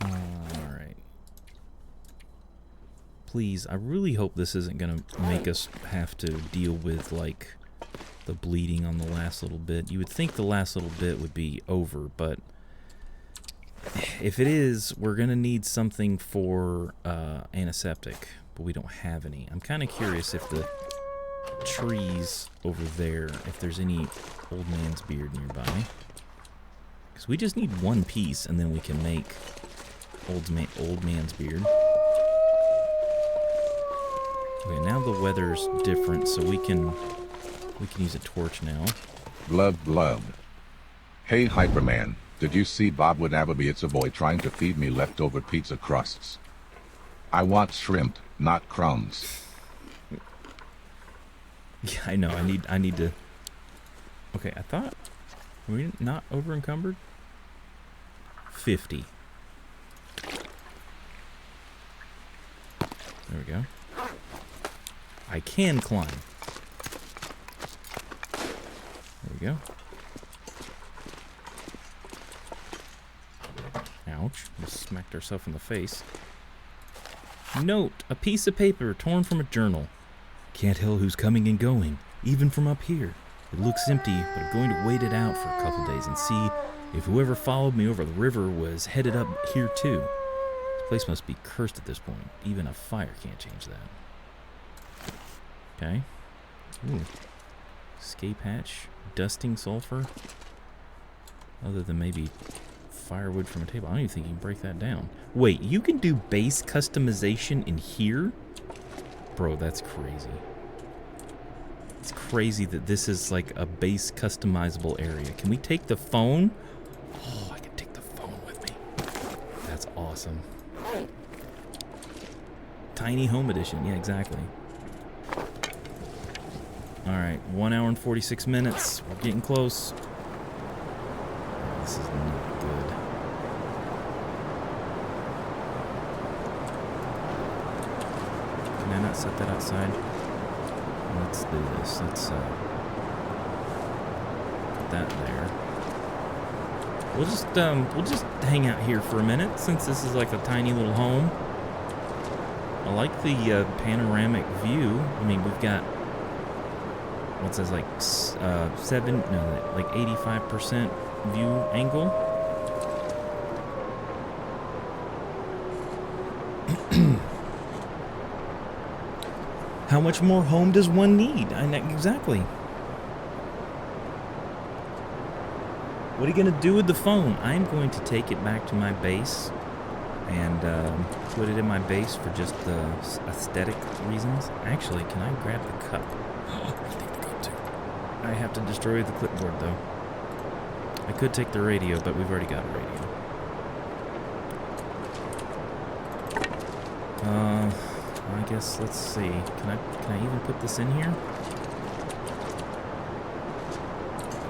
Alright. Please, I really hope this isn't going to make us have to deal with, like, the bleeding on the last little bit. You would think the last little bit would be over, but if it is, we're going to need something for antiseptic, but we don't have any. I'm kind of curious if the trees over there, if there's any old man's beard nearby. Because we just need one piece, and then we can make old man's beard. Okay, now the weather's different, so we can use a torch now. Blood. Hey, Hyperman. Did you see Bob with It's a boy trying to feed me leftover pizza crusts? I want shrimp, not crumbs. Yeah, I know. I need to. Okay, I thought were we not over encumbered. 50. There we go. I can climb. There we go. Ouch. Just smacked ourselves in the face. Note, a piece of paper torn from a journal. Can't tell who's coming and going, even from up here. It looks empty, but I'm going to wait it out for a couple days and see if whoever followed me over the river was headed up here too. This place must be cursed at this point. Even a fire can't change that. Okay. Ooh. Escape hatch. Dusting sulfur. Other than maybe Firewood from a table. I don't even think you can break that down. Wait, you can do base customization in here? Bro, that's crazy. It's crazy that this is like a base customizable area. Can we take the phone? Oh, I can take the phone with me. That's awesome. Tiny home edition. Yeah, exactly. Alright, 1 hour and 46 minutes. We're getting close. This is not good. Can I not set that outside? Let's do this. Let's put that there. We'll just hang out here for a minute since this is like a tiny little home. I like the panoramic view. I mean, we've got what's this, like 85% view angle. How much more home does one need? Exactly. What are you gonna do with the phone? I'm going to take it back to my base and put it in my base for just the aesthetic reasons. Actually, can I grab the cup? I think we got to. I have to destroy the clipboard though. I could take the radio, but we've already got a radio. I guess let's see. Can I even put this in here?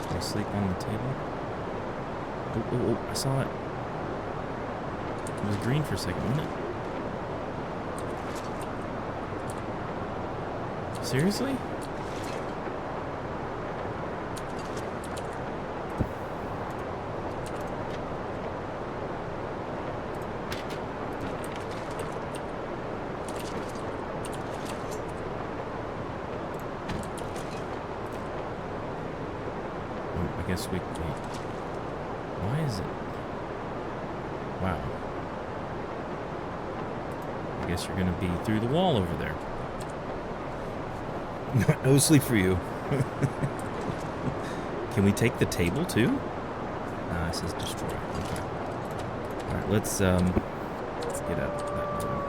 Can I sleep on the table? Oh, I saw it. It was green for a second, wasn't it? Seriously? I guess we... Why is it... Wow. I guess you're going to be through the wall over there. No sleep for you. Can we take the table too? Nah, it says destroy. Okay. Alright, let's get out of that door.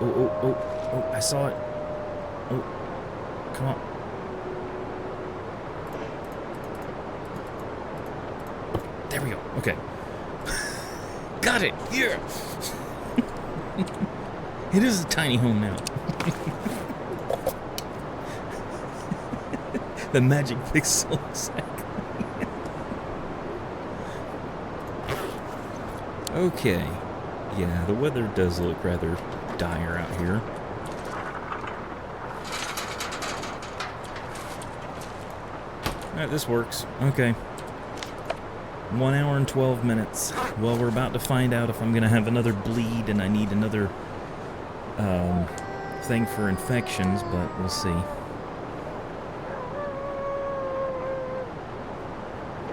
Oh, I saw it. Oh, come on. There we go. Okay. Got it. Yeah. It is a tiny home now. The magic pixel, exactly. Okay. Yeah, the weather does look rather dire out here. Alright, this works. Okay. 1 hour and 12 minutes. Well, we're about to find out if I'm going to have another bleed and I need another thing for infections, but we'll see.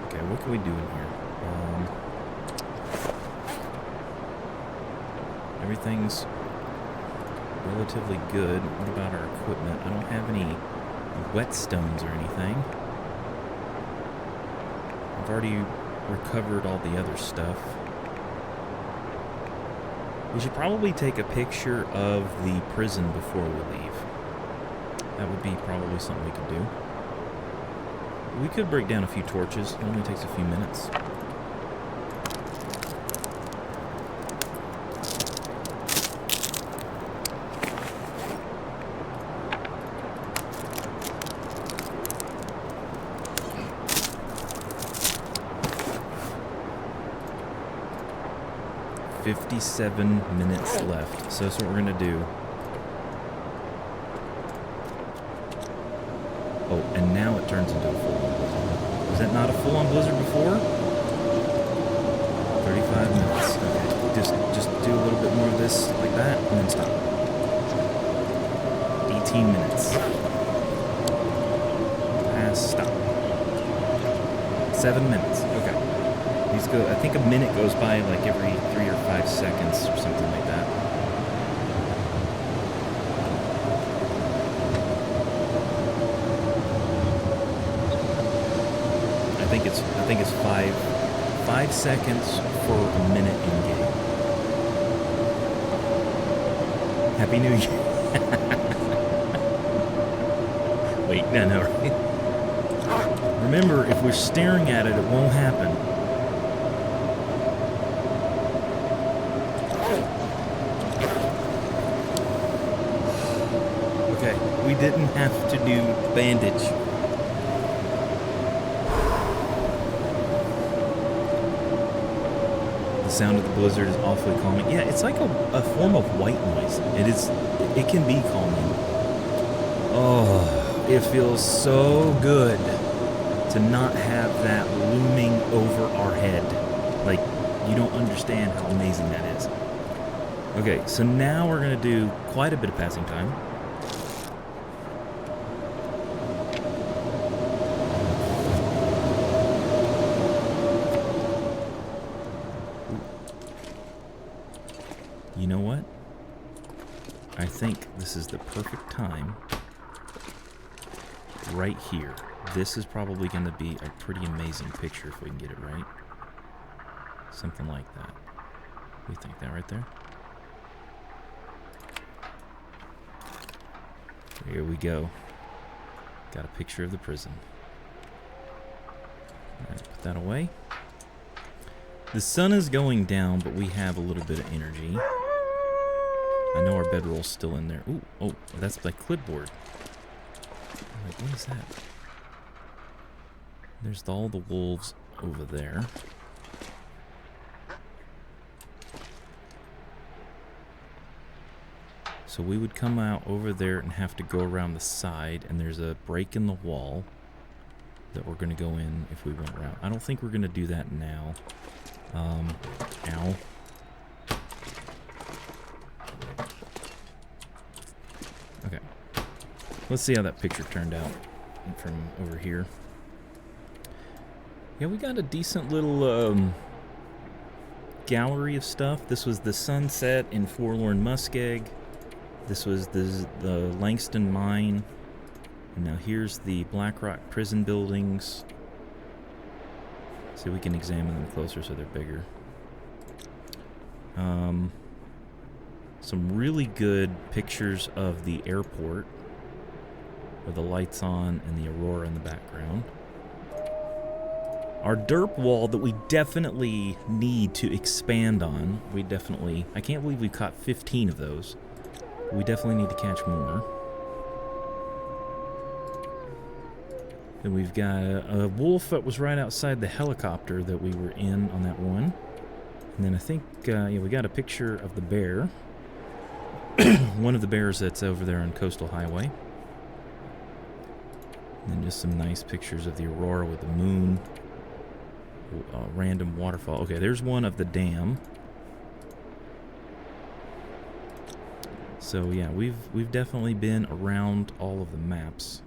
Okay, what can we do in here? Everything's relatively good. What about our equipment? I don't have any whetstones or anything. I've already recovered all the other stuff. We should probably take a picture of the prison before we leave. That would be probably something we could do. We could break down a few torches. It only takes a few minutes. "57 minutes left." So that's what we're gonna do. Oh, and now it turns into a full-on blizzard. Was that not a full-on blizzard before? 35 minutes. Okay, just do a little bit more of this like that, and then stop. 18 minutes. Pass, stop. 7 minutes. Okay. These go. I think a minute goes by like every 3 or 5 seconds or something like that. I think it's 5 5 seconds for a minute in game. Happy New Year. Wait, no, right? Remember, if we're staring at it, it won't happen. Okay, we didn't have to do bandage. The sound of the blizzard is awfully calming. Yeah, it's like a form of white noise. It can be calming. Oh, it feels so good to not have that looming over our head. Like, you don't understand how amazing that is. Okay, so now we're going to do quite a bit of passing time. You know what? I think this is the perfect time. Right here. This is probably going to be a pretty amazing picture if we can get it right. Something like that. We think that right there? Here we go. Got a picture of the prison. Alright, put that away. The sun is going down, but we have a little bit of energy. I know our bedroll's still in there. Ooh, oh, that's like clipboard. Like, what is that? There's all the wolves over there. So we would come out over there and have to go around the side, and there's a break in the wall that we're going to go in if we went around. I don't think we're going to do that now. Ow. Okay. Let's see how that picture turned out from over here. Yeah, we got a decent little gallery of stuff. This was the sunset in Forlorn Muskeg. This was the Langston Mine. And now here's the Black Rock prison buildings. See, we can examine them closer so they're bigger. Some really good pictures of the airport with the lights on and the aurora in the background. Our derp wall that we definitely need to expand on. I can't believe we caught 15 of those. We definitely need to catch more. Then we've got a wolf that was right outside the helicopter that we were in on that one. And then I think, yeah, we got a picture of the bear. One of the bears that's over there on Coastal Highway. And then just some nice pictures of the aurora with the moon. Random waterfall. Okay, there's one of the dam. So yeah, we've definitely been around all of the maps.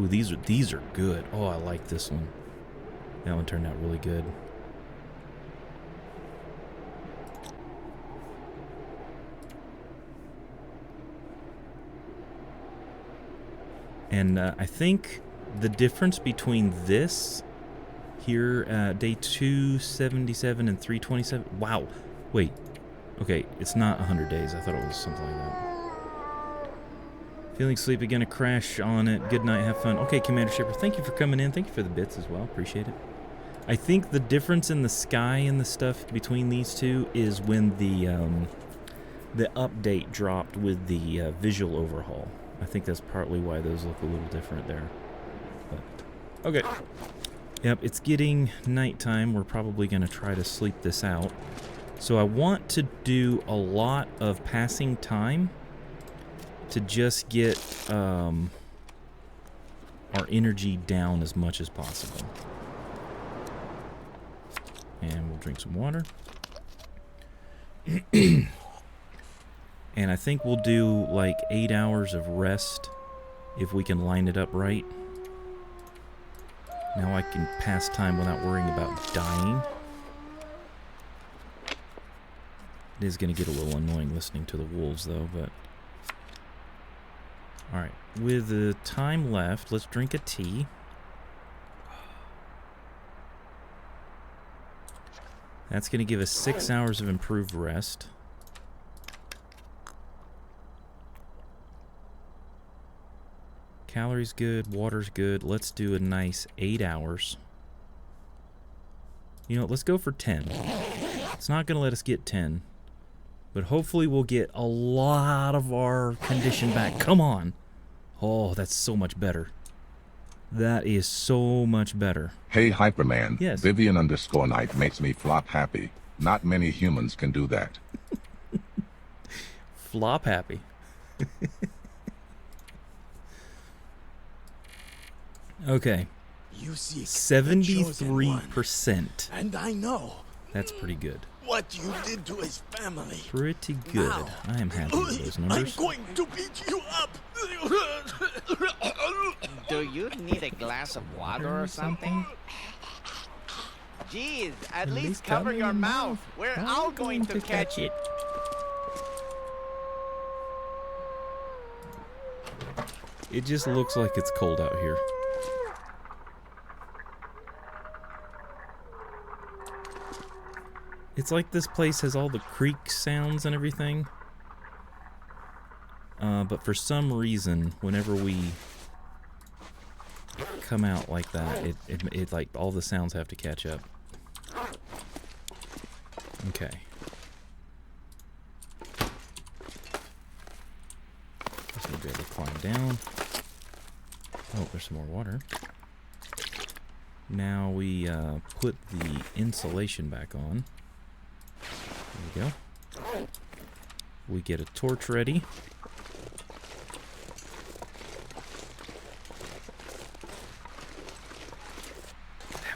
Ooh, these are good. Oh, I like this one. That one turned out really good. And I think the difference between this here, day 277 and 327. Wow. Wait. Okay, it's not 100 days. I thought it was something like that. Feeling sleepy, gonna crash on it. Good night, have fun. Okay, Commander Shepard, thank you for coming in. Thank you for the bits as well. Appreciate it. I think the difference in the sky and the stuff between these two is when the update dropped with the visual overhaul. I think that's partly why those look a little different there. But, okay. Yep, it's getting nighttime. We're probably going to try to sleep this out. So I want to do a lot of passing time to just get our energy down as much as possible. And we'll drink some water. And I think we'll do like 8 hours of rest if we can line it up right. Now I can pass time without worrying about dying. It is going to get a little annoying listening to the wolves though, but... Alright, with the time left, let's drink a tea. That's going to give us 6 hours of improved rest. Calories good, water's good. Let's do a nice 8 hours. You know, let's go for 10. It's not going to let us get 10. But hopefully we'll get a lot of our condition back. Come on. Oh, that's so much better. That is so much better. Hey, Hyperman. Yes. Vivian_Knight makes me flop happy. Not many humans can do that. Flop happy. Okay. You seek 73%. and I know That's pretty good. what you did to his family. Pretty good. Now, I am happy with those I'm numbers. going to beat you up. Do you need a glass of water or something? Jeez, at least cover your mouth. We're all going to catch it. It just looks like it's cold out here. It's like this place has all the creek sounds and everything. But for some reason, whenever we come out like that, it like all the sounds have to catch up. Okay. Just gonna be able to climb down. Oh, there's some more water. Now we put the insulation back on. There we go. We get a torch ready.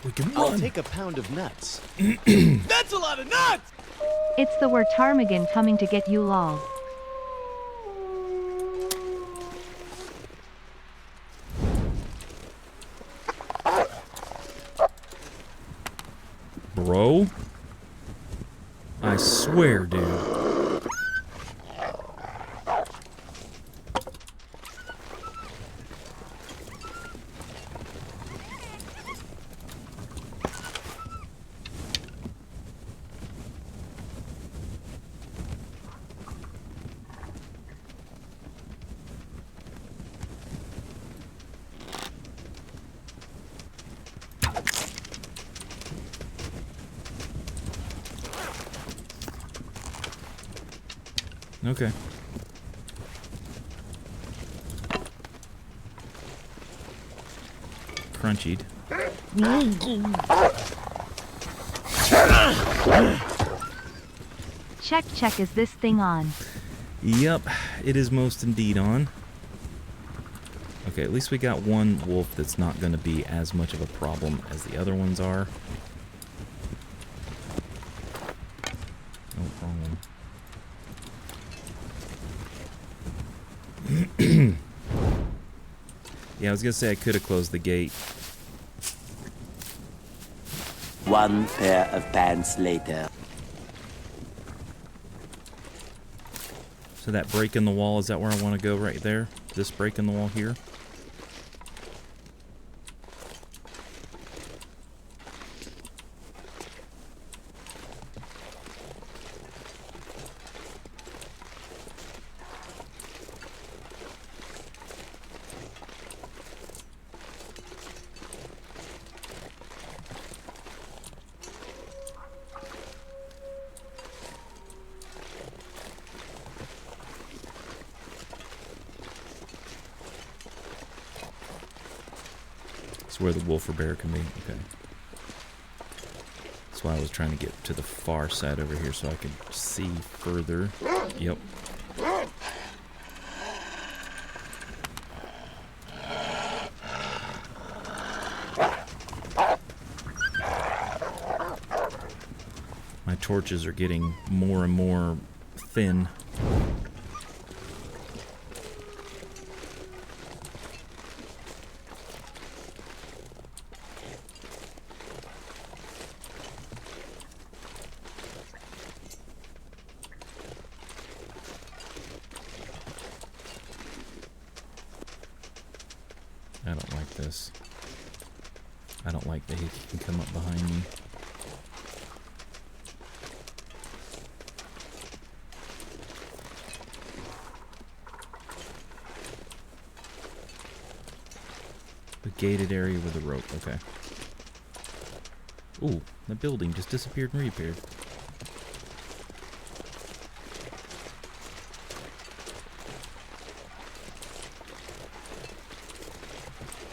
We can I'll run. take a pound of nuts. That's a lot of nuts! It's the word Ptarmigan coming to get you lol. Bro, I swear, dude. Okay. Crunchied. Check, is this thing on? Yep, it is most indeed on. Okay, at least we got one wolf that's not going to be as much of a problem as the other ones are. No problem. Yeah, I was going to say I could have closed the gate. One pair of pants later. So that break in the wall, is that where I want to go right there? This break in the wall here? Where the wolf or bear can be. Okay. That's why I was trying to get to the far side over here so I could see further. Yep. My torches are getting more and more thin. I don't like this. I don't like that he can come up behind me. gated area with a rope. Okay. Ooh, the building just disappeared and reappeared.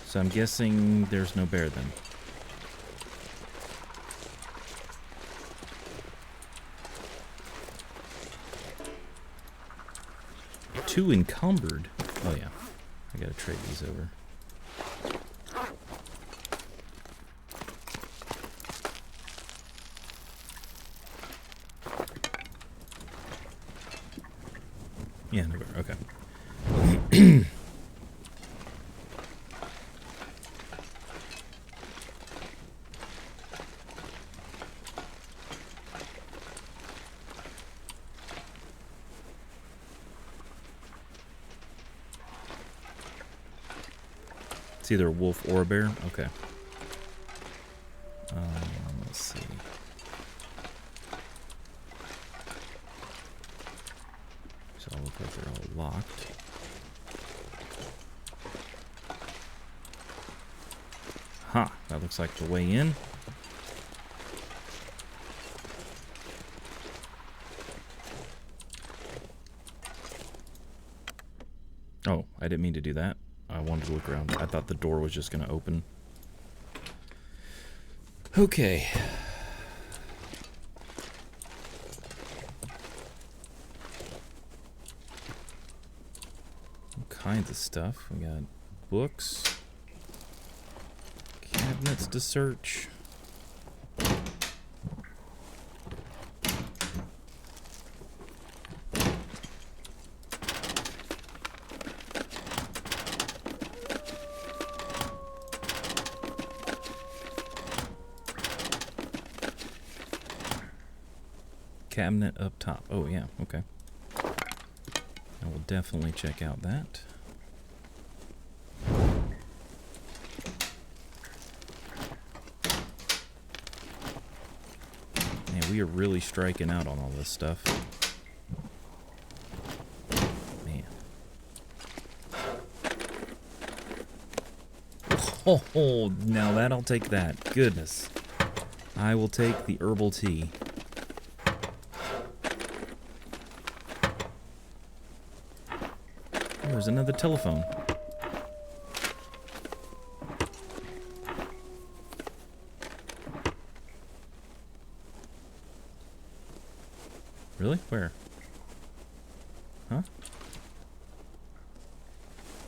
So I'm guessing there's no bear then. Too encumbered. Oh yeah, I gotta trade these over. Yeah, no bear. Okay. It's either a wolf or a bear. Okay. Let's see. So all look like they're all locked. Huh. That looks like the way in. Oh, I didn't mean to do that. I wanted to look around. I thought the door was just going to open. Okay. All kinds of stuff. We got books. Cabinets to search. Cabinet up top. Oh, yeah, okay. I will definitely check out that. Man, we are really striking out on all this stuff. Man. Oh, now that I'll take that. Goodness. I will take the herbal tea. There's another telephone. Really? Where? Huh?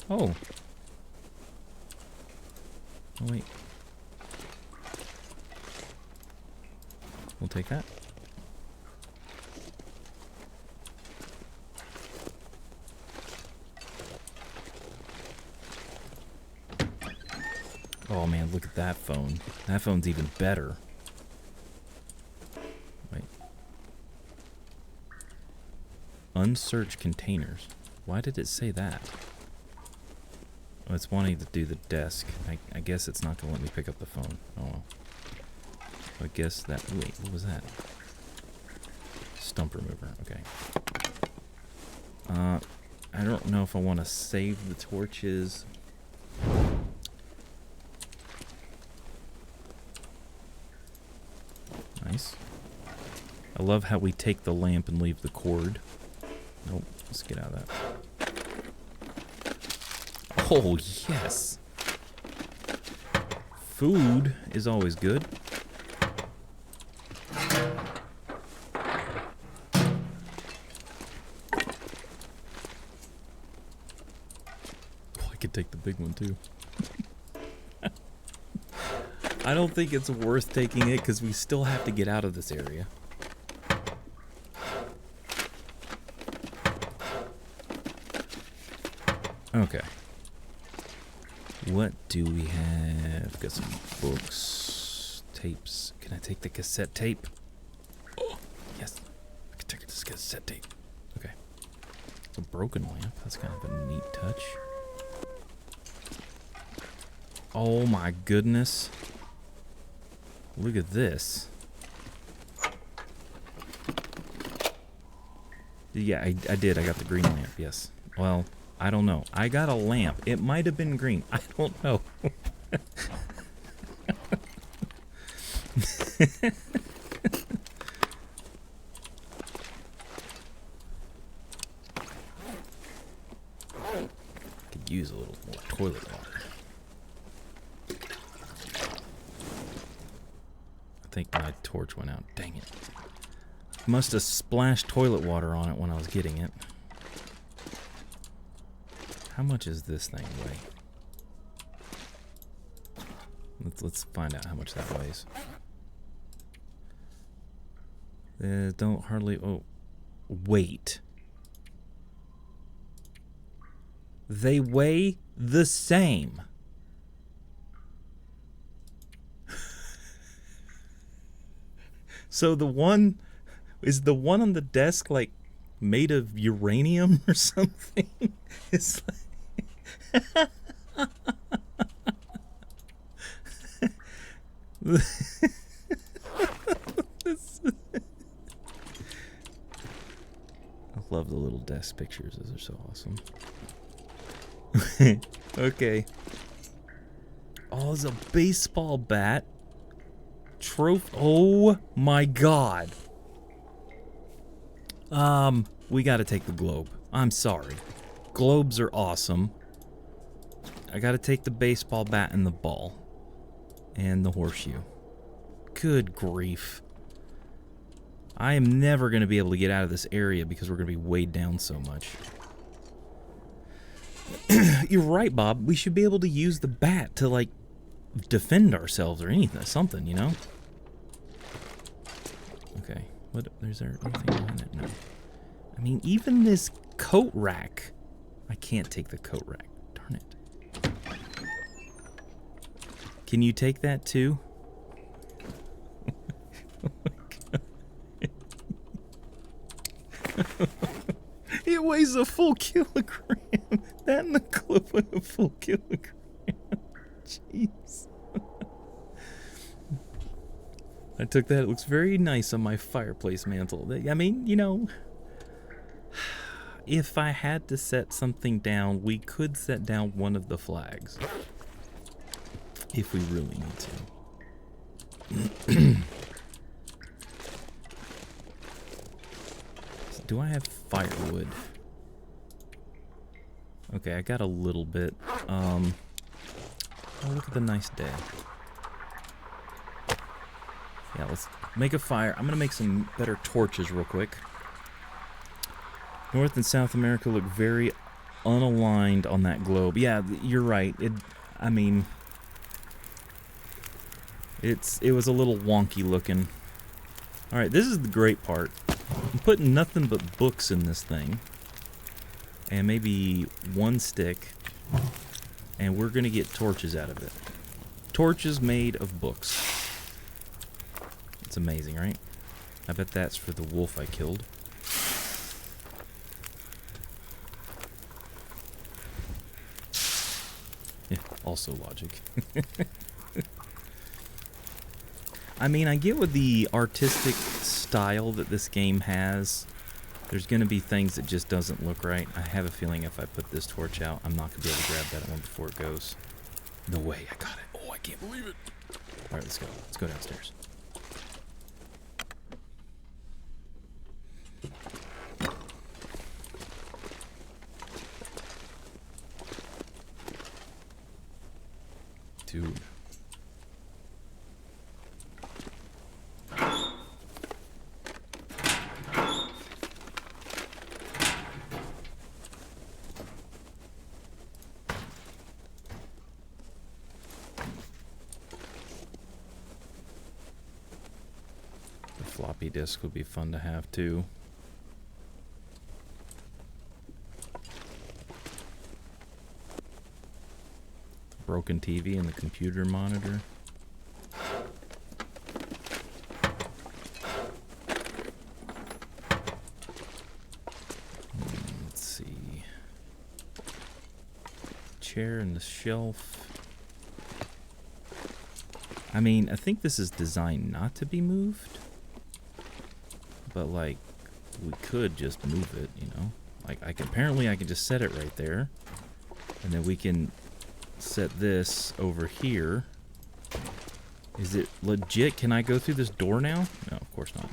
Oh. Oh, wait. We'll take that. Oh man, look at that phone. That phone's even better. Wait. Unsearched containers. Why did it say that? Oh, it's wanting to do the desk. I guess it's not going to let me pick up the phone. Oh well. I guess that... Wait, what was that? Stump remover. Okay. I don't know if I want to save the torches. Nice. I love how we take the lamp and leave the cord. Nope. Let's get out of that. Oh, yes. Food is always good. Oh, I could take the big one too. I don't think it's worth taking it because we still have to get out of this area. Okay. What do we have? Got some books, tapes. Can I take the cassette tape? Oh, yes. I can take this cassette tape. Okay. It's a broken lamp. That's kind of a neat touch. Oh my goodness. Look at this. Yeah, I did. I got the green lamp, yes. Well, I don't know. I got a lamp. It might have been green. I don't know. Could use a little more toilet water. I think my torch went out. Dang it. Must have splashed toilet water on it when I was getting it. How much does this thing weigh? Let's find out how much that weighs. Don't hardly... Oh, wait. They weigh the same. So the one... Is the one on the desk, like, made of uranium or something? It's like... I love the little desk pictures. Those are so awesome. Okay. Oh, it's a baseball bat. Oh my god. We gotta take the globe. I'm sorry. Globes are awesome. I gotta take the baseball bat and the ball. And the horseshoe. Good grief. I am never gonna be able to get out of this area because we're gonna be weighed down so much. You're right, Bob. We should be able to use the bat to, like, defend ourselves or anything, something, you know? Okay. What? Is there anything behind that? No. I mean, even this coat rack. I can't take the coat rack. Darn it. Can you take that too? Oh my God. It weighs a full kilogram. That and the clip weigh a full kilogram. Jeez. I took that. It looks very nice on my fireplace mantle. I mean, you know, if I had to set something down, we could set down one of the flags. If we really need to. Do I have firewood? Okay, I got a little bit. Oh, look at the nice day. Yeah, let's make a fire. I'm gonna make some better torches real quick. North and South America look very unaligned on that globe. Yeah, you're right. I mean, it was a little wonky looking. All right, this is the great part. I'm putting nothing but books in this thing, and maybe one stick, and we're gonna get torches out of it. Torches made of books. It's amazing, right? I bet that's for the wolf I killed. Yeah, also logic. I mean, I get with the artistic style that this game has, there's going to be things that just doesn't look right. I have a feeling if I put this torch out, I'm not going to be able to grab that one before it goes. No way, I got it. Oh, I can't believe it. Alright, let's go. Let's go downstairs. Dude. The floppy disk would be fun to have too. Broken TV and the computer monitor. Let's see. Chair and the shelf. I mean, I think this is designed not to be moved. But, like, we could just move it, you know? Like, apparently I can just set it right there. And then we can set this over here. Is it legit? Can I go through this door now? No, of course not.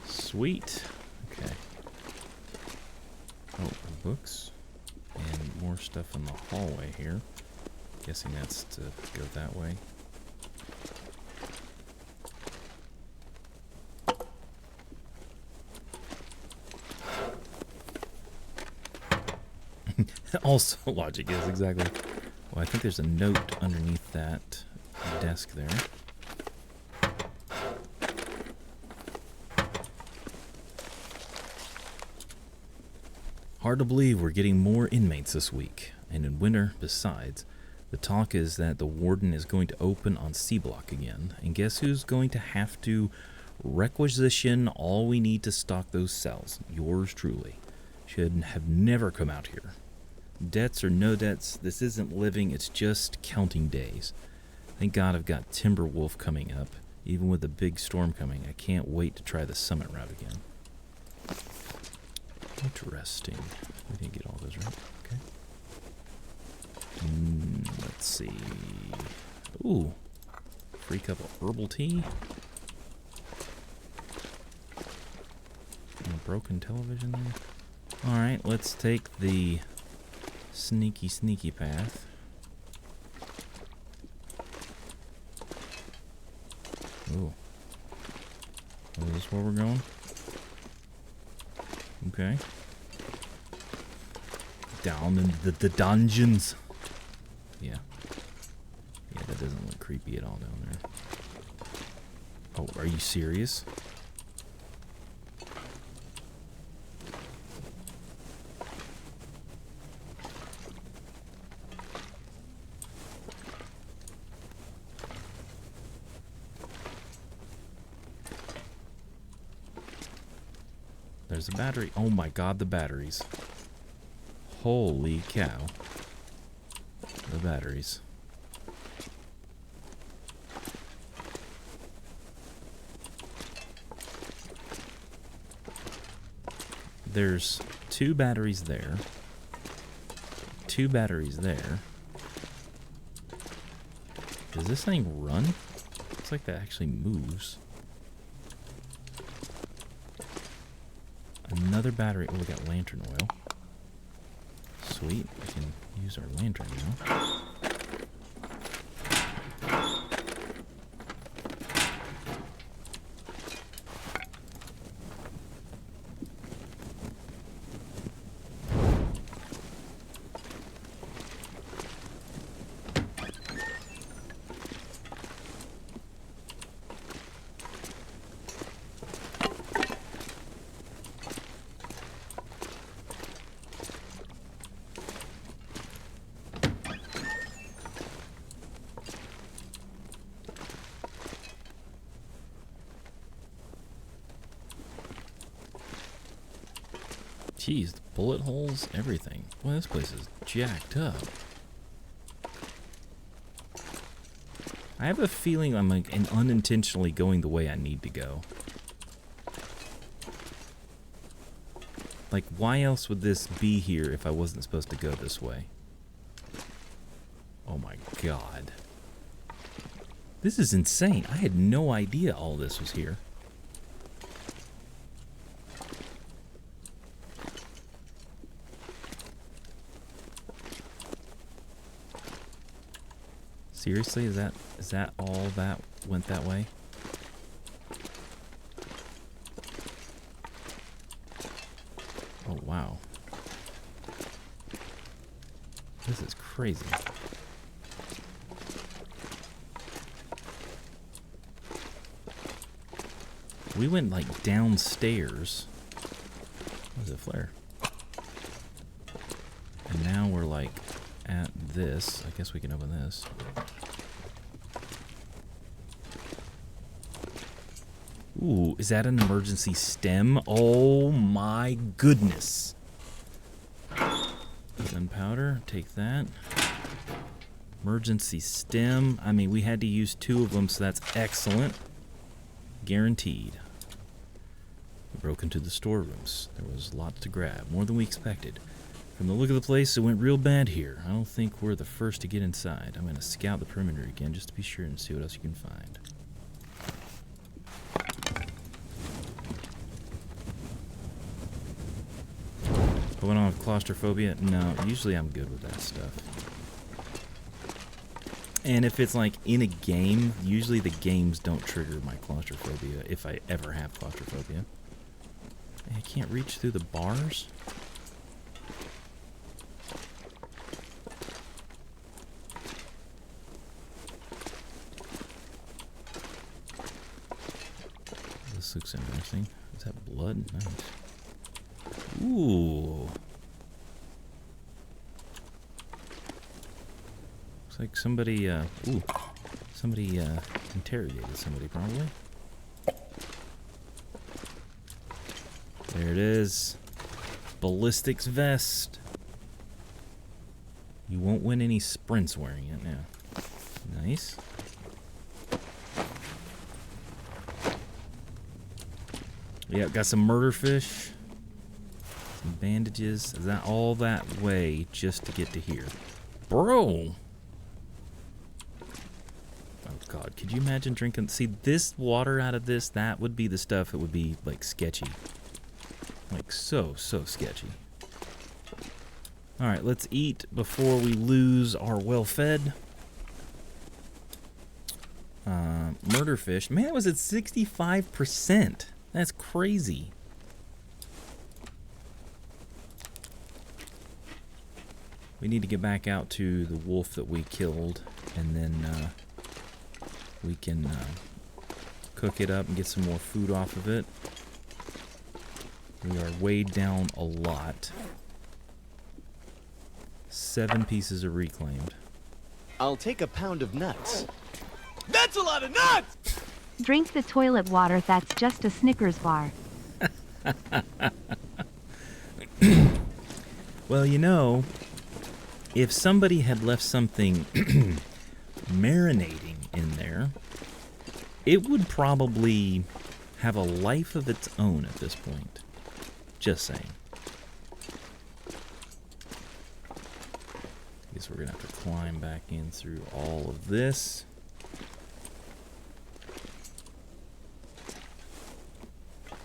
Sweet. Okay. Oh, books. And more stuff in the hallway here. Guessing that's to go that way. Also, logic is exactly. Well, I think there's a note underneath that desk there. Hard to believe we're getting more inmates this week. And in winter, besides, the talk is that the warden is going to open on C Block again. And guess who's going to have to requisition all we need to stock those cells? Yours truly. Should have never come out here. Debts or no debts, this isn't living, it's just counting days. Thank God I've got Timberwolf coming up. Even with a big storm coming, I can't wait to try the summit route again. Interesting. We didn't get all those right. Okay. Let's see. Ooh. Free cup of herbal tea. And a broken television there. Alright, let's take the sneaky path. Ooh. Oh, is this where we're going? Okay. Down in the dungeons. Yeah. Yeah, that doesn't look creepy at all down there. Oh, are you serious? There's a battery. Oh my god, the batteries. Holy cow. The batteries. There's 2 batteries there. 2 batteries there. Does this thing run? Looks like that actually moves. Another battery. Oh, we got lantern oil. Sweet. We can use our lantern now. Jeez, the bullet holes, everything. Boy, this place is jacked up. I have a feeling I'm like unintentionally going the way I need to go. Like, why else would this be here if I wasn't supposed to go this way? Oh my god. This is insane. I had no idea all this was here. Seriously, is that all that went that way? Oh wow. This is crazy. We went like downstairs. What is it, flare? And now we're like at this. I guess we can open this. Ooh, is that an emergency stem? Oh my goodness. Gunpowder, take that. Emergency stem. I mean, we had to use 2 of them, so that's excellent. Guaranteed. We broke into the storerooms. There was lots to grab, more than we expected. From the look of the place, it went real bad here. I don't think we're the first to get inside. I'm going to scout the perimeter again just to be sure and see what else you can find. Going on with claustrophobia? No, usually I'm good with that stuff. And if it's like in a game, usually the games don't trigger my claustrophobia if I ever have claustrophobia. I can't reach through the bars? This looks interesting. Is that blood? Nice. Ooh. Looks like somebody, somebody interrogated somebody, probably. There it is. Ballistics vest. You won't win any sprints wearing it now. Nice. Yeah, got some murder fish. Some bandages. Is that all that way just to get to here? Bro! Oh god, could you imagine drinking... See, this water out of this, that would be the stuff that would be, like, sketchy. Like, so sketchy. Alright, let's eat before we lose our well-fed. Murder fish. Man, it was at 65%. That's crazy. We need to get back out to the wolf that we killed, and then we can cook it up and get some more food off of it. We are weighed down a lot. 7 pieces of reclaimed. I'll take a pound of nuts. That's a lot of nuts! Drink the toilet water, that's just a Snickers bar. Well, you know, if somebody had left something marinating in there, it would probably have a life of its own at this point. Just saying. Guess we're gonna have to climb back in through all of this.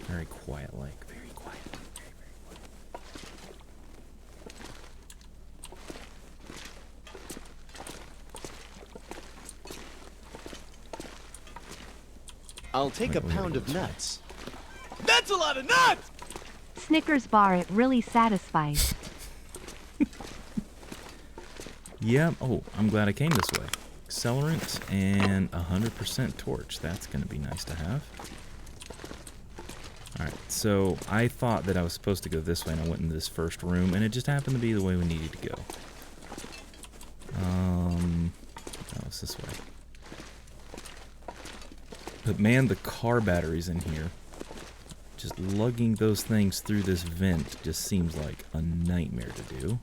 Very quiet, like, very quiet. Very, very quiet. I'll take a pound of nuts. That's a lot of nuts! Snickers bar, it really satisfies. Yeah, oh, I'm glad I came this way. Accelerant and 100% torch. That's going to be nice to have. Alright, so I thought that I was supposed to go this way, and I went into this first room, and it just happened to be the way we needed to go. Oh, it's this way. But man, the car batteries in here, just lugging those things through this vent just seems like a nightmare to do.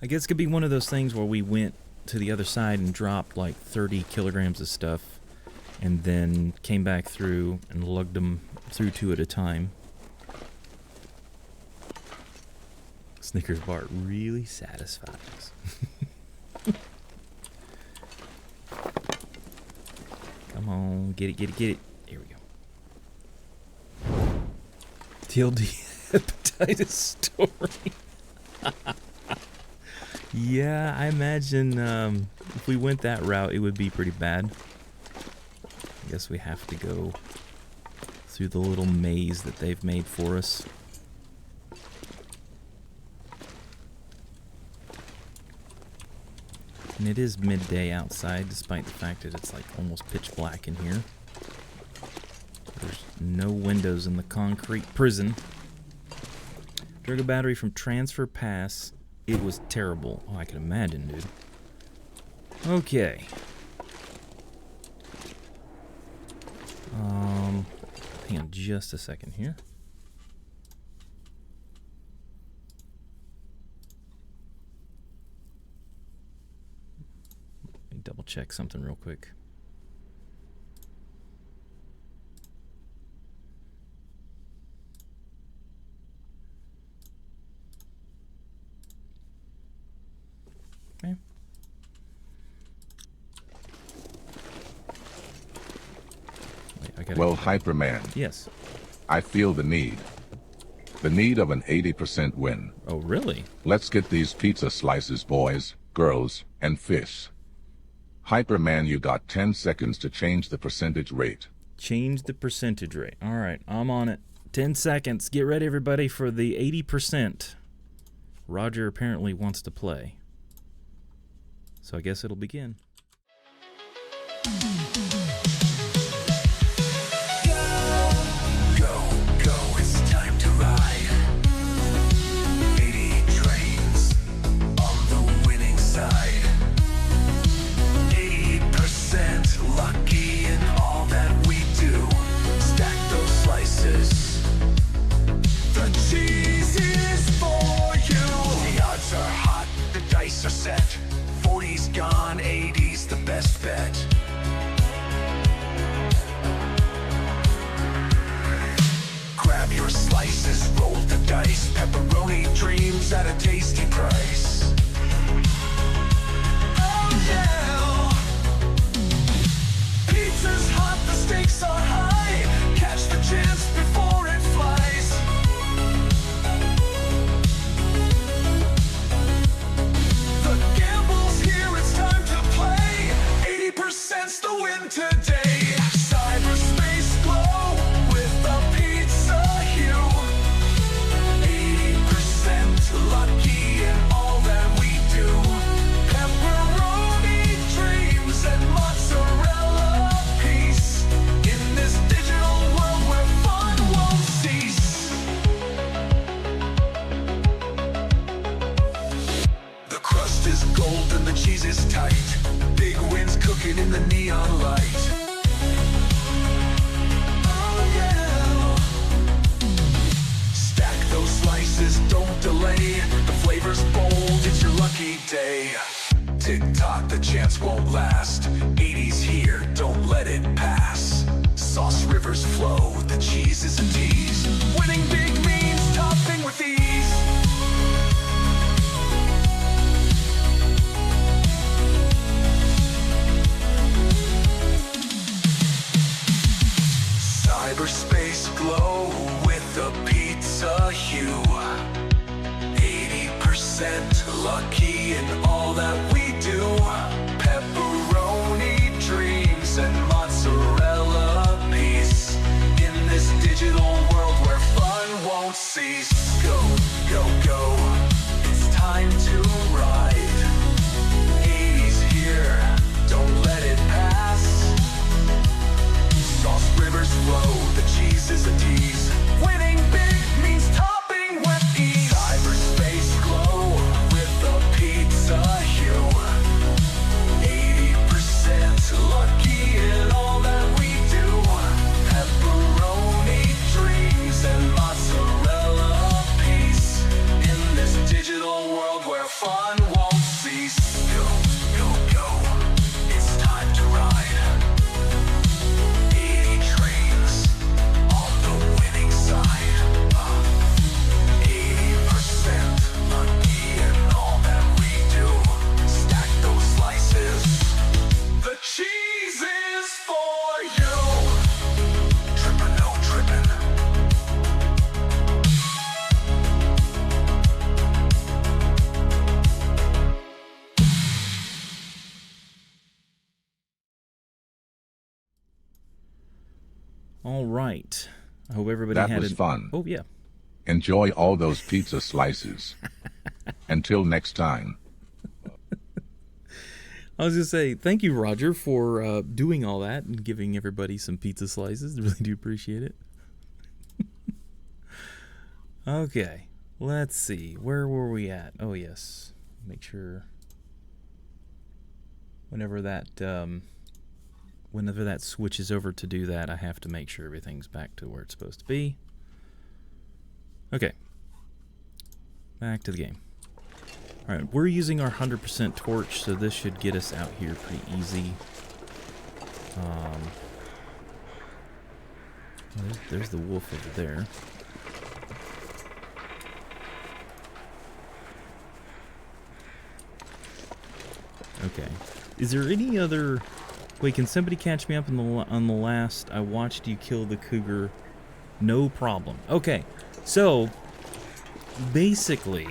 I guess it could be one of those things where we went to the other side and dropped like 30 kilograms of stuff, and then came back through and lugged them through 2 at a time. Snickers bar really satisfies. Come on, get it, get it, get it. Here we go. TLD hepatitis story. Yeah, I imagine if we went that route, it would be pretty bad. I guess we have to go through the little maze that they've made for us. And it is midday outside, despite the fact that it's like almost pitch black in here. There's no windows in the concrete prison. Drug a battery from Transfer Pass. It was terrible. Oh, I can imagine, dude. Okay. Hang on just a second here. Let me double check something real quick. gotta. Well, Hyperman, Yes. I feel the need. The need of an 80% win. Oh, really? Let's get these pizza slices, boys, girls, and fish. Hyperman, you got 10 seconds to change the percentage rate. Change the percentage rate. All right, I'm on it. 10 seconds. Get ready, everybody, for the 80%. Roger apparently wants to play. So I guess it'll begin. Set. 40's gone, 80's the best bet. Grab your slices, roll the dice. Pepperoni dreams at a tasty price. Oh yeah! Pizza's hot, the stakes are high. Catch the chance before it flies. Percent's the win today. Cyberspace glow with the pizza hue. 80% lucky in all that we do. Pepperoni dreams and mozzarella peace. In this digital world where fun won't cease. The crust is gold and the cheese is tight. Big wins cooking in the neon light. Oh yeah! Stack those slices, don't delay. The flavor's bold, it's your lucky day. Tick-tock, the chance won't last. 80's here, don't let it pass. Sauce rivers flow, the cheese is a tease. Winning big means topping with ease. Cyberspace glow with the pizza hue. 80% lucky in all that we do. Pepperoni dreams and mozzarella peace. In this digital world where fun won't cease. Go, go, go. It's time to ride. 80's here, don't let it pass. Sauce rivers flow, the cheese is a tease. Winning big means topping with ease. Cyberspace glow with the pizza hue. 80% lucky in all that we do. Pepperoni dreams and mozzarella peace. In this digital world where fun won't cease. Go, go, go. It's time to ride. Cheese is for you. Trippin', no trippin'. All right. I hope everybody That had was fun. Oh, yeah. Enjoy all those pizza slices. Until next time. I was going to say, thank you, Roger, for doing all that and giving everybody some pizza slices. Really do appreciate it. Okay, let's see. Where were we at? Oh, yes. Make sure whenever that switches over to do that, I have to make sure everything's back to where it's supposed to be. Okay. Back to the game. Alright, we're using our 100% torch, so this should get us out here pretty easy. There's the wolf over there. Okay. Is there any other... Wait, can somebody catch me up on the last? I watched you kill the cougar. No problem. Okay, so basically,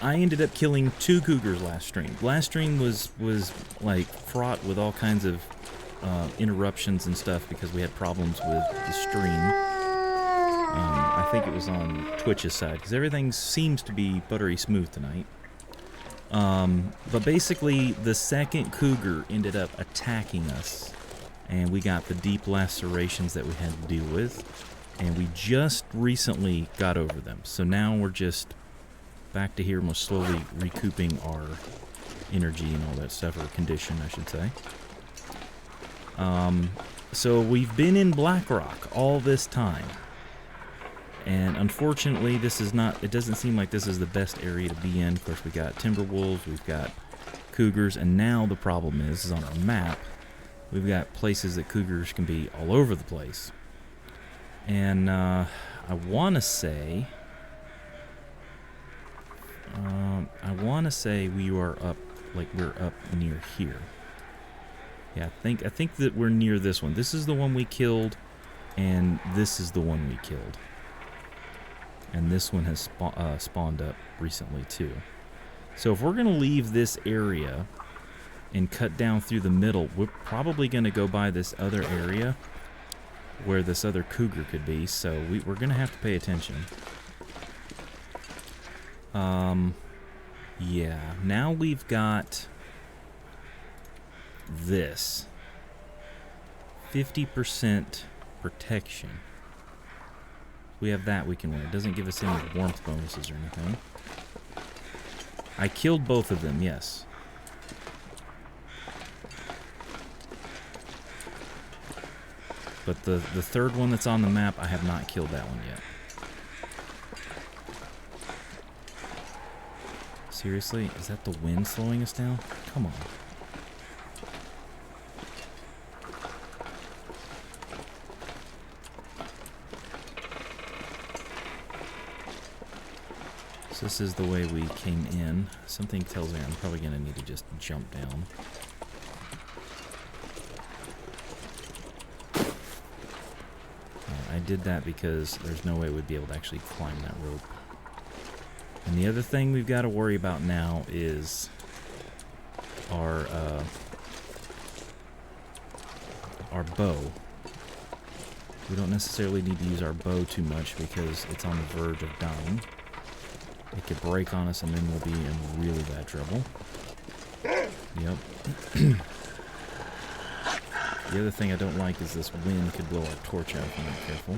I ended up killing 2 cougars last stream. Last stream was like fraught with all kinds of interruptions and stuff because we had problems with the stream. I think it was on Twitch's side because everything seems to be buttery smooth tonight. But basically, the second cougar ended up attacking us, and we got the deep lacerations that we had to deal with, and we just recently got over them. So now we're just back to here, and we're slowly recouping our energy and all that stuff, or condition, I should say. So we've been in Blackrock all this time, and unfortunately this is not, it doesn't seem like this is the best area to be in. Of course, we got timber wolves, we've got cougars, and now the problem is on our map we've got places that cougars can be all over the place. And I want to say we are up, like we're up near here. Yeah, I think that we're near this one. This is the one we killed, and this is the one we killed. And this one has spawned up recently too. So if we're going to leave this area and cut down through the middle, we're probably going to go by this other area where this other cougar could be. So we're going to have to pay attention. Yeah, now we've got this 50% protection. We have that we can win. It doesn't give us any warmth bonuses or anything. I killed both of them, yes. But the third one that's on the map, I have not killed that one yet. Seriously? Is that the wind slowing us down? Come on. So this is the way we came in. Something tells me I'm probably going to need to just jump down. I did that because there's no way we'd be able to actually climb that rope. And the other thing we've got to worry about now is our bow. We don't necessarily need to use our bow too much because it's on the verge of dying. It could break on us and then we'll be in really bad trouble. Yep. The other thing I don't like is this wind could blow our torch out if we're not careful.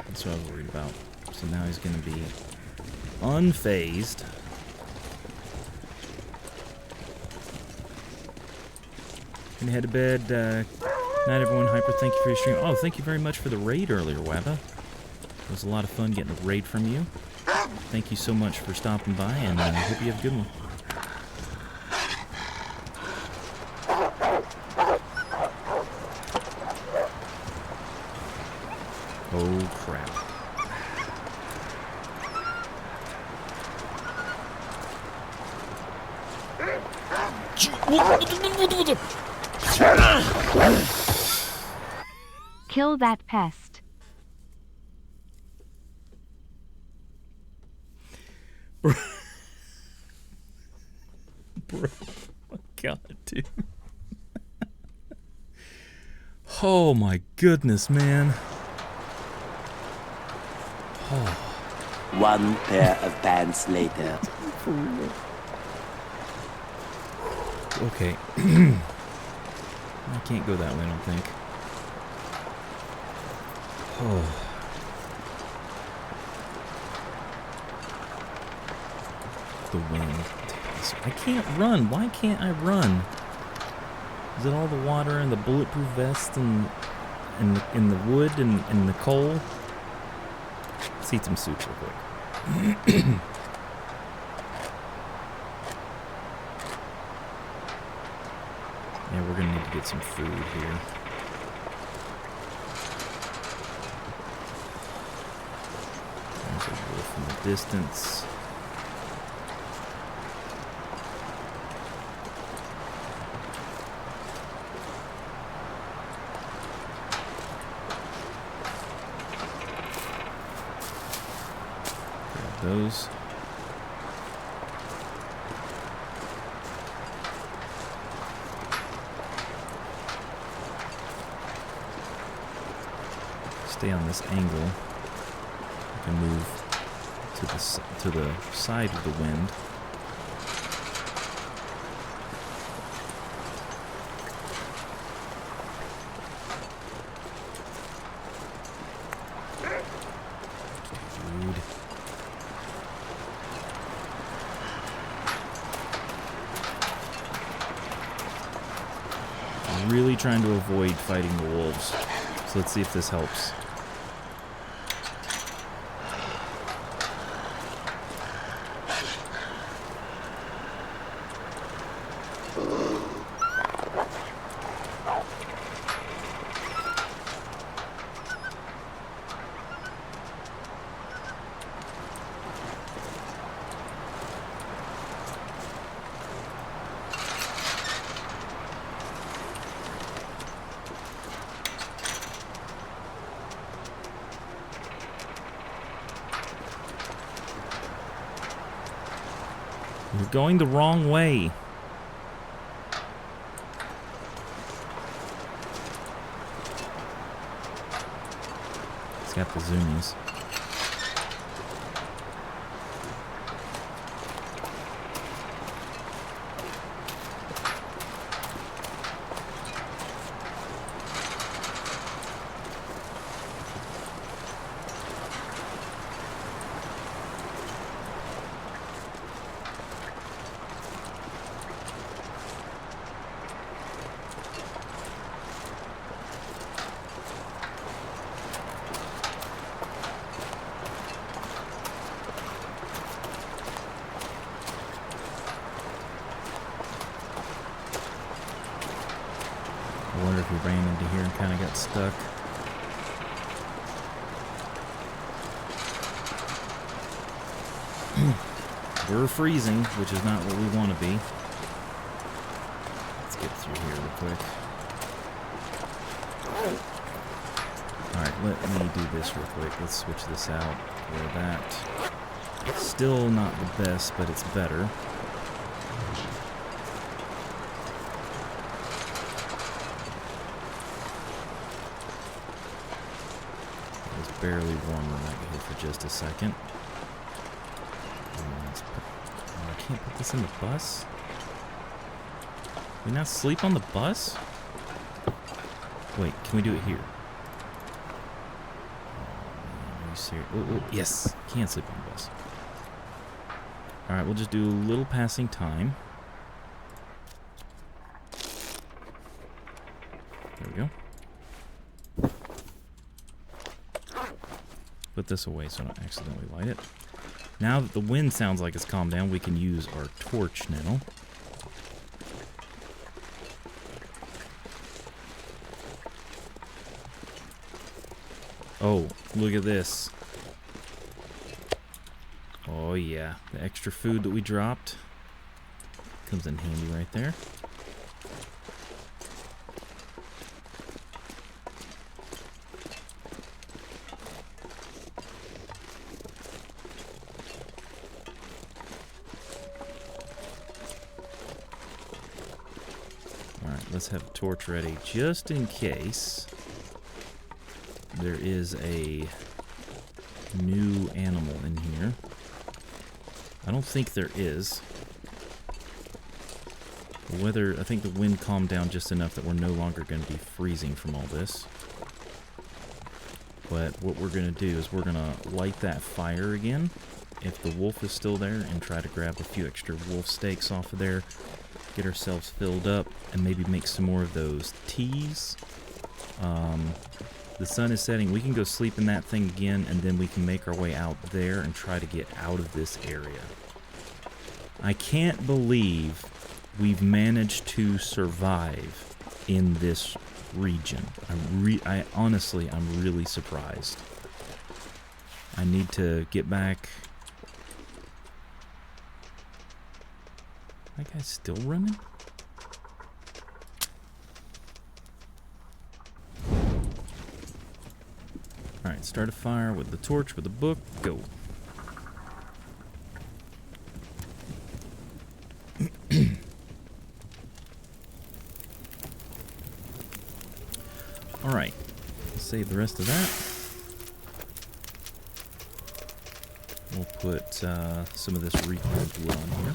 That's what I was worried about. So now he's going to be unfazed. Gonna head to bed. Night, everyone. Hyper, thank you for your stream. Oh, thank you very much for the raid earlier, Wabba. It was a lot of fun getting a raid from you. Thank you so much for stopping by, and I hope you have a good one. Oh, crap. Kill that pest. Bro, my God, dude. Oh my goodness, man. Oh. One pair of pants later. Okay. I can't go that way, I don't think. Oh. The wind. I can't run. Why can't I run? Is it all the water and the bulletproof vest and in the wood and in the coal. Let's eat some soup real quick. Yeah, we're gonna need to get some food here. There's a wolf in the distance. Grab those. Stay on this angle. I can move to the side of the wind. Food. I'm really trying to avoid fighting the wolves. So let's see if this helps. You're going the wrong way. It's got the zoomies. I wonder if we ran into here and kind of got stuck. We're freezing, which is not what we want to be. Let's get through here real quick. Alright, let me do this real quick. Let's switch this out for that. Still not the best, but it's better. Barely warm when I get here for just a second. Oh, I can't put this in the bus? Can we not sleep on the bus? Wait, can we do it here? Are you serious? Oh, yes! Can't sleep on the bus. Alright, we'll just do a little passing time. There we go. Put this away so I don't accidentally light it. Now that the wind sounds like it's calmed down, we can use our torch now. Oh, look at this. Oh yeah, the extra food that we dropped comes in handy right there. Let's have a torch ready just in case there is a new animal in here. I don't think there is. The weather, I think the wind calmed down just enough that we're no longer going to be freezing from all this. But what we're going to do is we're going to light that fire again if the wolf is still there and try to grab a few extra wolf steaks off of there. Get ourselves filled up and maybe make some more of those teas. The sun is setting. We can go sleep in that thing again, and then we can make our way out there and try to get out of this area. I can't believe we've managed to survive in this region. Honestly, I'm really surprised. I need to get back. That guy's still running? Alright, start a fire with the torch, with the book, go. Alright, save the rest of that. We'll put some of this recoiled wood on here.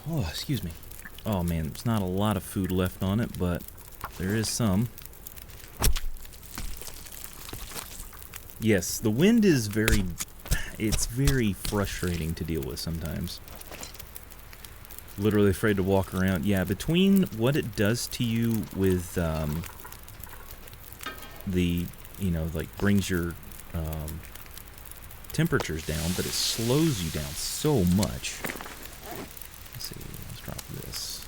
Oh, excuse me. Oh man, there's not a lot of food left on it, but there is some. Yes, the wind is it's very frustrating to deal with sometimes. Literally afraid to walk around. Yeah, between what it does to you with like brings your temperatures down, but it slows you down so much. Let's see, let's drop this.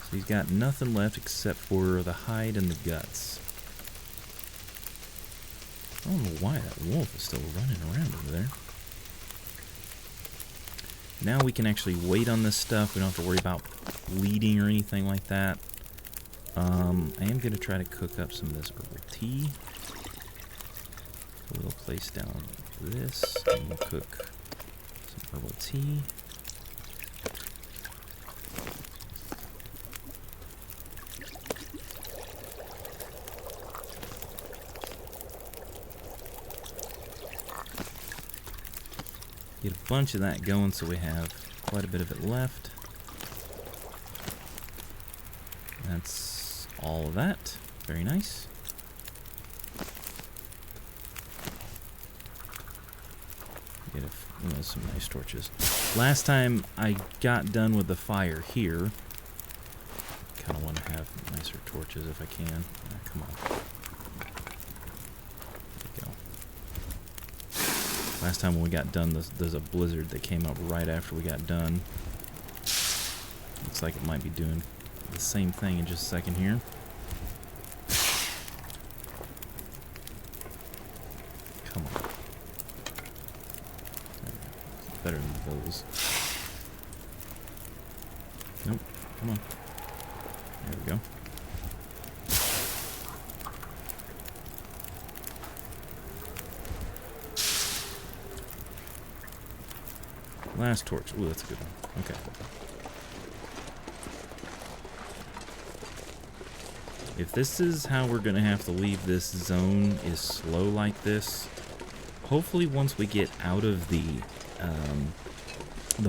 So he's got nothing left except for the hide and the guts. I don't know why that wolf is still running around over there. Now we can actually wait on this stuff. We don't have to worry about bleeding or anything like that. I am going to try to cook up some of this herbal tea. We'll place down this, and we'll cook some herbal tea. Get a bunch of that going so we have quite a bit of it left. That's all of that. Very nice. Get some nice torches. Last time I got done with the fire here. Kind of want to have nicer torches if I can. Come on. Last time when we got done, there's a blizzard that came up right after we got done. Looks like it might be doing the same thing in just a second here. Come on. Better than those. Nope. Come on. There we go. Last torch. Ooh, that's a good one. Okay. If this is how we're going to have to leave this zone, is slow like this, hopefully once we get out of the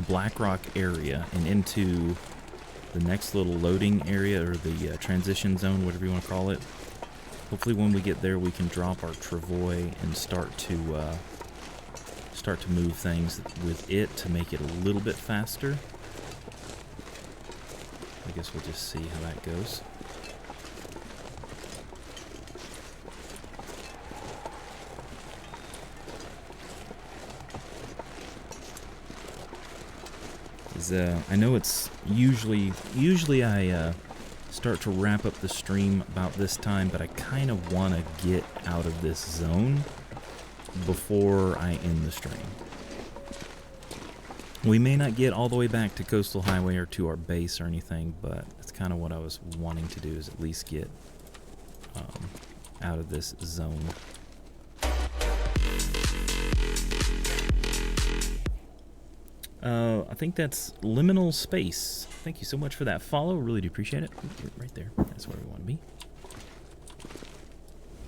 Black Rock area and into the next little loading area, or the transition zone, whatever you want to call it, hopefully when we get there we can drop our travois and start to move things with it to make it a little bit faster. I guess we'll just see how that goes. I know it's usually I start to wrap up the stream about this time, but I kind of want to get out of this zone before I end the stream. We may not get all the way back to Coastal Highway or to our base or anything, but that's kind of what I was wanting to do, is at least get out of this zone. I think that's Liminal Space. Thank you so much for that follow. Really do appreciate it. Ooh, right there. That's where we want to be.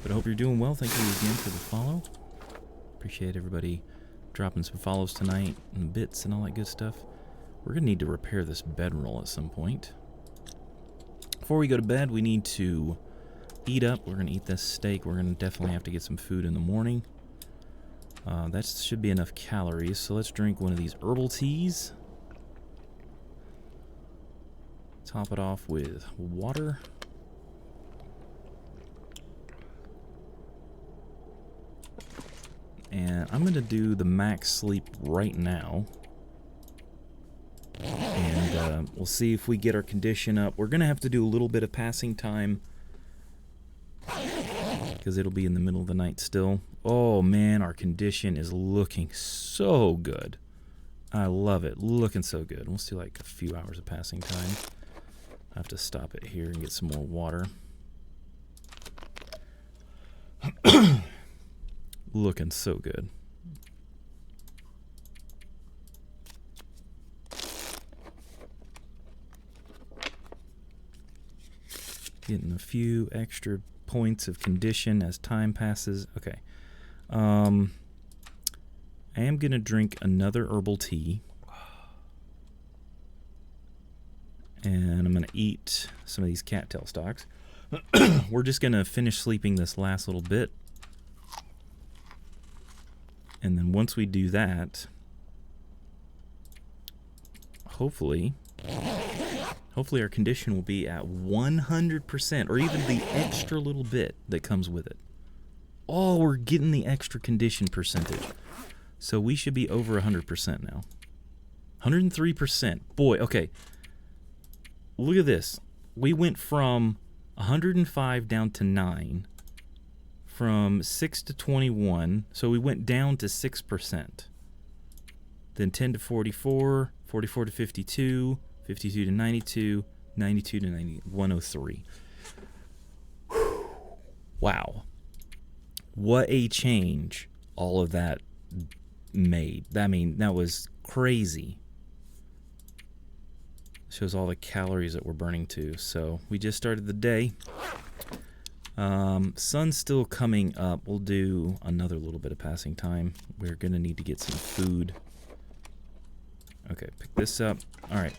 But I hope you're doing well. Thank you again for the follow. Appreciate everybody dropping some follows tonight and bits and all that good stuff. We're going to need to repair this bedroll at some point. Before we go to bed, we need to eat up. We're going to eat this steak. We're going to definitely have to get some food in the morning. That should be enough calories. So let's drink one of these herbal teas. Top it off with water. And I'm going to do the max sleep right now. And we'll see if we get our condition up. We're going to have to do a little bit of passing time, because it'll be in the middle of the night still. Oh man, our condition is looking so good. I love it. Looking so good. We'll do like a few hours of passing time. I have to stop it here and get some more water. Looking so good. Getting a few extra points of condition as time passes. Okay. I am going to drink another herbal tea. And I'm going to eat some of these cattail stalks. We're just going to finish sleeping this last little bit. And then once we do that, hopefully our condition will be at 100%, or even the extra little bit that comes with it. Oh, we're getting the extra condition percentage. So we should be over 100% now. 103%. Boy, okay. Look at this. We went from 105 down to 9. From 6 to 21. So we went down to 6%. Then 10 to 44. 44 to 52. 52 to 92. 92 to 103. Wow. What a change all of that made. I mean, that was crazy. Shows all the calories that we're burning too. So we just started the day. Sun's still coming up. We'll do another little bit of passing time. We're going to need to get some food. Okay, pick this up. All right.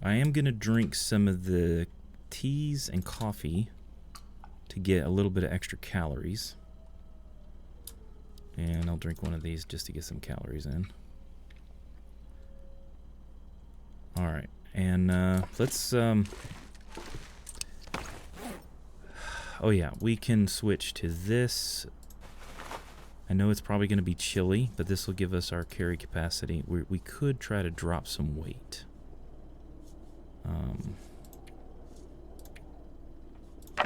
I am going to drink some of the teas and coffee to get a little bit of extra calories. And I'll drink one of these just to get some calories in. Alright, and let's... oh yeah, we can switch to this. I know it's probably going to be chilly, but this will give us our carry capacity. We could try to drop some weight.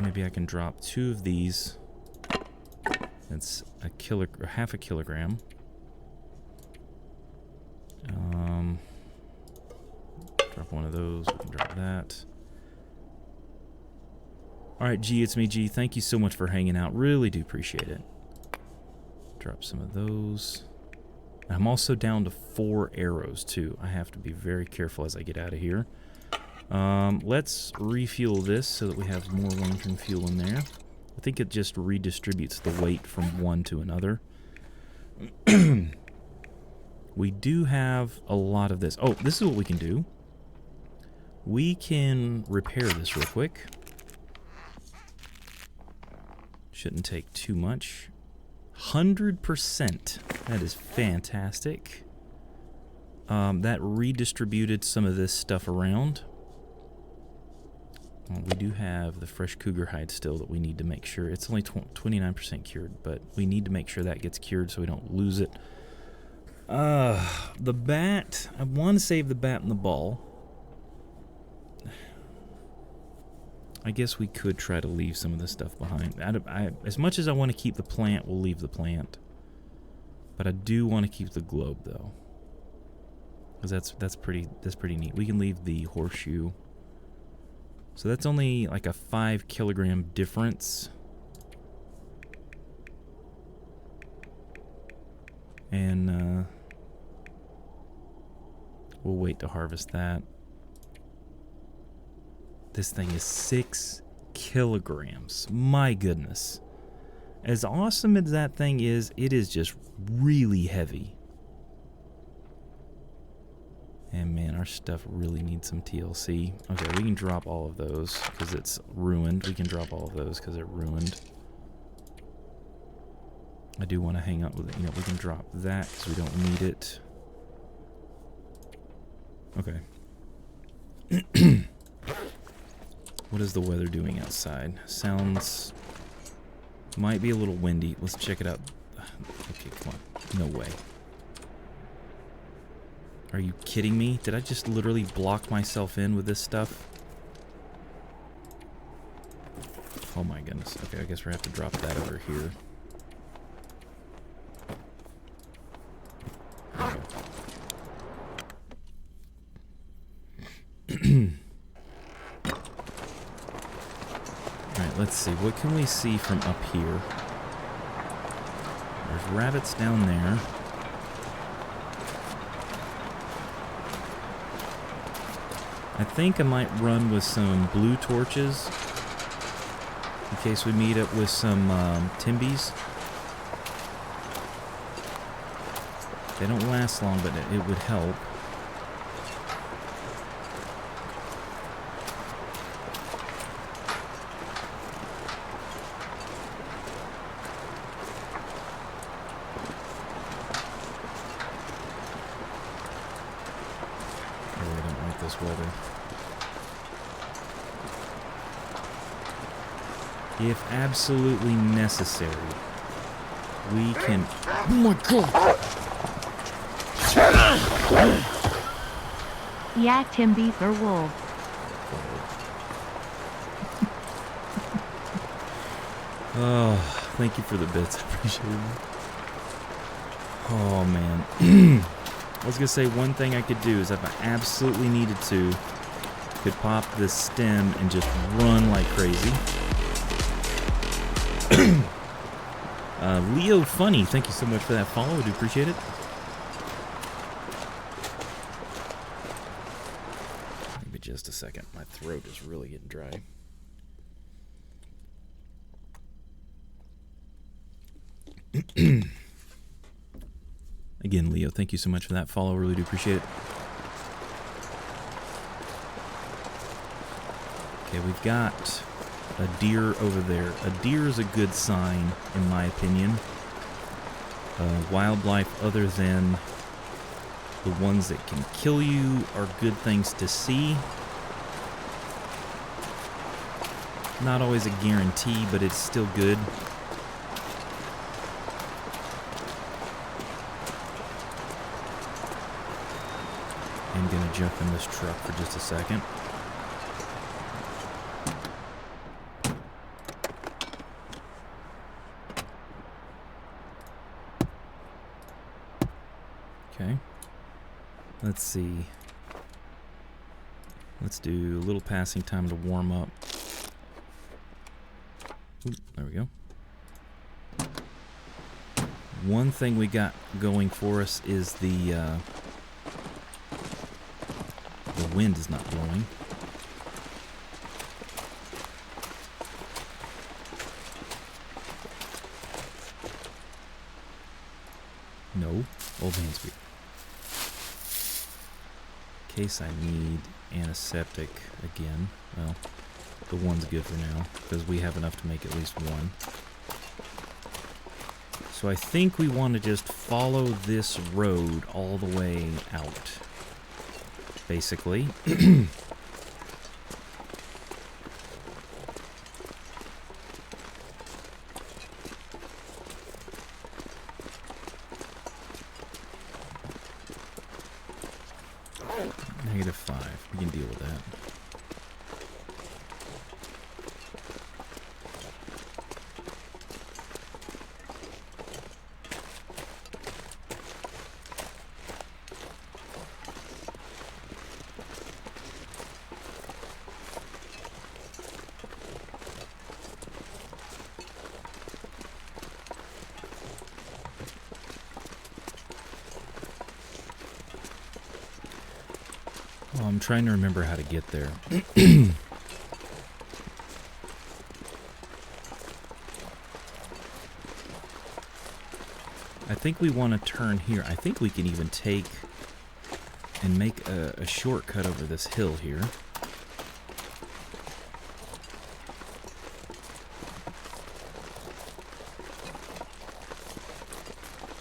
Maybe I can drop 2 of these. That's half a kilogram. Drop one of those. We can drop that. Alright, G, it's me, G. Thank you so much for hanging out. Really do appreciate it. Drop some of those. I'm also down to 4 arrows, too. I have to be very careful as I get out of here. Let's refuel this so that we have more long-term fuel in there. I think it just redistributes the weight from one to another. We do have a lot of this. Oh, this is what we can do. We can repair this real quick. Shouldn't take too much. 100%. That is fantastic. That redistributed some of this stuff around. We do have the fresh cougar hide still that we need to make sure. It's only 29% cured, but we need to make sure that gets cured so we don't lose it. The bat. I want to save the bat and the ball. I guess we could try to leave some of this stuff behind. As much as I want to keep the plant, we'll leave the plant. But I do want to keep the globe, though. Because that's pretty neat. We can leave the horseshoe. So that's only like a 5 kilogram difference. And we'll wait to harvest that. This thing is 6 kilograms. My goodness. As awesome as that thing is, it is just really heavy. And man, our stuff really needs some TLC. Okay, we can drop all of those because it's ruined. We can drop all of those because they're ruined. I do want to hang up with it. You know, we can drop that because we don't need it. Okay. What is the weather doing outside? Sounds... might be a little windy. Let's check it out. Okay, come on. No way. Are you kidding me? Did I just literally block myself in with this stuff? Oh my goodness. Okay, I guess we're gonna have to drop that over here. Alright, let's see. What can we see from up here? There's rabbits down there. I think I might run with some blue torches in case we meet up with some timbies. They don't last long, but it would help. Weather. If absolutely necessary, we can... Oh my god! Yeah, timbies or wolves. Oh, thank you for the bits. I appreciate it. Oh, man. I was going to say one thing I could do is if I absolutely needed to, could pop this stem and just run like crazy. Leo Funny, thank you so much for that follow. I do appreciate it. Maybe just a second. My throat is really getting dry. Again, Leo, thank you so much for that follow. Really do appreciate it. Okay, we've got a deer over there. A deer is a good sign, in my opinion. Wildlife other than the ones that can kill you are good things to see. Not always a guarantee, but it's still good. I'm gonna jump in this truck for just a second. Okay. Let's see. Let's do a little passing time to warm up. Ooh, there we go. One thing we got going for us is the wind is not blowing. No, old man speed. In case I need antiseptic again. Well, the one's good for now because we have enough to make at least one. So I think we want to just follow this road all the way out. Basically. -5. We can deal with that. Oh, I'm trying to remember how to get there. I think we want to turn here. I think we can even take and make a shortcut over this hill here.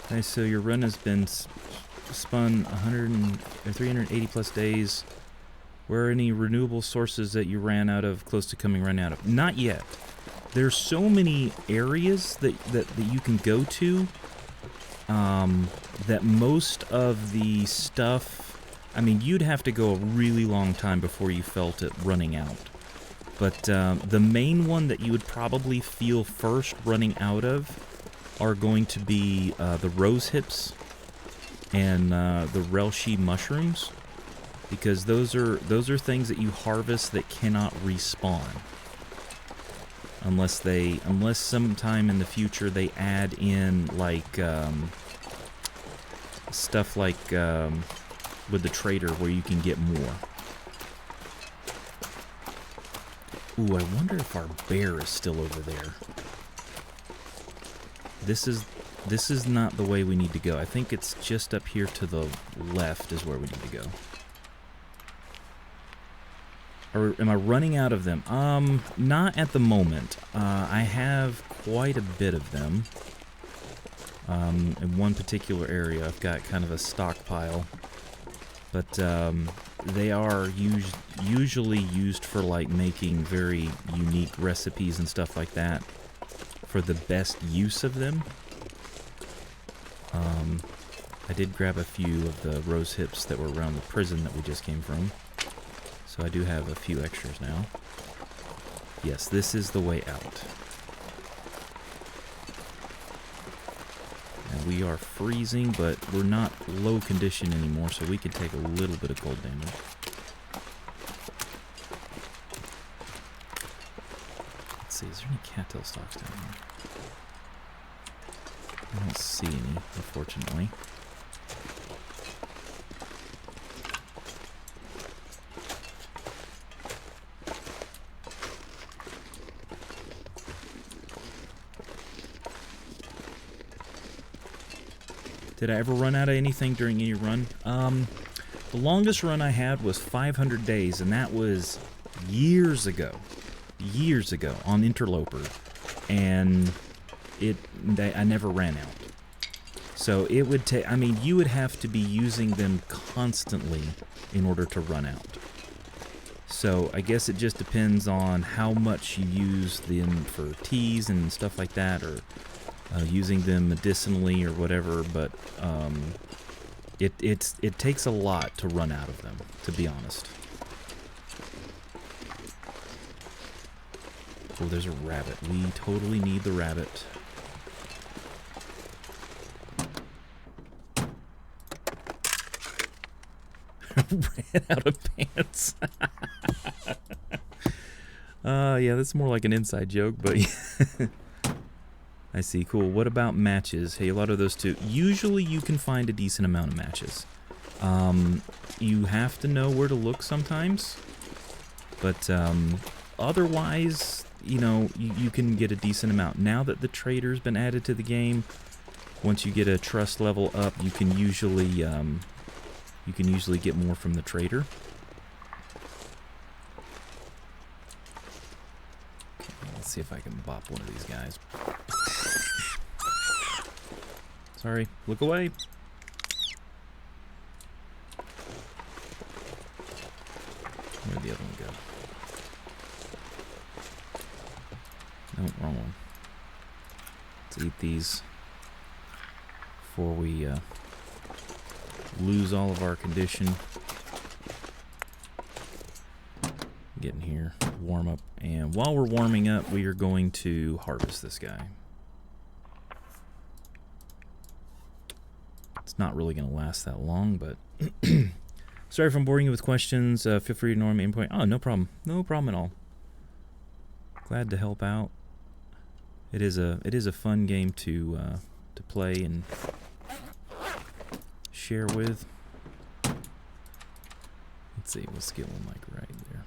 Okay, so your run has been spun 380 plus days. Where are any renewable sources that you ran out of, close to run out of? Not yet. There's so many areas that you can go to that most of the stuff, I mean, you'd have to go a really long time before you felt it running out. But the main one that you would probably feel first running out of are going to be the rose hips and the Relshi mushrooms, because those are things that you harvest that cannot respawn unless sometime in the future they add in like stuff like with the trader where you can get more. Ooh, I wonder if our bear is still over there. This is not the way we need to go. I think it's just up here to the left is where we need to go. Or am I running out of them? Not at the moment. I have quite a bit of them. In one particular area, I've got kind of a stockpile. But they are usually used for like making very unique recipes and stuff like that. For the best use of them. I did grab a few of the rose hips that were around the prison that we just came from. So I do have a few extras now. Yes, this is the way out. And we are freezing, but we're not low condition anymore, so we can take a little bit of cold damage. Let's see, is there any cattail stalks down here? I don't see any, unfortunately. Did I ever run out of anything during any run? The longest run I had was 500 days, and that was years ago on Interloper, and I never ran out. So it would take, I mean, you would have to be using them constantly in order to run out. So I guess it just depends on how much you use them for teas and stuff like that, or using them medicinally or whatever, but it takes a lot to run out of them, to be honest. Oh, there's a rabbit. We totally need the rabbit. Ran out of pants. Yeah, that's more like an inside joke, but I see. Cool. What about matches? Hey, a lot of those too. Usually you can find a decent amount of matches. You have to know where to look sometimes, but otherwise, you know, you can get a decent amount. Now that the trader's been added to the game, once you get a trust level up, you can usually get more from the trader. Okay, let's see if I can bop one of these guys. Sorry, look away. Where'd the other one go? No, wrong one. Let's eat these before we lose all of our condition. Get in here, warm up, and while we're warming up, we are going to harvest this guy. It's not really going to last that long, but sorry if I'm boring you with questions. Feel free to ignore me. Point. Oh, no problem. No problem at all. Glad to help out. It is a fun game to play and share with. Let's see, what skill am I right there?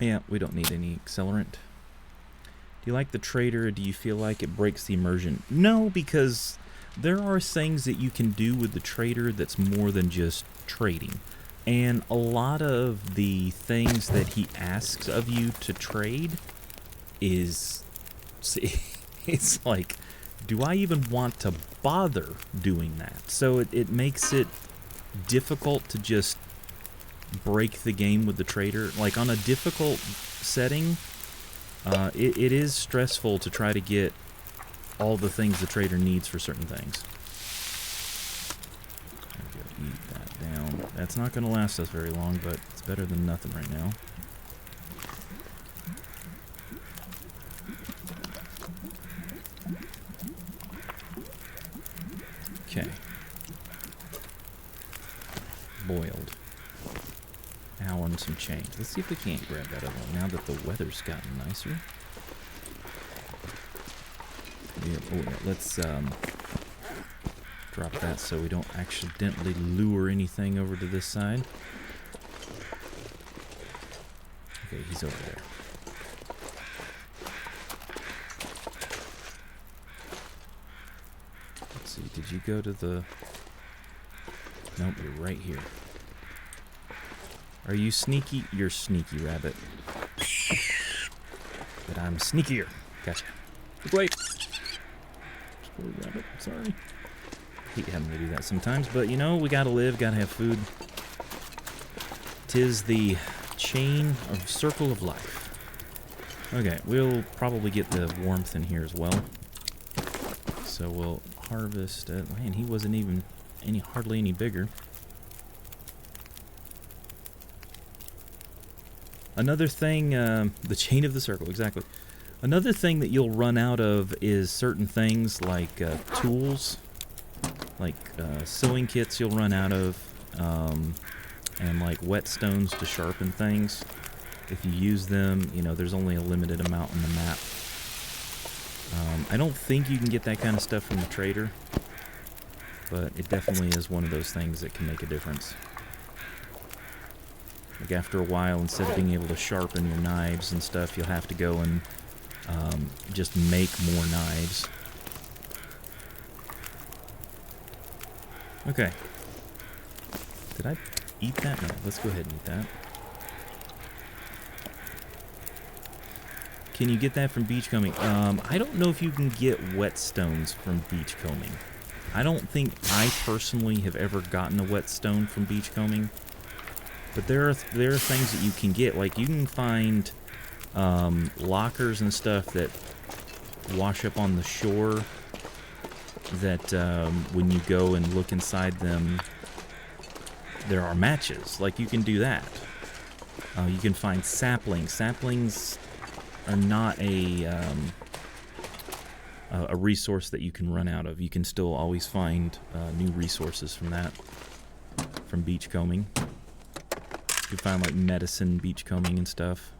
Yeah, we don't need any accelerant. Do you like the trader, or do you feel like it breaks the immersion? No, because there are things that you can do with the trader that's more than just trading. And a lot of the things that he asks of you to trade is... it's like, do I even want to bother doing that? So it makes it difficult to just break the game with the trader. Like on a difficult setting, it is stressful to try to get all the things the trader needs for certain things. Eat that down. That's not going to last us very long, but it's better than nothing right now. Okay. Boiled. Hour and some change. Let's see if we can't grab that other one now that the weather's gotten nicer. Yeah, oh yeah, let's drop that so we don't accidentally lure anything over to this side. Okay, he's over there. Let's see, did you go to the... Nope, you're right here. Are you sneaky? You're sneaky, rabbit. But I'm sneakier. Gotcha. Wait. Poor rabbit, sorry. I hate having to do that sometimes, but you know, we gotta live, gotta have food. 'Tis the chain of circle of life. Okay, we'll probably get the warmth in here as well. So we'll harvest it. Man, he wasn't even hardly any bigger. Another thing, the chain of the circle, exactly. Another thing that you'll run out of is certain things like tools, like sewing kits you'll run out of, and like whetstones to sharpen things. If you use them, you know, there's only a limited amount on the map. I don't think you can get that kind of stuff from the trader, but it definitely is one of those things that can make a difference. Like after a while, instead of being able to sharpen your knives and stuff, you'll have to go and just make more knives. Okay. Did I eat that? No, let's go ahead and eat that. Can you get that from beachcombing? I don't know if you can get whetstones from beachcombing. I don't think I personally have ever gotten a whetstone from beachcombing. But there are things that you can get. Like you can find lockers and stuff that wash up on the shore that when you go and look inside them, there are matches. Like you can do that. You can find saplings. Saplings are not a resource that you can run out of. You can still always find new resources from that, from beachcombing. You can find like medicine beachcombing and stuff.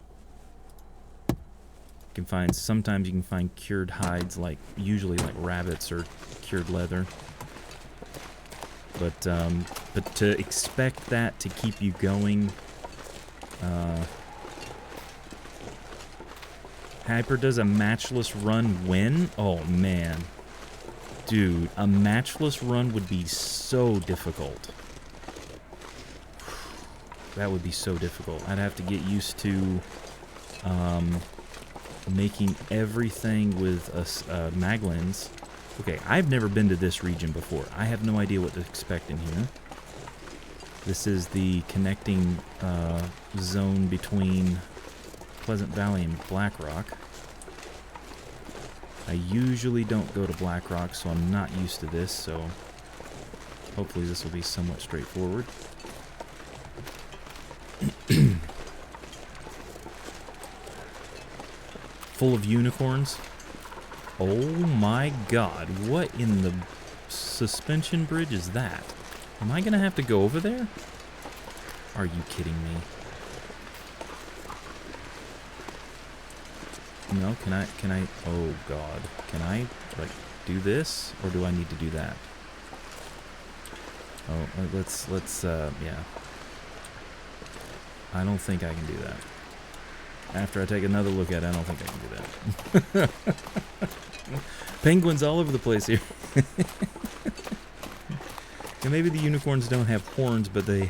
You can find, sometimes you can find cured hides, like usually like rabbits or cured leather. But to expect that to keep you going, Hyper does a matchless run when? Oh man. Dude, a matchless run would be so difficult. That would be so difficult. I'd have to get used to making everything with maglins. Okay, I've never been to this region before. I have no idea what to expect in here. This is the connecting zone between Pleasant Valley and Blackrock. I usually don't go to Blackrock, so I'm not used to this, so hopefully this will be somewhat straightforward. Full of unicorns. Oh my god, what in the suspension bridge is that? Am I gonna have to go over there? Are you kidding me? No, can I, oh god. Can I, like, do this? Or do I need to do that? Oh, let's, yeah. I don't think I can do that. After I take another look at it, I don't think I can do that. Penguins all over the place here. And maybe the unicorns don't have horns, but they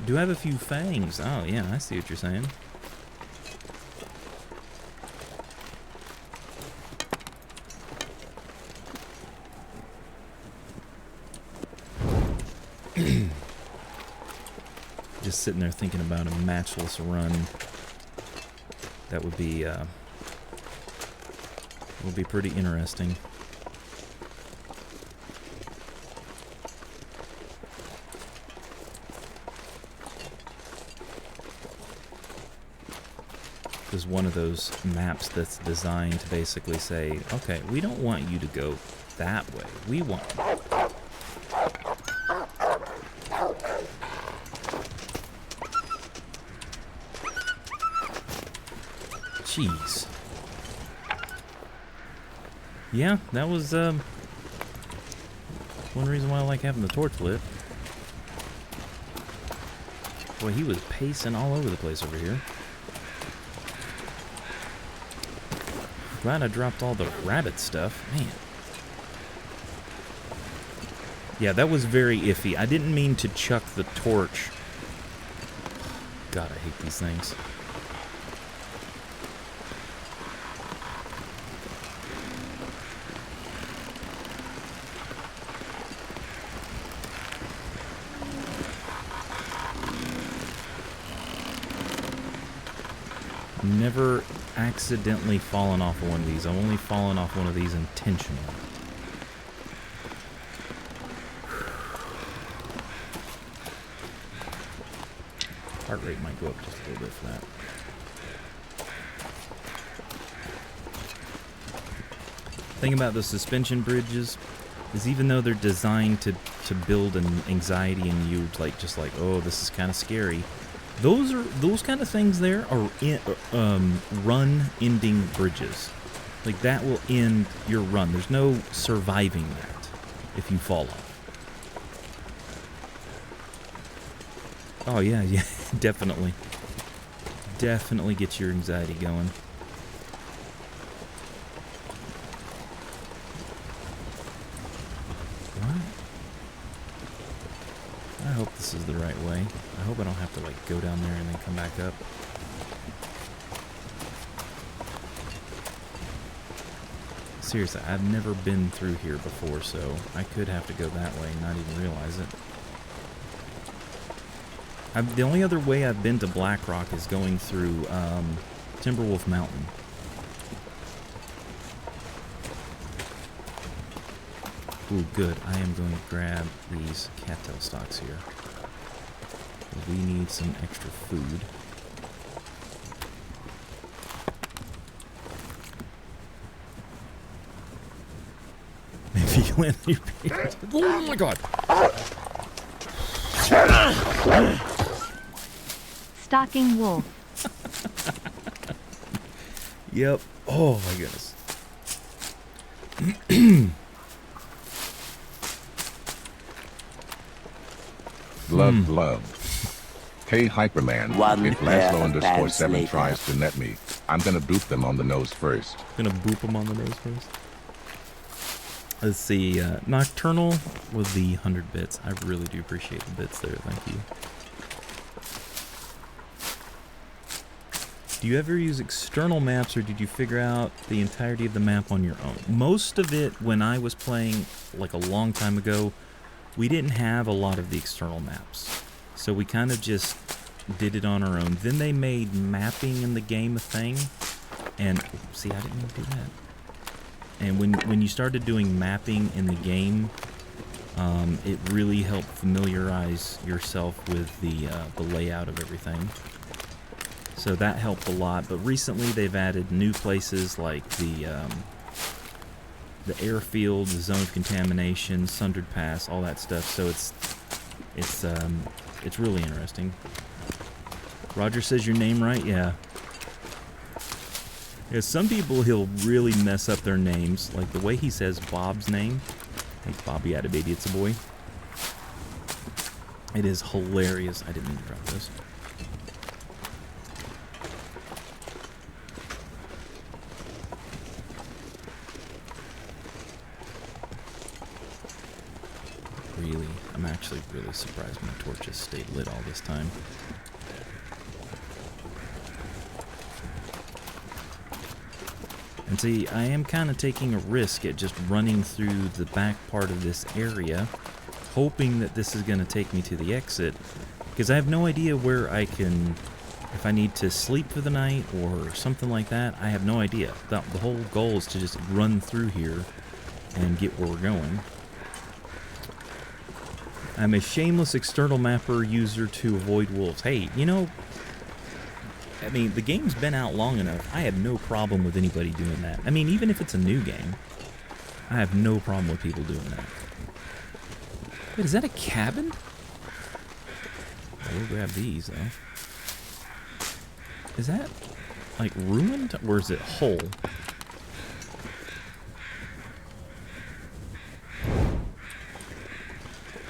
do have a few fangs. Oh, yeah, I see what you're saying. just sitting there thinking about a matchless run. That would be pretty interesting. Is one of those maps that's designed to basically say, okay, we don't want you to go that way. We want... Jeez. Yeah, that was one reason why I like having the torch lit. Boy, he was pacing all over the place over here. Glad I dropped all the rabbit stuff. Man. Yeah, that was very iffy. I didn't mean to chuck the torch. God, I hate these things. Never accidentally fallen off of one of these. I've only fallen off one of these intentionally. Heart rate might go up just a little bit for that. Thing about the suspension bridges is even though they're designed to build an anxiety in you, like just like, oh, this is kind of scary. Those kind of things there are run-ending bridges. Like, that will end your run. There's no surviving that if you fall off. Oh, yeah, definitely. Definitely gets your anxiety going. I hope this is the right way. I hope I don't have to, like, go down there and then come back up. Seriously, I've never been through here before, so I could have to go that way and not even realize it. The only other way I've been to Blackrock is going through Timberwolf Mountain. Ooh, good. I am going to grab these cattail stalks here. We need some extra food. Maybe you land your pants. Oh my god! Stalking wolf. Yep. Oh my goodness. Love. Hey, Hyperman, One if pair of Laszlo_7 pants later. tries to net me, I'm gonna boop them on the nose first. Gonna boop them on the nose first. Let's see, Nocturnal with the 100 bits. I really do appreciate the bits there, thank you. Do you ever use external maps, or did you figure out the entirety of the map on your own? Most of it, when I was playing, like a long time ago, we didn't have a lot of the external maps. So we kind of just did it on our own. Then they made mapping in the game a thing. And, see, I didn't even do that. And when you started doing mapping in the game, it really helped familiarize yourself with the layout of everything. So that helped a lot. But recently they've added new places like the airfield, the zone of contamination, Sundered Pass, all that stuff. So it's really interesting. Roger says your name right? Yeah. Yeah, some people, he'll really mess up their names. Like the way he says Bob's name. Hey, Bobby had a baby, it's a boy. It is hilarious. I didn't mean to drop this. Really, I'm actually really surprised my torches stayed lit all this time. And see, I am kind of taking a risk at just running through the back part of this area, hoping that this is going to take me to the exit, Because I have no idea where I can, if I need to sleep for the night or something like that. I have no idea. The whole goal is to just run through here and get where we're going. I'm a shameless external mapper user to avoid wolves. Hey, you know, I mean, the game's been out long enough. I have no problem with anybody doing that. I mean, even if it's a new game, I have no problem with people doing that. Wait, is that a cabin? I will grab these, though. Is that, like, ruined? Or is it whole?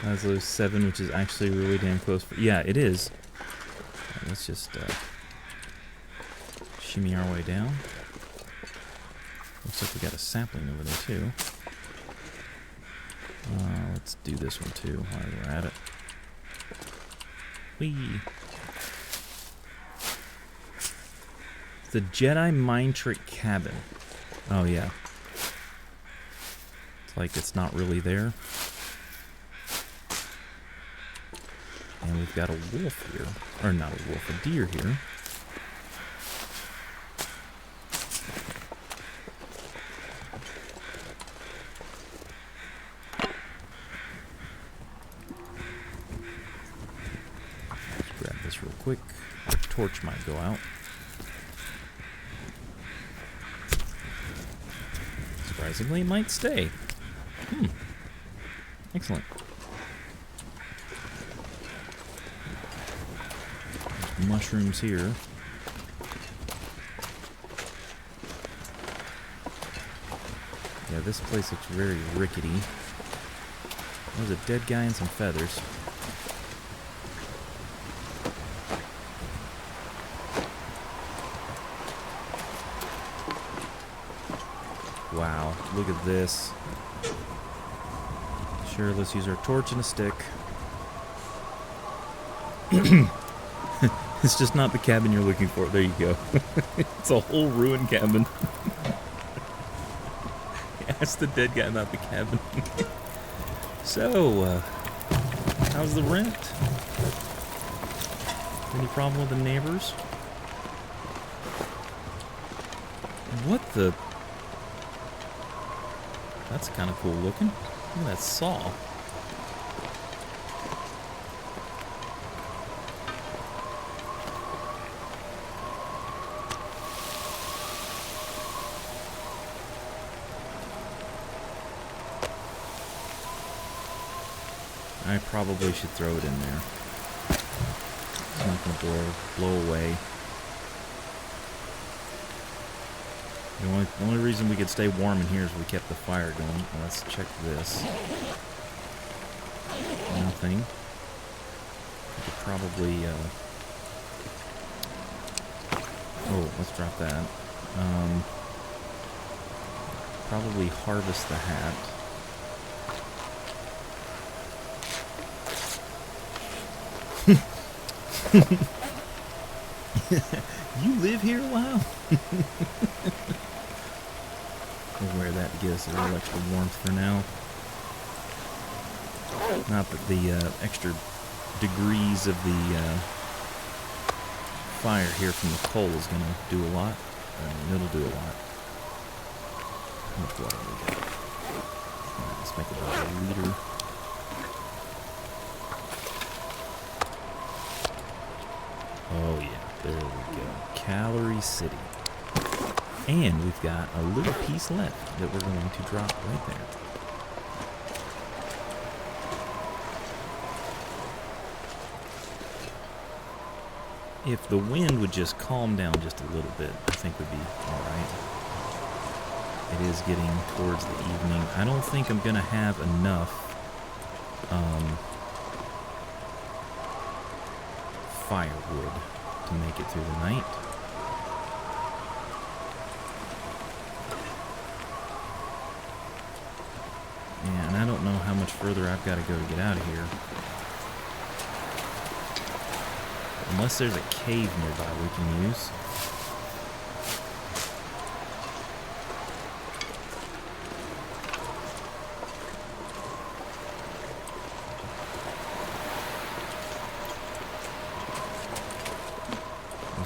Maslow 7, which is actually really damn close. Yeah, it is. Right, let's just shimmy our way down. Looks like we got a sapling over there, too. Let's do this one, too, while we're at it. Whee! The Jedi Mind Trick Cabin. Oh, yeah. It's like it's not really there. And we've got a wolf here. Or not a wolf, a deer here. Let's grab this real quick. Our torch might go out. Surprisingly, it might stay. Excellent. There's mushrooms here. Yeah, this place looks very rickety. There's a dead guy and some feathers. Wow, look at this. Sure, let's use our torch and a stick. It's just not the cabin you're looking for. There you go. It's a whole ruined cabin. Ask the dead guy about the cabin. So, how's the rent? Any problem with the neighbors? What the... That's kind of cool looking. Look at that saw. I probably should throw it in there. It's not going to blow away. The only reason we could stay warm in here is we kept the fire going. Well, let's check this. Nothing. We could probably, oh, let's drop that. Probably harvest the hat. You live here a while? We'll wear that to get us a little extra warmth for now. Not that the extra degrees of the fire here from the coal is going to do a lot. It'll do a lot. How much water do we got? Alright, let's make about a liter. Oh yeah, there we go. Calorie City. And we've got a little piece left that we're going to drop right there. If the wind would just calm down just a little bit, I think we'd be alright. It is getting towards the evening. I don't think I'm going to have enough firewood to make it through the night. Yeah, and I don't know how much further I've got to go to get out of here. Unless there's a cave nearby we can use.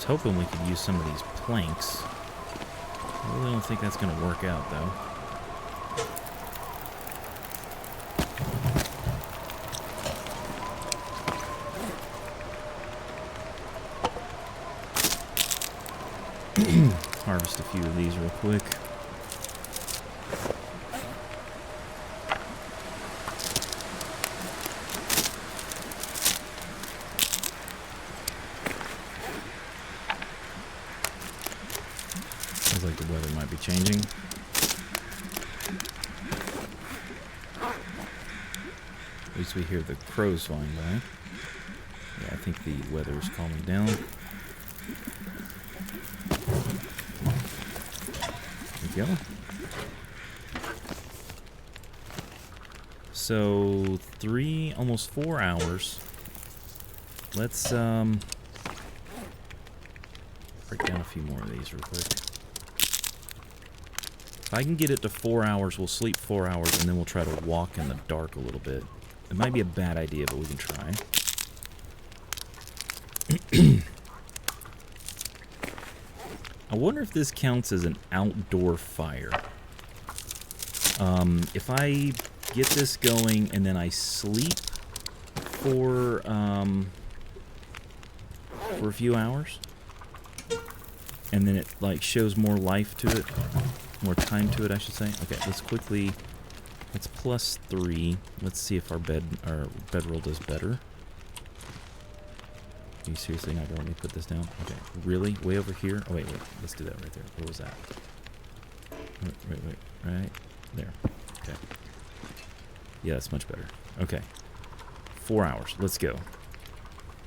hoping we could use some of these planks. I really don't think that's going to work out, though. Harvest a few of these real quick. Sounds like the weather might be changing. At least we hear the crows flying by. Yeah, I think the weather is calming down. There we go. So, almost 4 hours. Let's, break down a few more of these real quick. If I can get it to 4 hours, we'll sleep 4 hours, and then we'll try to walk in the dark a little bit. It might be a bad idea, but we can try. I wonder if this counts as an outdoor fire. If I get this going and then I sleep for a few hours, and then it like shows more life to it, more time to it, I should say. Okay, let's quickly. That's +3. Let's see if our bedroll does better. Are you seriously not gonna let me put this down? Okay, really? Way over here? Oh wait, let's do that right there. What was that? Wait, right there. Okay. Yeah, that's much better. Okay. 4 hours. Let's go.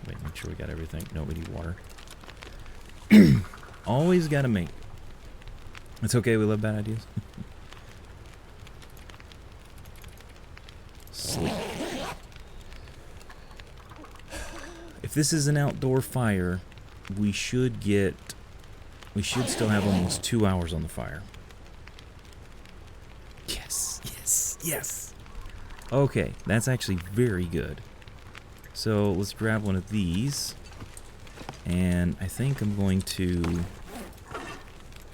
Wait, make sure we got everything. No, we need water. Always gotta make. It's okay, we love bad ideas. Sleep. If this is an outdoor fire, we should still have almost 2 hours on the fire. Yes. Okay, that's actually very good. So let's grab one of these. And I think I'm going to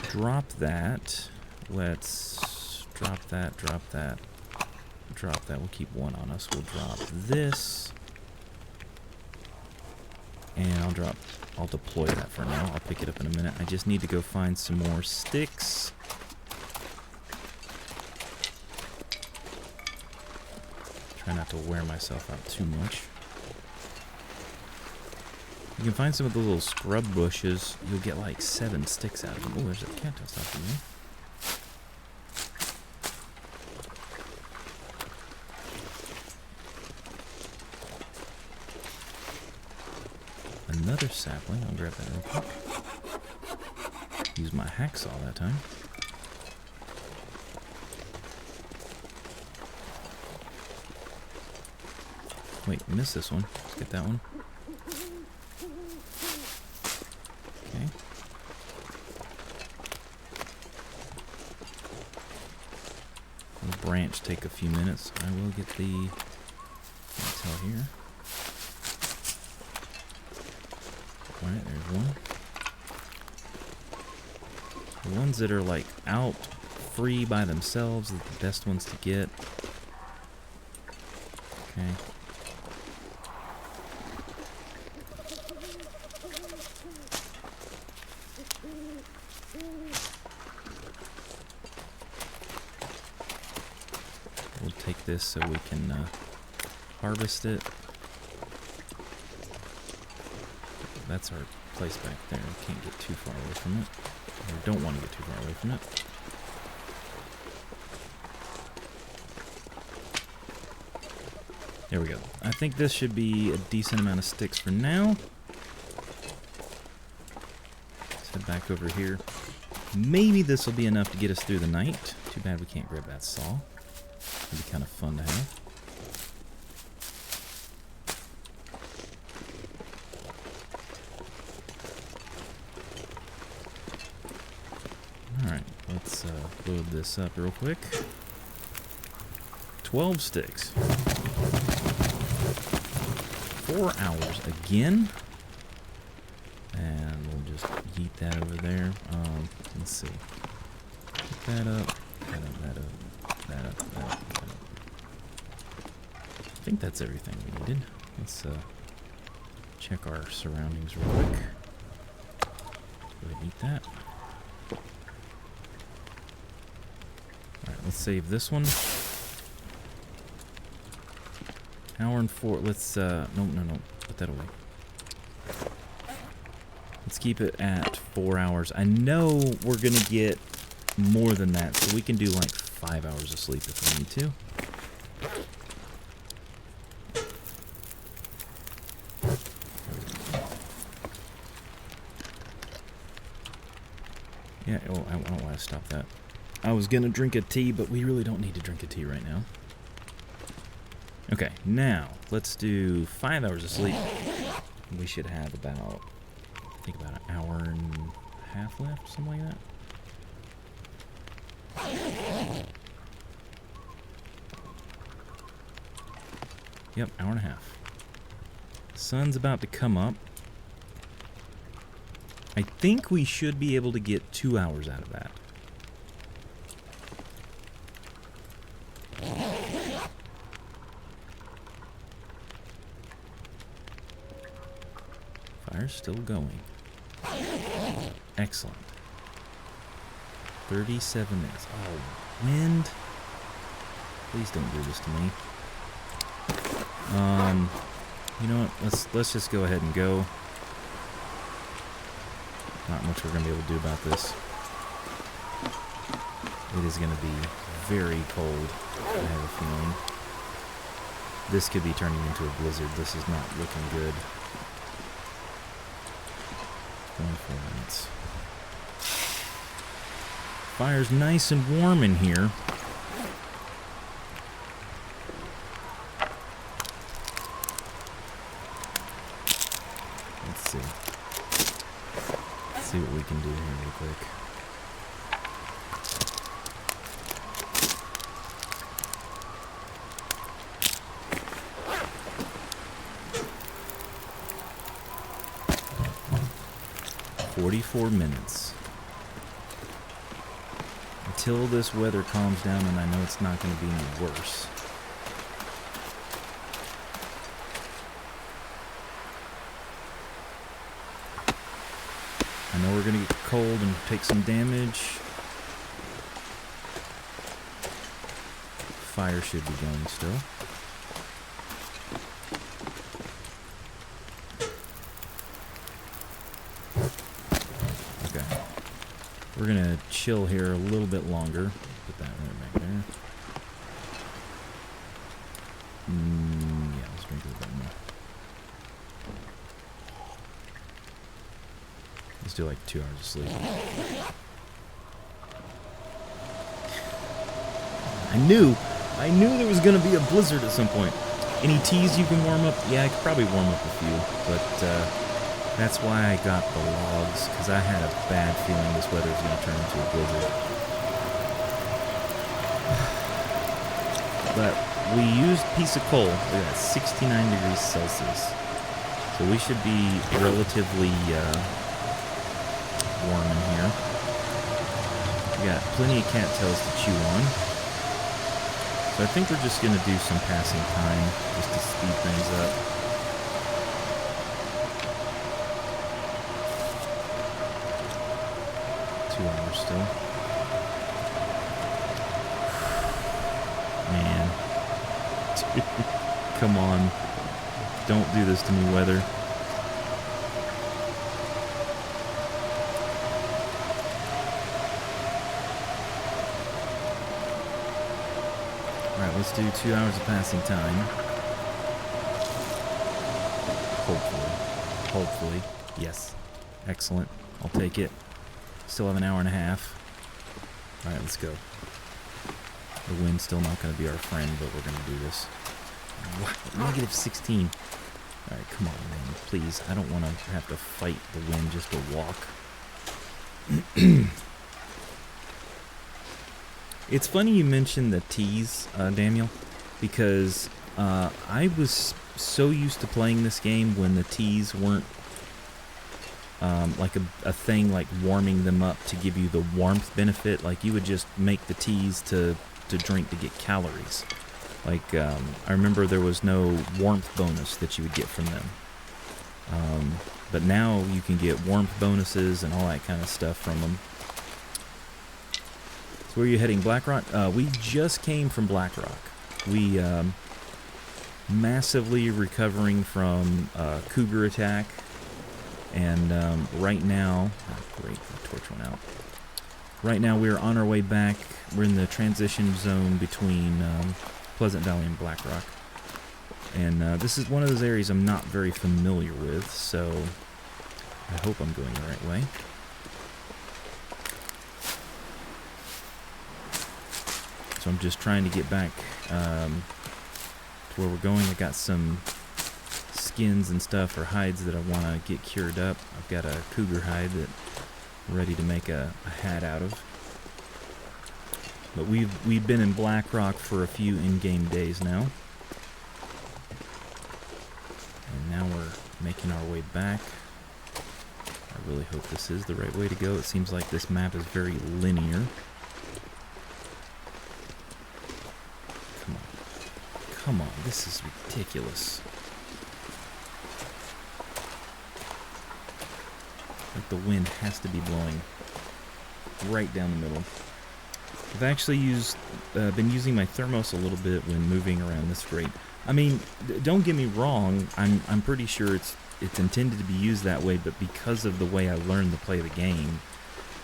drop that. Let's drop that. We'll keep one on us. We'll drop this. And I'll deploy that for now. I'll pick it up in a minute. I just need to go find some more sticks. Try not to wear myself out too much. You can find some of the little scrub bushes. You'll get like 7 sticks out of them. Oh, there's a cat outside me. Another sapling. I'll grab that real quick. Use my hacksaw that time. Wait, missed this one. Let's get that one. Okay. The branch take a few minutes. I will get the detail here. Alright, there's one. The ones that are like out free by themselves are the best ones to get. Okay. We'll take this so we can harvest it. That's our place back there. We can't get too far away from it. Or don't want to get too far away from it. There we go. I think this should be a decent amount of sticks for now. Let's head back over here. Maybe this will be enough to get us through the night. Too bad we can't grab that saw. It'd be kind of fun to have. Alright, let's load this up real quick. 12 sticks. 4 hours again. And we'll just heat that over there. Let's see. Pick that up, that up, that up, that up, that up, that up. I think that's everything we needed. Let's check our surroundings real quick. Go ahead and eat that. Alright, let's save this one. Hour and 4. Let's, no. Put that away. Let's keep it at 4 hours. I know we're gonna get more than that, so we can do like 5 hours of sleep if we need to. Yeah, oh, I don't want to stop that. I was gonna drink a tea, but we really don't need to drink a tea right now. Okay, now let's do 5 hours of sleep. We should have about, I think about an hour and a half left, something like that. Yep, hour and a half. Sun's about to come up. I think we should be able to get 2 hours out of that. Fire's still going. Excellent. 37 minutes. Oh, wind. Please don't do this to me. You know what? Let's just go ahead and go. Not much we're gonna be able to do about this. It is gonna be very cold, I have a feeling. This could be turning into a blizzard. This is not looking good. 24 minutes. Fire's nice and warm in here. Let's see. Let's see what we can do here real quick. "44 minutes. Until this weather calms down, and I know it's not going to be any worse. I know we're going to get cold and take some damage. Fire should be going still. We're gonna chill here a little bit longer. Put that right back there. Yeah, let's drink a little bit more. Let's do like 2 hours of sleep. I knew there was gonna be a blizzard at some point. Any teas you can warm up? Yeah, I could probably warm up a few, but that's why I got the logs, because I had a bad feeling this weather was going to turn into a blizzard. But we used a piece of coal. Look at that, 69 degrees Celsius. So we should be relatively warm in here. We got plenty of cattails to chew on. So I think we're just going to do some passing time, just to speed things up. 2 hours still. Man. Dude, come on. Don't do this to me, weather. Alright, let's do 2 hours of passing time. Hopefully. Yes. Excellent. I'll take it. Still have an hour and a half. Alright, let's go. The wind's still not going to be our friend, but we're going to do this. Wow, negative 16. Alright, come on, man. Please, I don't want to have to fight the wind just to walk. It's funny you mentioned the teas, Daniel, because I was so used to playing this game when the teas weren't like a thing like warming them up to give you the warmth benefit. Like you would just make the teas to drink to get calories. Like I remember there was no warmth bonus that you would get from them. But now you can get warmth bonuses and all that kind of stuff from them. So where are you heading? Blackrock? We just came from Blackrock. We massively recovering from cougar attack. And right now, oh, great, the torch went out. Right now we're on our way back. We're in the transition zone between Pleasant Valley and Blackrock. And this is one of those areas I'm not very familiar with, so I hope I'm going the right way. So I'm just trying to get back to where we're going. I got some skins and stuff, or hides that I want to get cured up. I've got a cougar hide that I'm ready to make a hat out of. But we've been in Blackrock for a few in-game days now. And now we're making our way back. I really hope this is the right way to go. It seems like this map is very linear. Come on. Come on, this is ridiculous. Like the wind has to be blowing right down the middle. I've actually been using my thermos a little bit when moving around. This great. I mean, don't get me wrong. I'm pretty sure it's intended to be used that way, but because of the way I learned to play the game,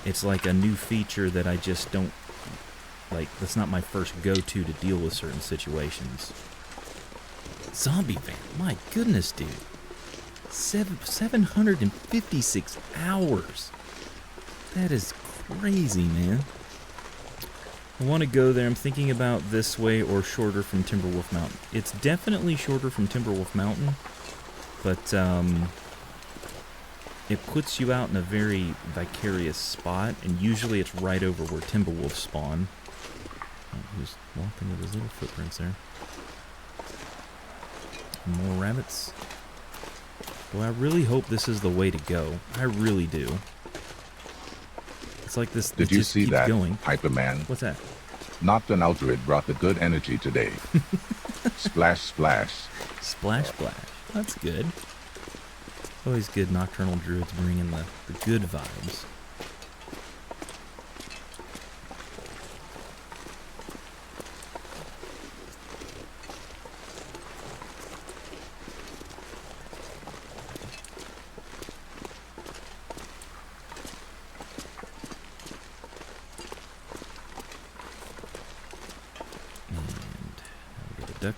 it's like a new feature that I just don't like. That's not my first go-to to deal with certain situations. Zombie van, my goodness, dude. 756 hours. That is crazy, man. I want to go there. I'm thinking about this way or shorter from Timberwolf Mountain. It's definitely shorter from Timberwolf Mountain, but it puts you out in a very vicarious spot, and usually it's right over where Timberwolves spawn. Oh, who's walking with his little footprints there? More rabbits. Well, I really hope this is the way to go. I really do. It's like this. Did you see that, going. Hyperman? What's that? Nocturne Aldred brought the good energy today. Splash, splash. Splash, splash. That's good. Always good nocturnal druids bringing the good vibes. Duck.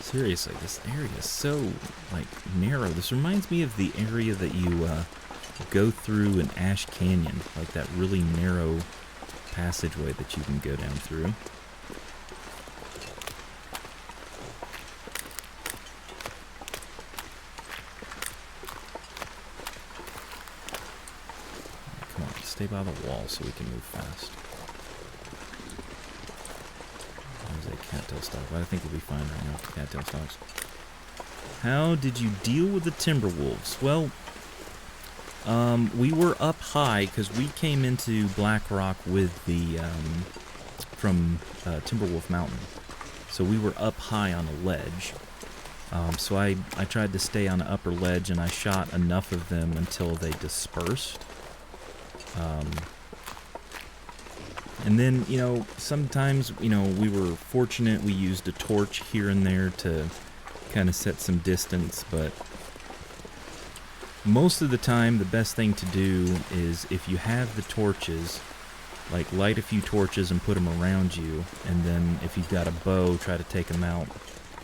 Seriously, this area is so, like, narrow. This reminds me of the area that you go through in Ash Canyon, like that really narrow passageway that you can go down through. Stay by the wall so we can move fast. There's a cattail stalk, but I think we'll be fine right now with the cattail stalks. How did you deal with the Timberwolves? Well, we were up high because we came into Blackrock with the from Timberwolf Mountain, so we were up high on a ledge. So I tried to stay on the upper ledge, and I shot enough of them until they dispersed. And then, you know, sometimes, you know, we were fortunate. We used a torch here and there to kind of set some distance, but most of the time, the best thing to do is, if you have the torches, like, light a few torches and put them around you, and then if you've got a bow, try to take them out.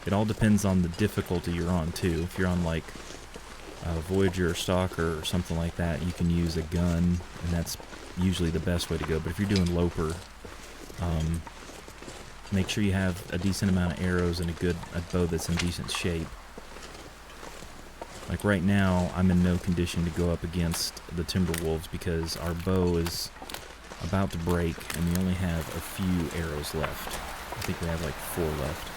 It all depends on the difficulty you're on, too. If you're on, like, Voyager or Stalker or something like that, you can use a gun, and that's usually the best way to go. But if you're doing Loper, make sure you have a decent amount of arrows and a bow that's in decent shape. Like right now, I'm in no condition to go up against the timber wolves because our bow is about to break and we only have a few arrows left. I think we have like 4 left.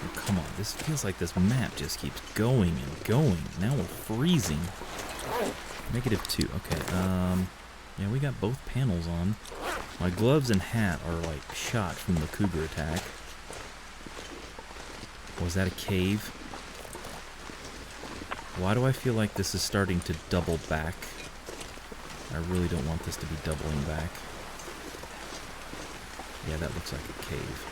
Oh, come on, this feels like this map just keeps going and going. Now we're freezing. -2. Okay, yeah, we got both panels on. My gloves and hat are like shot from the cougar attack. Was that a cave? Why do I feel like this is starting to double back? I really don't want this to be doubling back. Yeah, that looks like a cave.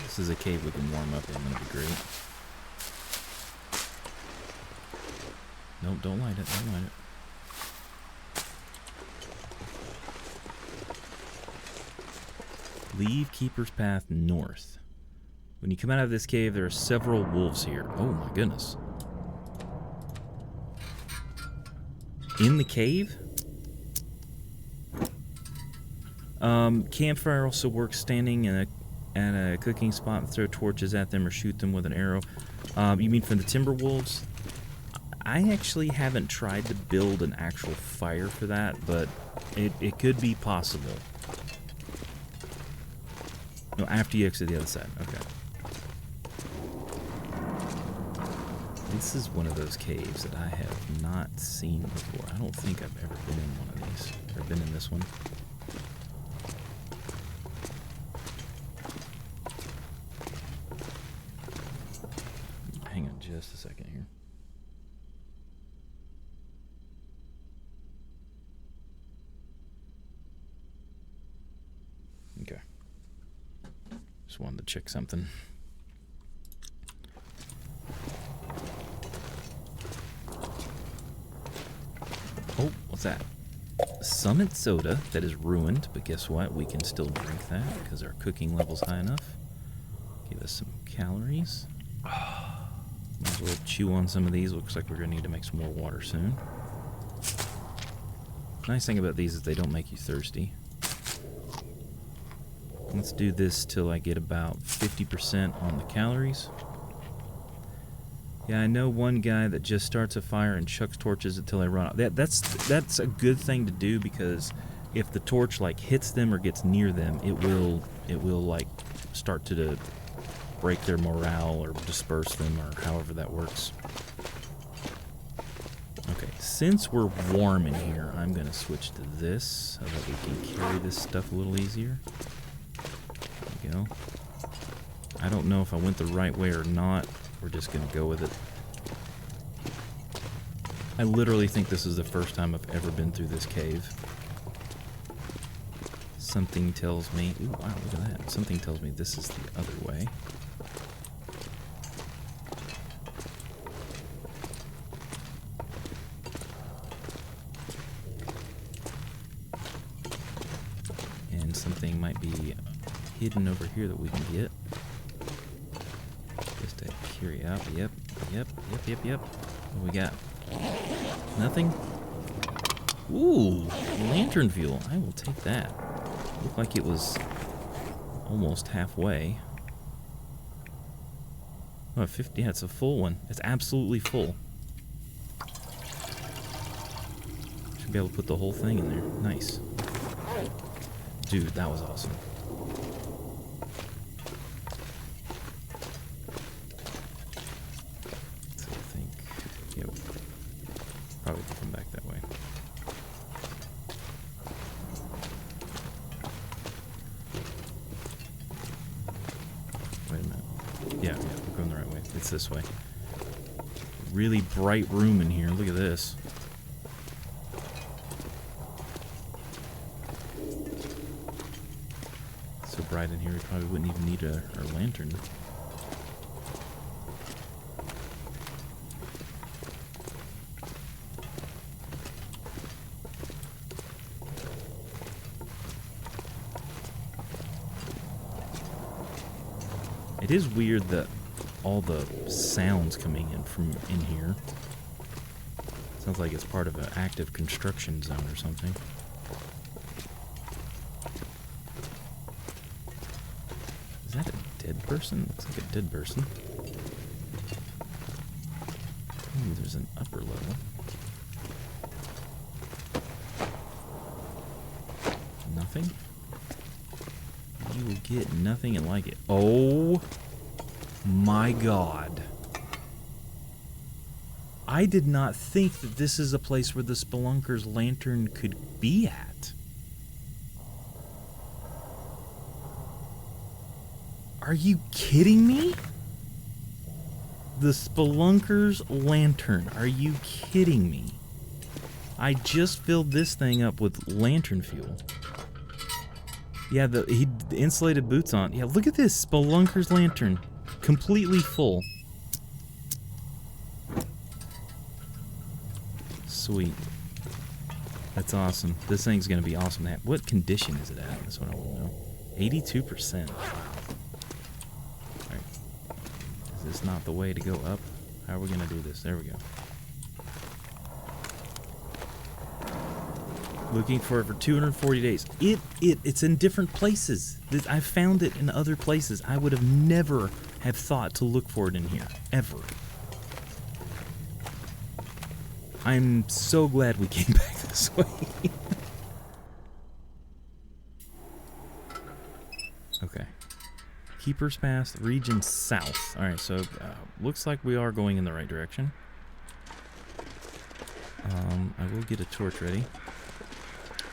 This is a cave we can warm up in, that'd be great. Nope, don't light it, don't light it. Leave Keeper's Path north. When you come out of this cave, there are several wolves here. Oh my goodness. In the cave? Campfire also works standing at a cooking spot and throw torches at them or shoot them with an arrow. You mean from the timber wolves? I actually haven't tried to build an actual fire for that, but it could be possible. No, after you exit the other side. Okay. This is one of those caves that I have not seen before. I don't think I've ever been in one of these. Or been in this one. Hang on just a second here. Okay. Just wanted to check something. Oh, what's that? Summit soda that is ruined, but guess what? We can still drink that because our cooking level's high enough. Give us some calories. Might as well chew on some of these. Looks like we're going to need to make some more water soon. Nice thing about these is they don't make you thirsty. Let's do this till I get about 50% on the calories. Yeah, I know one guy that just starts a fire and chucks torches until they run out. That's a good thing to do because if the torch like hits them or gets near them, it will like start to break their morale or disperse them or however that works. Okay, since we're warm in here, I'm gonna switch to this so that we can carry this stuff a little easier. There we go. I don't know if I went the right way or not. We're just gonna go with it. I literally think this is the first time I've ever been through this cave. Something tells me... Ooh, wow, look at that. Something tells me this is the other way. And something might be hidden over here that we can get. Just a curiosity. Yep. What we got? Nothing? Ooh, lantern fuel. I will take that. Looked like it was almost halfway. Oh, 50. Yeah, it's a full one. It's absolutely full. Should be able to put the whole thing in there. Nice. Dude, that was awesome. Probably come back that way. Wait a minute. Yeah, we're going the right way. It's this way. Really bright room in here. Look at this. So bright in here, we probably wouldn't even need our lantern. It is weird that all the sounds coming in from in here. Sounds like it's part of an active construction zone or something. Is that a dead person? Looks like a dead person. Ooh, there's an upper level. Nothing? You will get nothing and like it. Oh my god. I did not think that this is a place where the Spelunker's lantern could be at. Are you kidding me? The Spelunker's lantern. Are you kidding me? I just filled this thing up with lantern fuel. Yeah, the insulated boots on. Yeah, look at this Spelunker's lantern. Completely full. Sweet. That's awesome. This thing's going to be awesome. What condition is it at? That's what I want to know. 82%. Wow. Alright. Is this not the way to go up? How are we going to do this? There we go. Looking for it for 240 days. It's in different places. I found it in other places. I would have never have thought to look for it in here. Ever. I'm so glad we came back this way. Okay. Keeper's Pass, region south. Alright, so looks like we are going in the right direction. I will get a torch ready.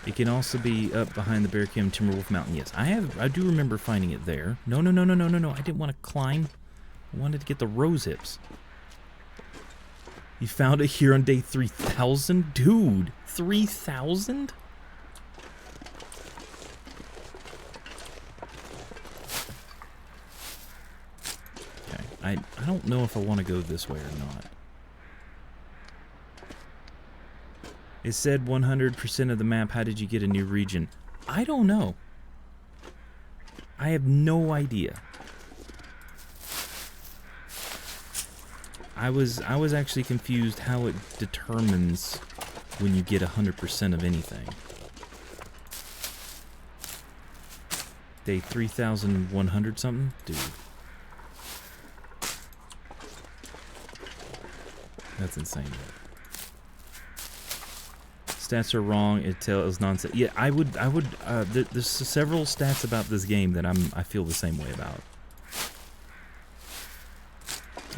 It can also be up behind the Bear Cave Timberwolf Mountain. Yes, I do remember finding it there. No. I didn't want to climb. I wanted to get the rose hips. You found it here on day 3,000? Dude, 3,000? Okay, I don't know if I want to go this way or not. It said 100% of the map. How did you get a new region? I don't know. I have no idea. I was actually confused how it determines when you get 100% of anything. Day 3,100 something? Dude. That's insane. Stats are wrong. It tells nonsense. Yeah, I would. There's several stats about this game that I feel the same way about.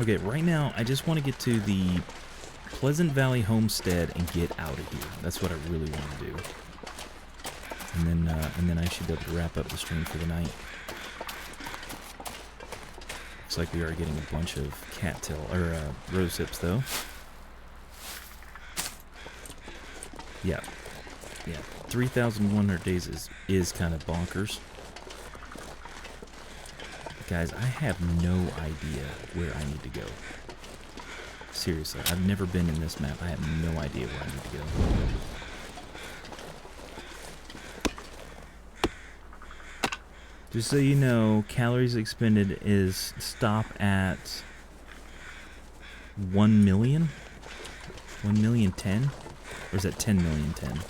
Okay, right now I just want to get to the Pleasant Valley Homestead and get out of here. That's what I really want to do. And then I should be able to wrap up the stream for the night. Looks like we are getting a bunch of cattail or rose hips though. Yeah, 3,100 days is kind of bonkers. Guys, I have no idea where I need to go. Seriously, I've never been in this map. I have no idea where I need to go. Just so you know, calories expended is stop at 1 million? 1,000,010? Or is that 10,000,010?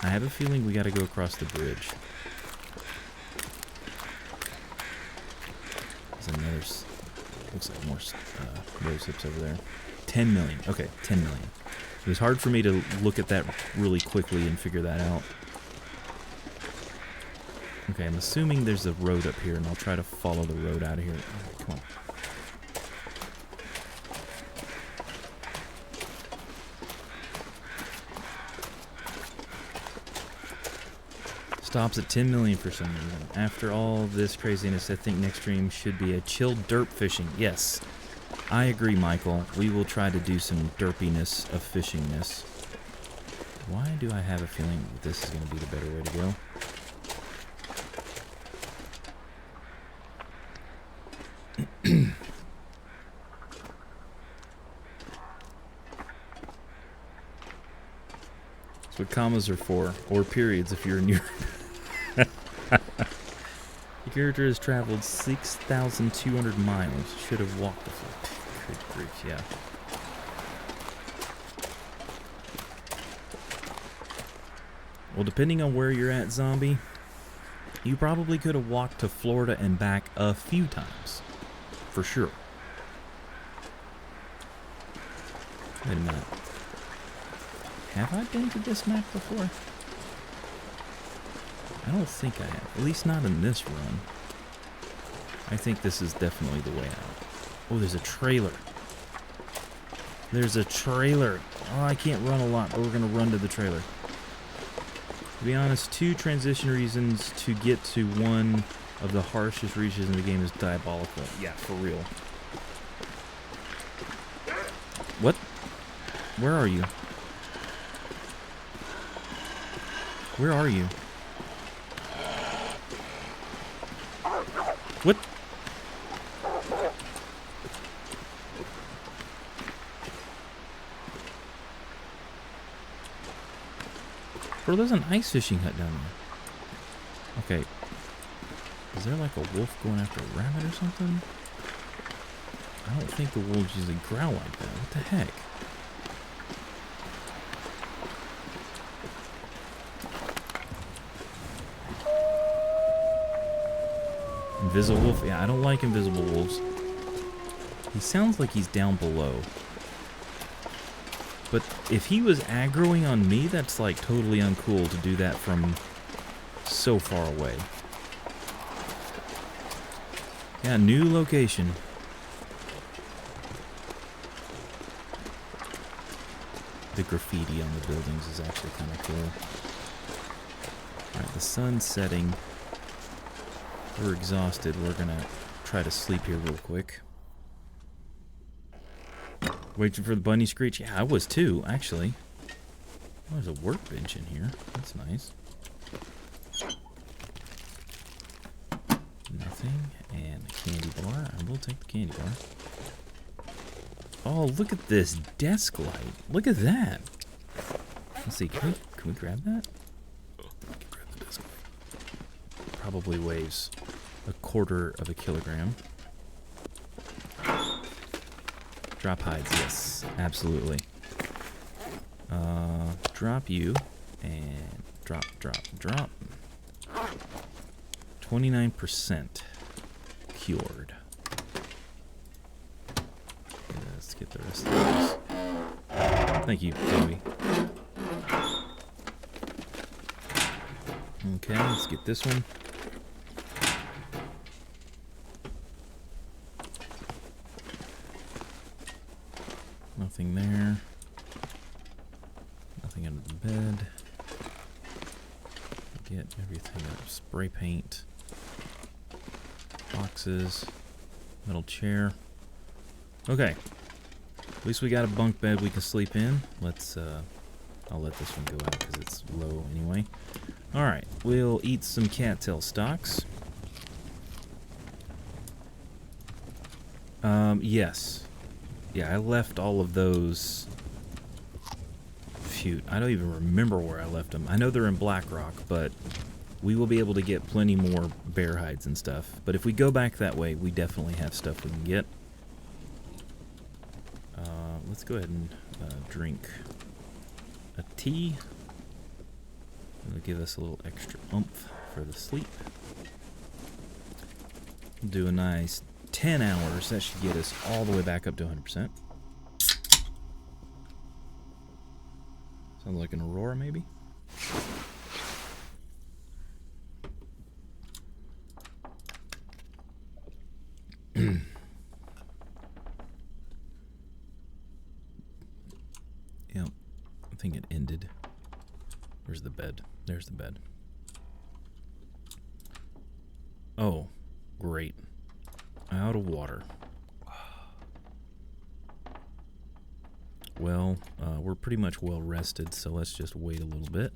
I have a feeling we gotta go across the bridge. There's another, looks like more rose hips over there. 10 million, okay, 10 million. It was hard for me to look at that really quickly and figure that out. Okay, I'm assuming there's a road up here, and I'll try to follow the road out of here. Oh, come on. Stops at 10 million for some reason. After all this craziness, I think next stream should be a chill derp fishing. Yes, I agree, Michael. We will try to do some derpiness of fishingness. Why do I have a feeling that this is going to be the better way to go? That's what commas are for, or periods if you're in Europe. The character has traveled 6,200 miles. Should have walked the full. Good grief, yeah. Well, depending on where you're at, zombie, you probably could have walked to Florida and back a few times. For sure. Wait a minute. Have I been to this map before? I don't think I have. At least not in this run. I think this is definitely the way out. Oh, there's a trailer. There's a trailer. Oh, I can't run a lot, but we're going to run to the trailer. To be honest, 2 transition reasons to get to one of the harshest reaches in the game is diabolical. Yeah, for real. What? Where are you? Where are you? What? Bro, there's an ice fishing hut down there. Okay. Is there like a wolf going after a rabbit or something? I don't think the wolves usually growl like that. What the heck? Invisible wolf? Yeah, I don't like invisible wolves. He sounds like he's down below. But if he was aggroing on me, that's like totally uncool to do that from so far away. Yeah, new location. The graffiti on the buildings is actually kind of cool. Alright, the sun's setting. We're exhausted. We're gonna try to sleep here real quick. Waiting for the bunny screech. Yeah, I was too, actually. Oh, there's a workbench in here. That's nice. Nothing. And a candy bar. I will take the candy bar. Oh, look at this desk light. Look at that. Let's see. Can we grab that? Grab the desk light. Probably weighs 1/4 of a kilogram. Drop hides, yes, absolutely. Drop you, and drop. 29% cured. Let's get the rest of these. Thank you, Zoe. Okay, let's get this one. Nothing there. Nothing under the bed. Get everything up. Spray paint. Boxes. Metal chair. Okay. At least we got a bunk bed we can sleep in. Let's, I'll let this one go out because it's low anyway. Alright. We'll eat some cattail stalks. Yes. Yeah, I left all of those. Shoot, I don't even remember where I left them. I know they're in Blackrock, but we will be able to get plenty more bear hides and stuff. But if we go back that way, we definitely have stuff we can get. Let's go ahead and drink a tea. It'll give us a little extra oomph for the sleep. Do a nice 10 hours. That should get us all the way back up to 100%. Sounds like an aurora, maybe? Yep. I think it ended. Where's the bed? There's the bed. Oh, great. Out of water. Well, we're pretty much well rested, so let's just wait a little bit.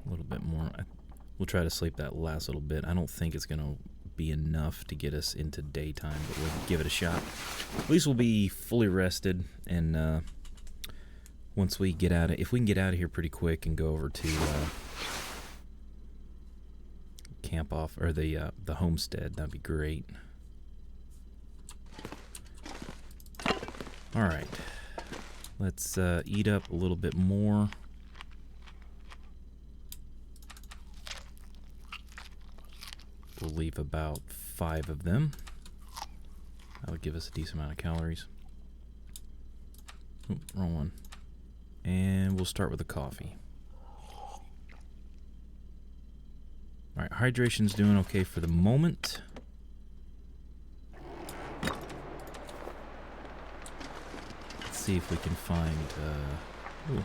A little bit more. We'll try to sleep that last little bit. I don't think it's going to not be enough to get us into daytime, but we'll give it a shot. At least we'll be fully rested, and once we get out of, if we can get out of here pretty quick and go over to camp off, or the homestead, that'd be great. All right, let's eat up a little bit more. We'll leave about 5 of them. That'll give us a decent amount of calories. Oop, wrong one. And we'll start with the coffee. Alright, hydration's doing okay for the moment. Let's see if we can find... ooh.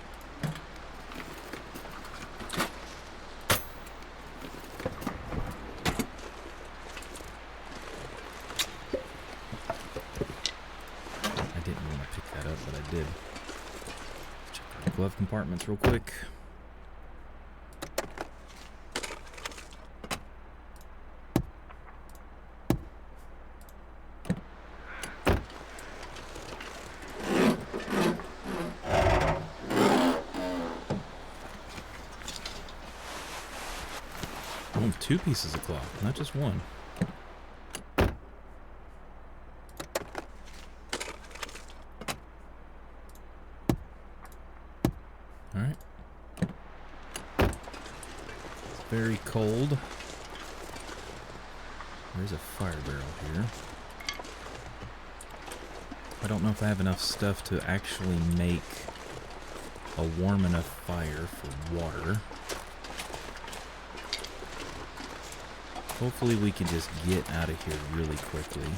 But I did. Check our glove compartments real quick. Oh, 2 pieces of cloth, not just 1. Alright. It's very cold. There's a fire barrel here. I don't know if I have enough stuff to actually make a warm enough fire for water. Hopefully we can just get out of here really quickly.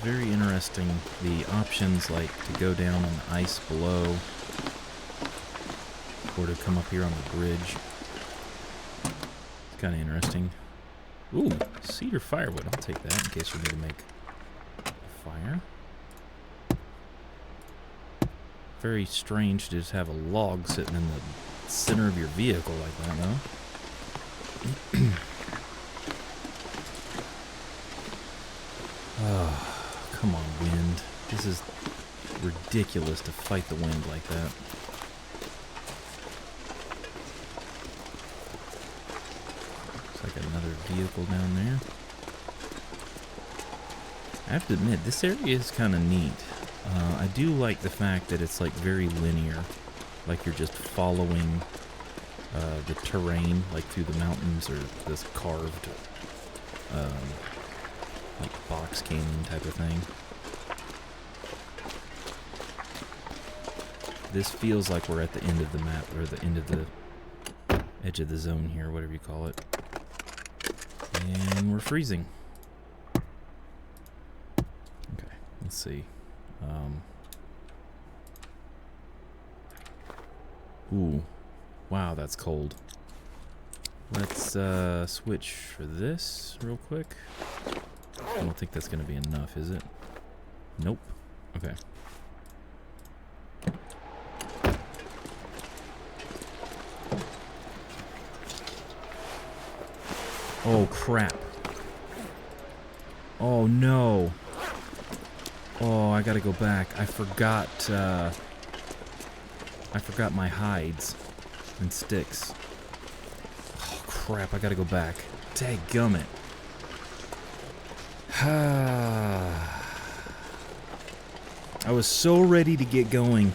Very interesting, the options like to go down on the ice below or to come up here on the bridge. It's kind of interesting. Ooh, cedar firewood. I'll take that in case we need to make a fire. Very strange to just have a log sitting in the center of your vehicle like that, though. Oh. Come on, wind. This is ridiculous to fight the wind like that. Looks like another vehicle down there. I have to admit, this area is kind of neat. I do like the fact that it's like very linear. Like you're just following the terrain, like through the mountains or this carved like box canyon type of thing. This feels like we're at the end of the map, or the end of the edge of the zone here, whatever you call it. And we're freezing. Okay, let's see. Ooh, wow, that's cold. Let's switch for this real quick. I don't think that's going to be enough, is it? Nope. Okay. Oh, crap. Oh, no. Oh, I gotta go back. I forgot my hides and sticks. Oh, crap. I gotta go back. Dadgummit. I was so ready to get going.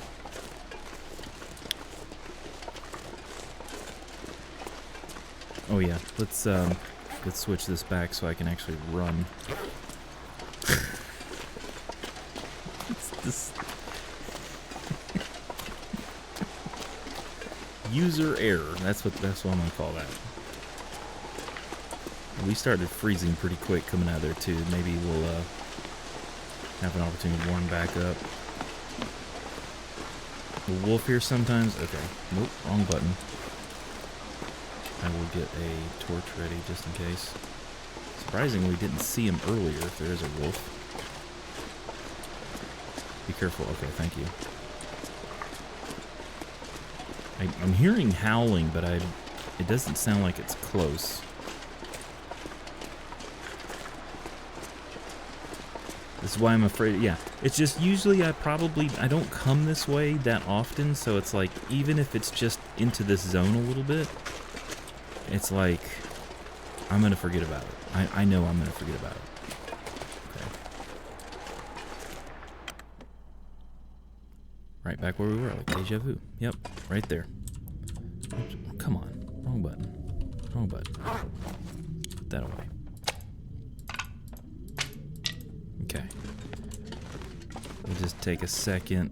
Oh yeah, let's switch this back so I can actually run. It's this user error. That's what I'm gonna call that. We started freezing pretty quick coming out of there too. Maybe we'll have an opportunity to warm back up. a wolf here sometimes. Okay. Nope, wrong button. I will get a torch ready just in case. Surprisingly, didn't see him earlier if there is a wolf. Be careful. Okay, thank you. I'm hearing howling, but it doesn't sound like it's close. This is why I'm afraid. Yeah, it's just usually I don't come this way that often, so it's like even if it's just into this zone a little bit, it's like I'm gonna forget about it. I know I'm gonna forget about it. Okay. Right back where we were, like deja vu. Yep, right there. Oops, come on, wrong button. Wrong button. Put that away. Okay. We'll just take a second.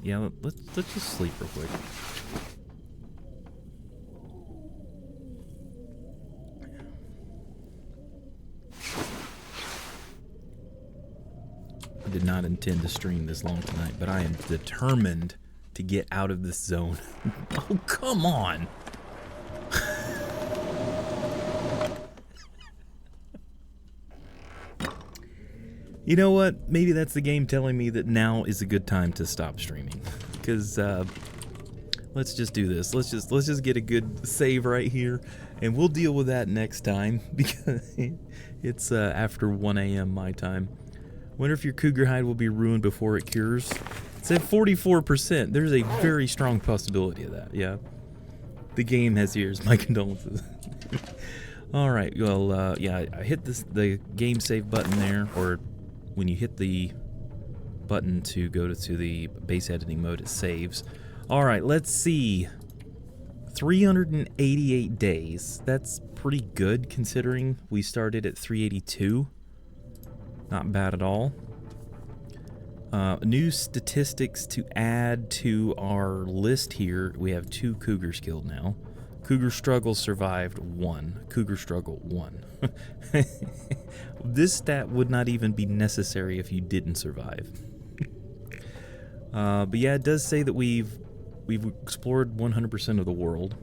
Yeah, let's just sleep real quick. I did not intend to stream this long tonight, but I am determined to get out of this zone. Oh, come on! You know what? Maybe that's the game telling me that now is a good time to stop streaming. Because, let's just do this. Let's just get a good save right here, and we'll deal with that next time, because it's after 1 a.m. my time. Wonder if your cougar hide will be ruined before it cures. It's at 44%. There's a very strong possibility of that, yeah. The game has ears. My condolences. Alright, well, yeah, I hit the game save button there, or when you hit the button to go to the base editing mode, it saves. Alright, let's see. 388 days. That's pretty good considering we started at 382. Not bad at all. New statistics to add to our list here. We have 2 cougars killed now. Cougar struggle survived 1. Cougar struggle 1. This stat would not even be necessary if you didn't survive. But yeah, it does say that we've explored 100% of the world.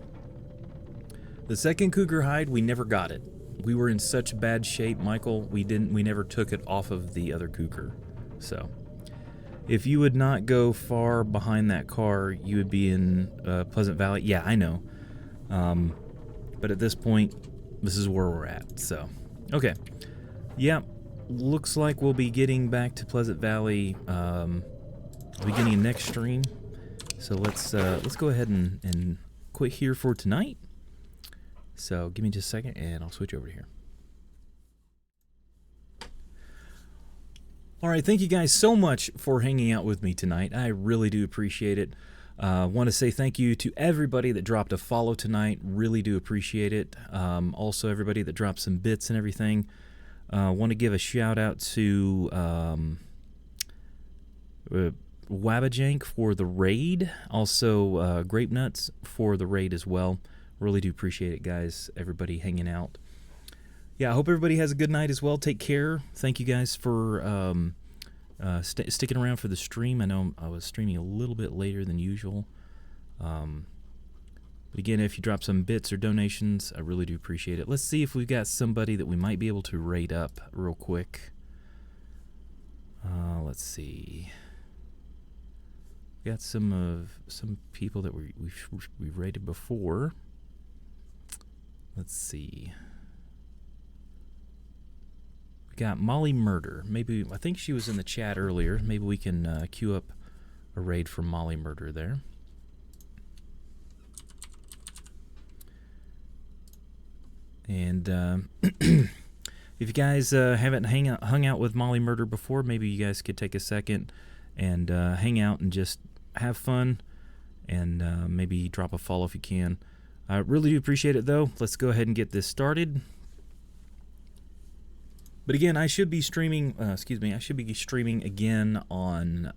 The second cougar hide, we never got it. We were in such bad shape, Michael. We never took it off of the other cougar. So, if you would not go far behind that car, you would be in Pleasant Valley. Yeah, I know. But at this point, this is where we're at. So, okay. Yeah, looks like we'll be getting back to Pleasant Valley beginning of next stream. So let's go ahead and quit here for tonight. So give me just a second, and I'll switch over to here. All right, thank you guys so much for hanging out with me tonight. I really do appreciate it. Want to say thank you to everybody that dropped a follow tonight. Really do appreciate it. Also, everybody that dropped some bits and everything. Want to give a shout out to Wabajank for the raid. Also, Grape Nuts for the raid as well. Really do appreciate it, guys. Everybody hanging out. Yeah, I hope everybody has a good night as well. Take care. Thank you guys for sticking around for the stream. I know I was streaming a little bit later than usual. But again, if you drop some bits or donations, I really do appreciate it. Let's see if we've got somebody that we might be able to raid up real quick. Let's see. We got some people that we've raided before. Let's see. We got Molly Murder. Maybe I think she was in the chat earlier. Maybe we can queue up a raid for Molly Murder there. And if you guys haven't hung out with Molly Murder before, maybe you guys could take a second and hang out and just have fun, and maybe drop a follow if you can. I really do appreciate it, though. Let's go ahead and get this started. But again, I should be streaming. I should be streaming again on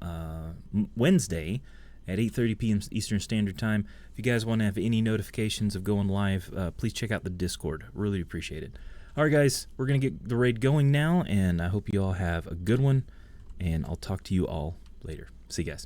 Wednesday at 8:30 p.m. Eastern Standard Time. If you guys want to have any notifications of going live, please check out the Discord. Really appreciate it. All right, guys, we're gonna get the raid going now, and I hope you all have a good one. And I'll talk to you all later. See you guys.